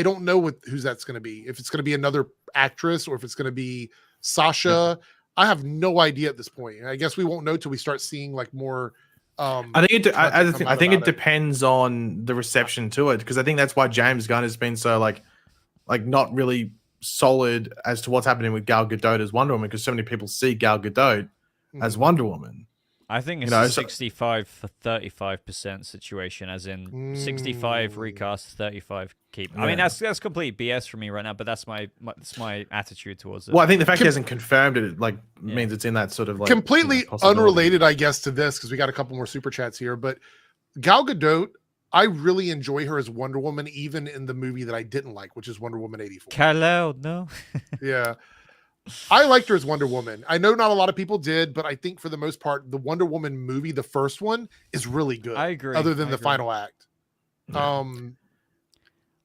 don't know who's that's going to be. If it's going to be another actress or if it's going to be Sasha, I have no idea at this point. I guess we won't know till we start seeing like more. I think it it. depends on the reception to it, because I think that's why James Gunn has been so like not really solid as to what's happening with Gal Gadot as Wonder Woman, because so many people see Gal Gadot as Wonder Woman. I think it's a 65 for 35% situation, as in 65 recast, 35 keep. I mean, that's complete BS for me right now, but that's my attitude towards it. Well, I think the fact he hasn't confirmed it means it's in that sort of like completely unrelated, I guess, to this, because we got a couple more super chats here. But Gal Gadot, I really enjoy her as Wonder Woman, even in the movie that I didn't like, which is Wonder Woman 84. Kal-El, no. Yeah. I liked her as Wonder Woman. I know not a lot of people did, but I think for the most part, the Wonder Woman movie, the first one, is really good. I agree. Other than the final act. Yeah.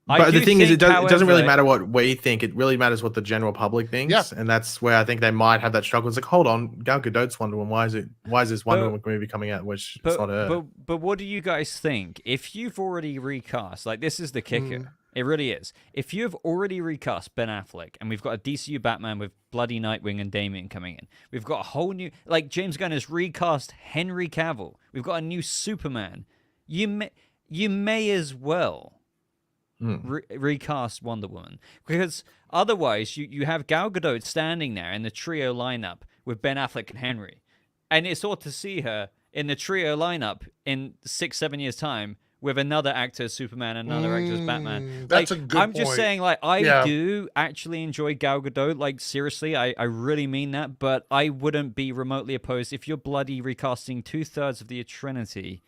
But the thing is, it doesn't really matter what we think. It really matters what the general public thinks. Yeah. And that's where I think they might have that struggle. It's like, hold on, Gal Gadot's Wonder Woman. Why is this Wonder Woman movie coming out, which it's not her? But what do you guys think? If you've already recast, like, this is the kicker. It really is. If you've already recast Ben Affleck, and we've got a DCU Batman with bloody Nightwing and Damian coming in, we've got a whole new, like, James Gunn has recast Henry Cavill. We've got a new Superman. You may as well recast Wonder Woman, because otherwise you have Gal Gadot standing there in the trio lineup with Ben Affleck and Henry, and it's odd to see her in the trio lineup in 6-7 years time with another actor as Superman and another actor as Batman. That's like, a good I'm just point. saying, like, I do actually enjoy Gal Gadot. Like, seriously, I really mean that. But I wouldn't be remotely opposed if you're bloody recasting 2/3 of the Trinity.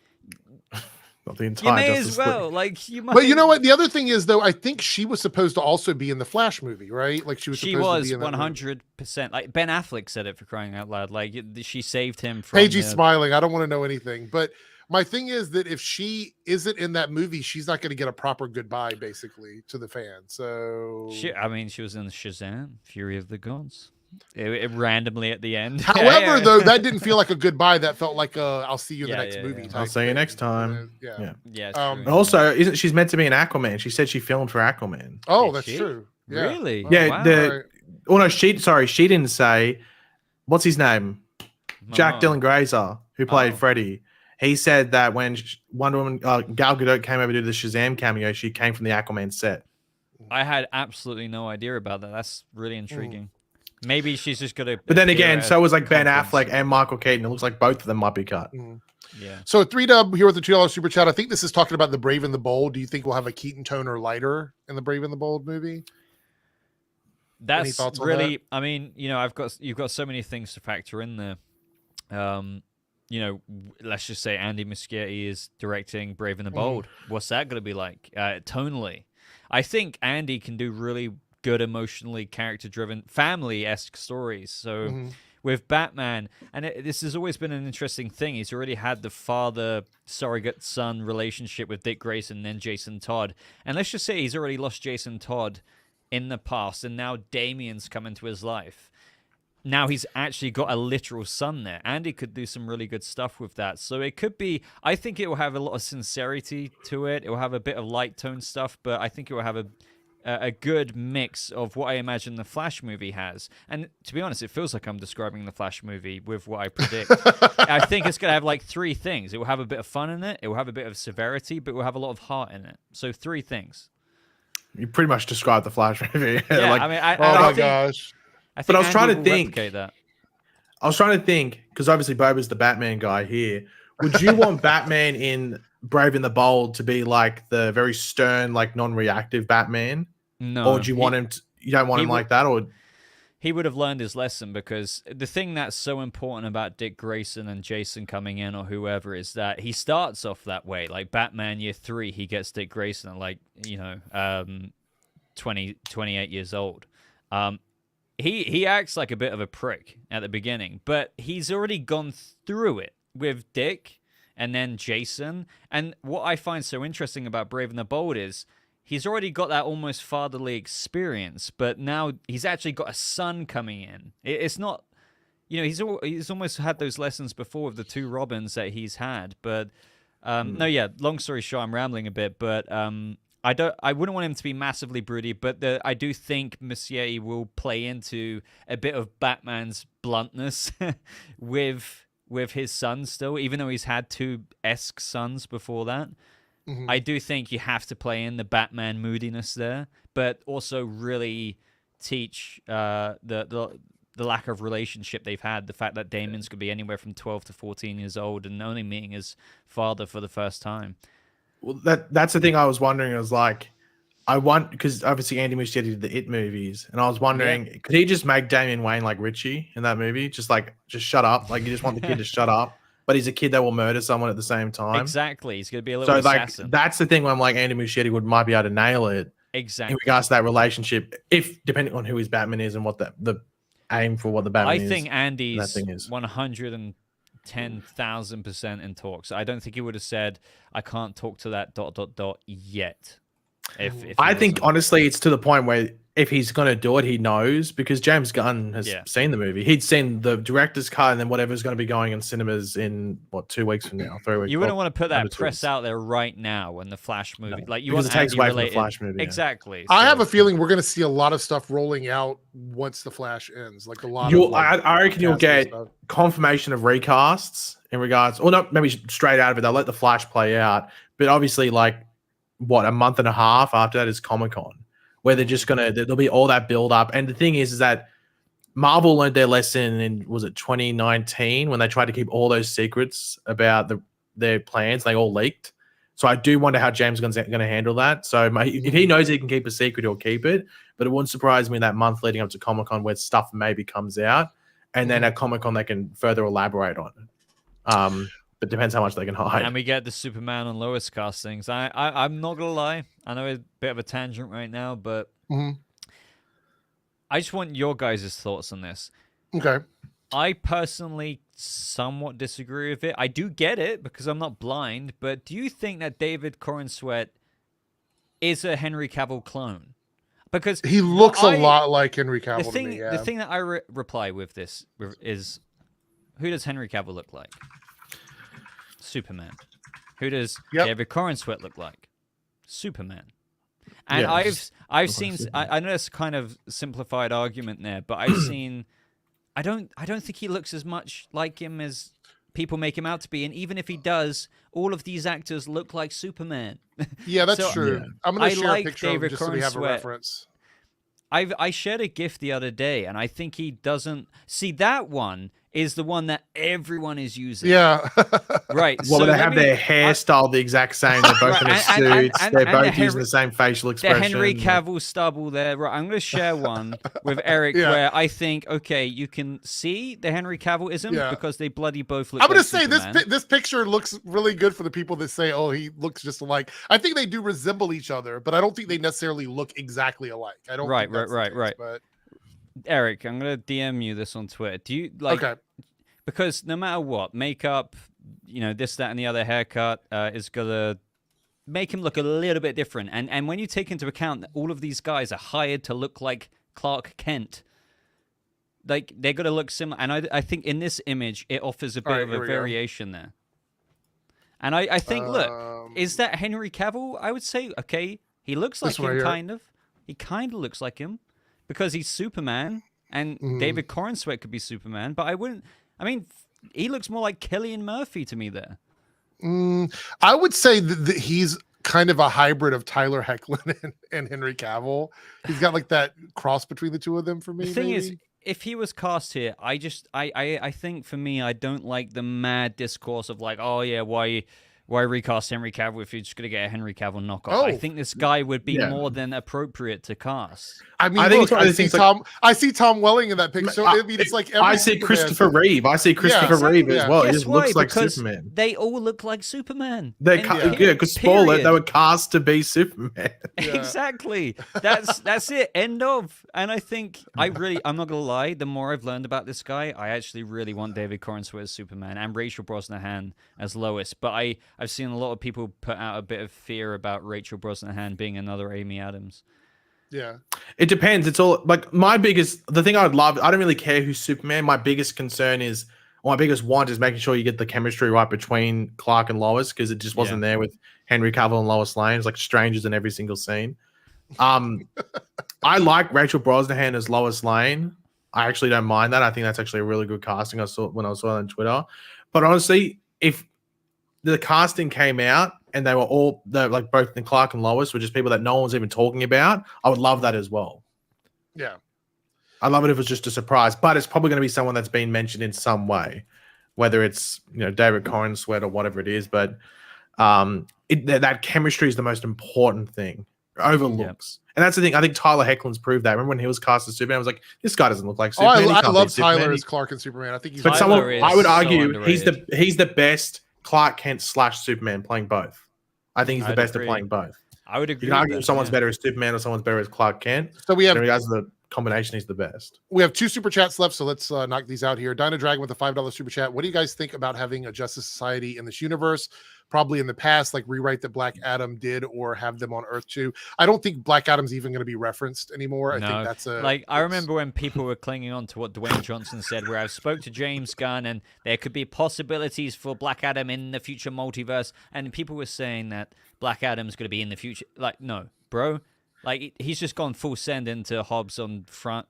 Not the entire You may Justice as well. League. Like, you might. But you know what? The other thing is, though, I think she was supposed to also be in the Flash movie, right? Like she was. She supposed was to be in that 100%. Like, Ben Affleck said it, for crying out loud. Like, she saved him from. Paige's smiling. I don't want to know anything, but my thing is that if she isn't in that movie, she's not going to get a proper goodbye, basically, to the fans. So I mean, she was in Shazam, Fury of the Gods. It randomly at the end. However, though, that didn't feel like a goodbye. That felt like I'll see you in the next movie. I'll see you next time. Yeah. And also, isn't she's meant to be in Aquaman? She said she filmed for Aquaman. Oh, that's true. Yeah. Really? Yeah. Wow. Oh no, she didn't say. What's his name? Jack Dylan Grazer, who played Freddy. He said that when Wonder Woman, Gal Gadot came over to do the Shazam cameo, she came from the Aquaman set. I had absolutely no idea about that. That's really intriguing. Maybe she's just gonna. But then again, so was like Ben Affleck and Michael Keaton. It looks like both of them might be cut. Yeah. So 3Dub here with the $2 super chat. I think this is talking about the Brave and the Bold. Do you think we'll have a Keaton tone or lighter in the Brave and the Bold movie? That's really. I mean, you've got so many things to factor in there. Let's just say Andy Muschietti is directing Brave and the Bold. What's that going to be like tonally? I think Andy can do really good, emotionally character-driven, family-esque stories. So with Batman, and this has always been an interesting thing. He's already had the father-surrogate-son relationship with Dick Grayson and then Jason Todd. And let's just say he's already lost Jason Todd in the past, and now Damian's come into his life. now he's actually got a literal son there. Andy could do some really good stuff with that. So it could be, I think it will have a lot of sincerity to it. It will have a bit of light tone stuff, but I think it will have a good mix of what I imagine the Flash movie has. And to be honest, it feels like I'm describing the Flash movie with what I predict. I think it's going to have like 3 things. It will have a bit of fun in it. It will have a bit of severity, but it will have a lot of heart in it. So 3 things. You pretty much described the Flash movie. Yeah, like, I mean, oh my gosh. But I was trying to think. Replicate that. I was trying to think, because obviously Boba's the Batman guy here. Would you want Batman in Brave and the Bold to be like the very stern, like non-reactive Batman? No. Or do you want him to, you don't want him like that? Or he would have learned his lesson, because the thing that's so important about Dick Grayson and Jason coming in or whoever is that he starts off that way. Like Batman year 3, he gets Dick Grayson at like, 28 years old. He acts like a bit of a prick at the beginning, but he's already gone through it with Dick and then Jason. And what I find so interesting about Brave and the Bold is he's already got that almost fatherly experience, but now he's actually got a son coming in. It's not, he's almost had those lessons before with the 2 Robins that he's had. But long story short, I'm rambling a bit, but I wouldn't want him to be massively broody, but I do think Muschietti will play into a bit of Batman's bluntness with his son still, even though he's had 2 esque sons before that. Mm-hmm. I do think you have to play in the Batman moodiness there, but also really teach the lack of relationship they've had, the fact that Damon's could be anywhere from 12 to 14 years old and only meeting his father for the first time. Well, that's the thing I was wondering. I was like, because obviously Andy Muschietti did the It movies, and I was wondering, could he just make Damian Wayne like Richie in that movie? Just shut up. Like, you just want the kid to shut up, but he's a kid that will murder someone at the same time. Exactly. He's going to be a little assassin. That's the thing where I'm like, Andy Muschietti might be able to nail it. Exactly. In regards to that relationship, if depending on who his Batman is and what the aim for what the Batman is. I think Andy's 110,000% in talks. I don't think he would have said, I can't talk to that ... yet. If I think honestly, it's to the point where if he's going to do it, he knows, because James Gunn has seen the movie. He'd seen the director's cut and then whatever's going to be going in cinemas in 2 weeks from now, 3 weeks. You wouldn't want to put that press out there right now when the Flash movie, you want it takes away from the Flash movie. Exactly. I have a feeling we're going to see a lot of stuff rolling out once the Flash ends. Like a lot. I reckon you'll get confirmation of recasts in regards, or not maybe straight out of it. They'll let the Flash play out, but obviously, a month and a half after that is Comic-Con, where they're just there'll be all that build up. And the thing is that Marvel learned their lesson in, was it 2019, when they tried to keep all those secrets about their plans, they all leaked. So I do wonder how James Gunn's going to handle that. So if he knows he can keep a secret, he'll keep it. But it wouldn't surprise me that month leading up to Comic-Con where stuff maybe comes out, and then at Comic-Con they can further elaborate on it. But depends how much they can hide. And we get the Superman and Lois castings. I'm not gonna lie, I know it's a bit of a tangent right now, but I just want your guys' thoughts on this. Okay. I personally somewhat disagree with it. I do get it because I'm not blind, but do you think that David Corenswet is a Henry Cavill clone? Because he looks a lot like Henry Cavill to me. The thing that I reply with this is, who does Henry Cavill look like? Superman. Who does David Corenswet look like? Superman. And I've seen, I know it's kind of simplified argument there, but I've seen, I don't think he looks as much like him as people make him out to be. And even if he does, all of these actors look like Superman. Yeah, that's true. Yeah. I'm going to share a picture David of him just so we have a reference. I shared a GIF the other day, and I think he doesn't see that one is the one that everyone is using. Yeah. Right. Well, so they have their hairstyle the exact same. They're both in their suits. They're both using the same facial expression. The Henry Cavill stubble there. Right. I'm going to share one with Eric where I think, okay, you can see the Henry Cavill-ism because they bloody both look I'm going to say this picture looks really good for the people that say, oh, he looks just alike. I think they do resemble each other, but I don't think they necessarily look exactly alike. I don't think that's the case, but... Eric, I'm going to DM you this on Twitter. Do you because no matter what, makeup, this, that, and the other haircut is going to make him look a little bit different. And when you take into account that all of these guys are hired to look like Clark Kent, like they're gonna look similar. And I think in this image it offers a bit of a variation there. And I think, look, is that Henry Cavill? I would say, okay, he looks like him, kind of. He kind of looks like him because he's Superman, and David Corenswet could be Superman. But I wouldn't. I mean, he looks more like Cillian Murphy to me there. I would say that he's kind of a hybrid of Tyler Hoechlin and Henry Cavill. He's got like that cross between the two of them for me. The thing is, if he was cast here, I think for me, I don't like the mad discourse of like, oh yeah, why recast Henry Cavill if you're just going to get a Henry Cavill knockoff? Oh, I think this guy would be more than appropriate to cast. I mean, I see Tom Welling in that picture. So I mean, it's like I see Christopher Reeve. I see Christopher Reeve as well. Guess he just why? looks like because Superman. They all look like Superman. Because spoiler, they were cast to be Superman. Exactly. That's it. End of. And I think I'm not gonna lie. The more I've learned about this guy, I actually really want David Corenswet as Superman and Rachel Brosnahan as Lois. But I've seen a lot of people put out a bit of fear about Rachel Brosnahan being another Amy Adams. Yeah, it depends. It's all like the thing I would love. I don't really care who's Superman. My biggest concern is, or my biggest want is making sure you get the chemistry right between Clark and Lois, because it just wasn't there with Henry Cavill and Lois Lane. It's like strangers in every single scene. I like Rachel Brosnahan as Lois Lane. I actually don't mind that. I think that's actually a really good casting. I saw it on Twitter. But honestly, if the casting came out and they were all like both Clark and Lois were just people that no one's even talking about, I would love that as well. Yeah. I love it if it's just a surprise, but it's probably going to be someone that's been mentioned in some way, whether it's David Corenswet or whatever it is. But that chemistry is the most important thing. Overlooks, and that's the thing. I think Tyler Hoechlin's proved that. Remember when he was cast as Superman? I was like, this guy doesn't look like Superman. I love Tyler as Clark and Superman. I think he's. But I would argue he's the best Clark Kent / Superman playing both. I think he's the best at playing both. I would agree. You can argue someone's better as Superman or someone's better as Clark Kent. So we have, in regards to the combination, he's the best. We have 2 super chats left, so let's knock these out here. Dino Dragon with a $5 super chat. What do you guys think about having a Justice Society in this universe? Probably in the past, like rewrite that Black Adam did, or have them on Earth 2. I don't think Black Adam's even going to be referenced anymore. No. I think that's I remember when people were clinging on to what Dwayne Johnson said, where I spoke to James Gunn and there could be possibilities for Black Adam in the future multiverse, and people were saying that Black Adam's going to be in the future. Like, no, bro. Like, he's just gone full send into Hobbs on front.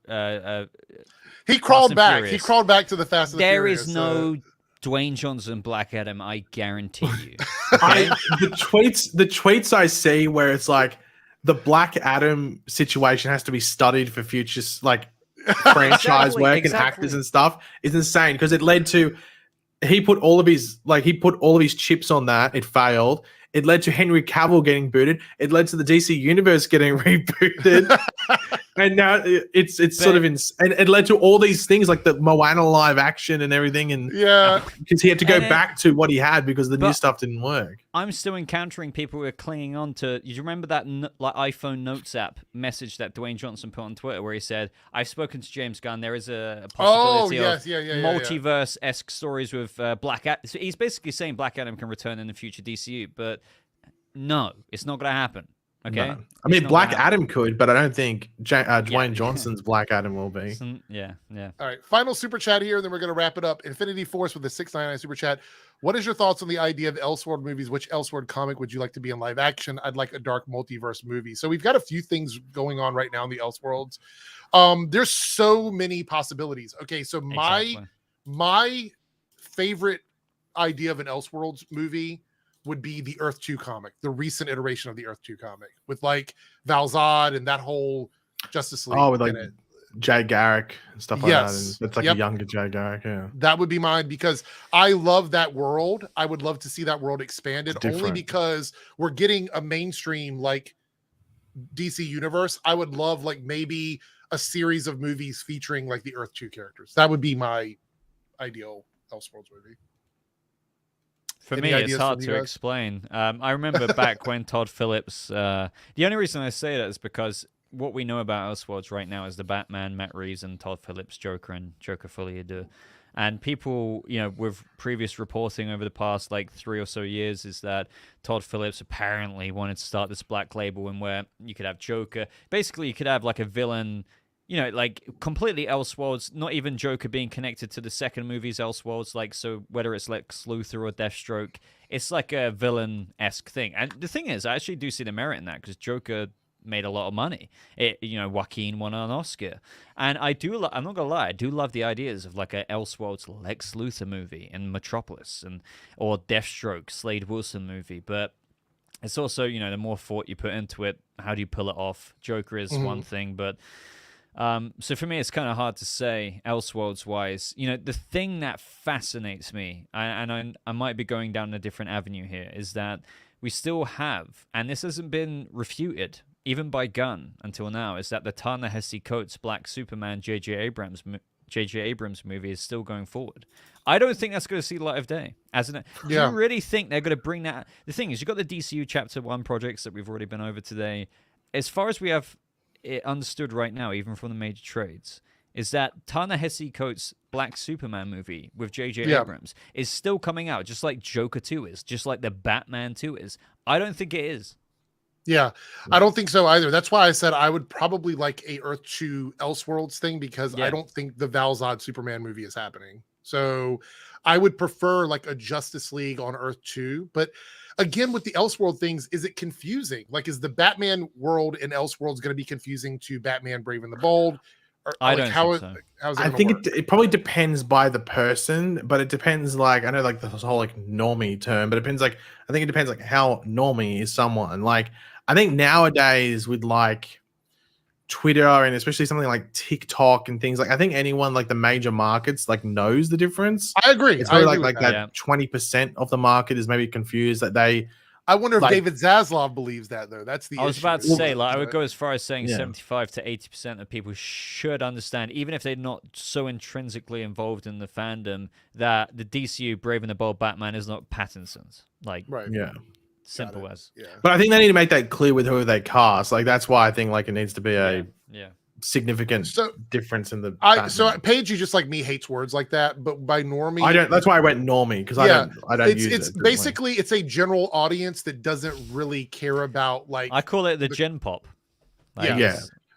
He crawled back. Furious. He crawled back to the Fast and the There Furious. Is no Dwayne Johnson Black Adam, I guarantee you. The tweets I see where it's like the Black Adam situation has to be studied for future like franchise work and actors and stuff is insane, because it led to he put all of his chips on that. It failed. It led to Henry Cavill getting booted. It led to the DC universe getting rebooted. And now it's sort of and it led to all these things like the Moana live action and everything. And because he had to go back to what he had because the new stuff didn't work. I'm still encountering people who are clinging on to. You remember that like iPhone Notes app message that Dwayne Johnson put on Twitter where he said, "I've spoken to James Gunn. There is a possibility of multiverse-esque stories with Black Adam." So he's basically saying Black Adam can return in the future DCU, but no, it's not going to happen. Okay. No. I mean, Black Adam could, but I don't think Dwayne Johnson's Black Adam will be. Yeah. All right. Final super chat here, and then we're going to wrap it up. Infinity Force with the $6.99 super chat. What is your thoughts on the idea of Elseworld movies? Which Elseworld comic would you like to be in live action? I'd like a dark multiverse movie. So we've got a few things going on right now in the Elseworlds. There's so many possibilities. Okay. So my favorite idea of an Elseworlds movie would be the Earth 2 comic, the recent iteration of the Earth 2 comic with like Val-Zod and that whole Justice League. Oh, with like Jay Garrick and stuff like that. And it's like a younger Jay Garrick, yeah. That would be mine because I love that world. I would love to see that world expanded only because we're getting a mainstream like DC universe. I would love like maybe a series of movies featuring like the Earth 2 characters. That would be my ideal Elseworlds movie. For me, it's hard to explain. I remember back when Todd Phillips... the only reason I say that is because what we know about Elseworlds right now is the Batman, Matt Reeves, and Todd Phillips Joker and Joker Folie à Deux. And people, with previous reporting over the past like 3 or so years is that Todd Phillips apparently wanted to start this black label and where you could have Joker. Basically, you could have like a villain you know, like completely Elseworlds, not even Joker being connected to the second movie's Elseworlds, like, so whether it's Lex Luthor or Deathstroke, it's like a villain-esque thing. And the thing is, I actually do see the merit in that, because Joker made a lot of money. You know, Joaquin won an Oscar. And I do, I'm not gonna lie, I do love the ideas of like a Elseworlds Lex Luthor movie in Metropolis, or Deathstroke, Slade Wilson movie, but it's also, you know, the more thought you put into it, how do you pull it off? Joker is one thing, but so for me, it's kind of hard to say Elseworlds wise. You know, the thing that fascinates me, and I might be going down a different avenue here, is that we still have, and this hasn't been refuted even by Gunn until now, is that the Ta-Nehisi Coates Black Superman J.J. Abrams movie is still going forward. I don't think that's going to see the light of day. Do you really think they're going to bring that? The thing is, you've got the DCU Chapter 1 projects that we've already been over today. As far as we have it understood right now, even from the major trades, is that Ta-Nehisi Coates' Black Superman movie with J.J. Abrams is still coming out, just like Joker 2 is, just like the Batman 2 is. I don't think it is. Yeah, I don't think so either. That's why I said I would probably like a Earth 2 Elseworlds thing, because I don't think the Val Zod Superman movie is happening. So I would prefer like a Justice League on Earth 2. But again, with the Elseworld things, is it confusing? Like, is the Batman world in Elseworlds going to be confusing to Batman Brave and the Bold? Or, I like, don't think so. How's it I think it probably depends by the person, but it depends, like, I know like this whole like normie term, but it depends, like, I think it depends like how normie is someone. Like, I think nowadays with like Twitter and especially something like TikTok and things, like, I think anyone like the major markets like knows the difference. I agree. It's probably agree like that 20% of the market is maybe confused that they. I wonder if like, David Zaslav believes that, though. That's the issue. I was about to say, like, I would go as far as saying 75 to 80% of people should understand, even if they're not so intrinsically involved in the fandom, that the DCU Brave and the Bold Batman is not Pattinson's. Like, simple as. Yeah. But I think they need to make that clear with who they cast. Like, that's why I think like it needs to be a significant difference in the. So Paige, you just like me, hates words like that, but by normie, I don't. That's why I went normie, because I don't use it. It's basically it's a general audience that doesn't really care about, like, I call it the Gen Pop. Like,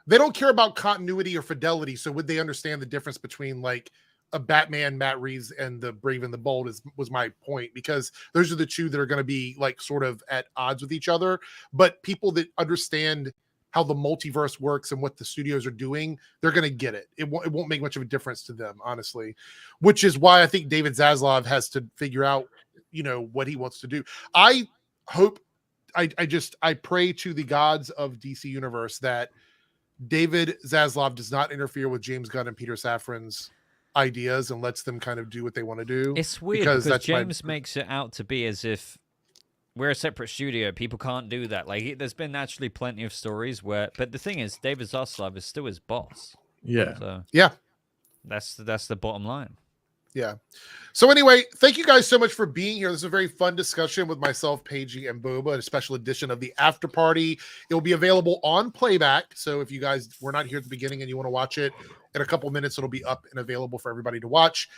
they don't care about continuity or fidelity. So would they understand the difference between like a Batman, Matt Reeves, and the Brave and the Bold? Was my point, because those are the two that are going to be like sort of at odds with each other. But people that understand how the multiverse works and what the studios are doing, they're going to get it. It won't make much of a difference to them, honestly, which is why I think David Zaslav has to figure out, you know, what he wants to do. I hope, I pray to the gods of DC Universe that David Zaslav does not interfere with James Gunn and Peter Safran's ideas and lets them kind of do what they want to do. It's weird because James makes it out to be as if we're a separate studio. People can't do that. Like, there's been naturally plenty of stories where, but the thing is, David Zaslav is still his boss. Yeah. So that's the bottom line. Yeah. So anyway, thank you guys so much for being here. This is a very fun discussion with myself, Paigey, and Boba, a special edition of the After Party. It will be available on playback. So if you guys were not here at the beginning and you want to watch it, in a couple minutes, it'll be up and available for everybody to watch.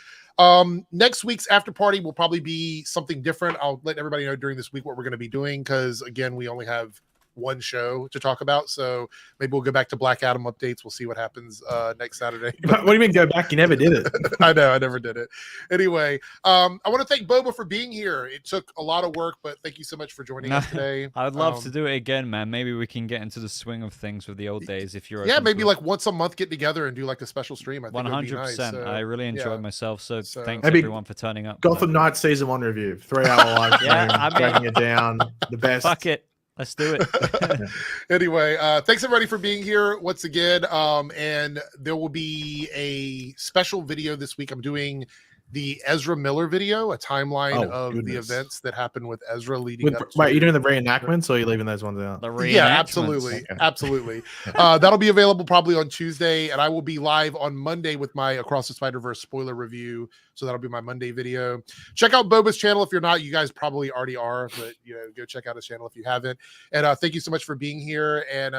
Next week's After Party will probably be something different. I'll let everybody know during this week what we're going to be doing, because again, we only have one show to talk about, so maybe we'll go back to Black Adam updates. We'll see what happens next Saturday. What do you mean go back? You never did it. I know, I never did it. Anyway, I want to thank Boba for being here. It took a lot of work, but thank you so much for joining us today. I'd love to do it again, man. Maybe we can get into the swing of things with the old days if you're maybe like once a month get together and do like a special stream. I think 100%. Nice. I really enjoyed myself, so thanks everyone for turning up. Gotham Knights season 1 review, 3-hour live stream, breaking it down, the best. Fuck it. Let's do it. Anyway, thanks everybody for being here once again. And there will be a special video this week. I'm doing the Ezra Miller video, a timeline of the events that happened with Ezra leading up to... Wait, you're doing the reenactments, or are you leaving those ones out? Yeah, absolutely. Okay. Absolutely. That'll be available probably on Tuesday, and I will be live on Monday with my Across the Spider-Verse spoiler review. So that'll be my Monday video. Check out Boba's channel if you're not. You guys probably already are, but go check out his channel if you haven't. And thank you so much for being here. And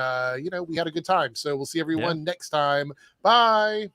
we had a good time. So we'll see everyone next time. Bye.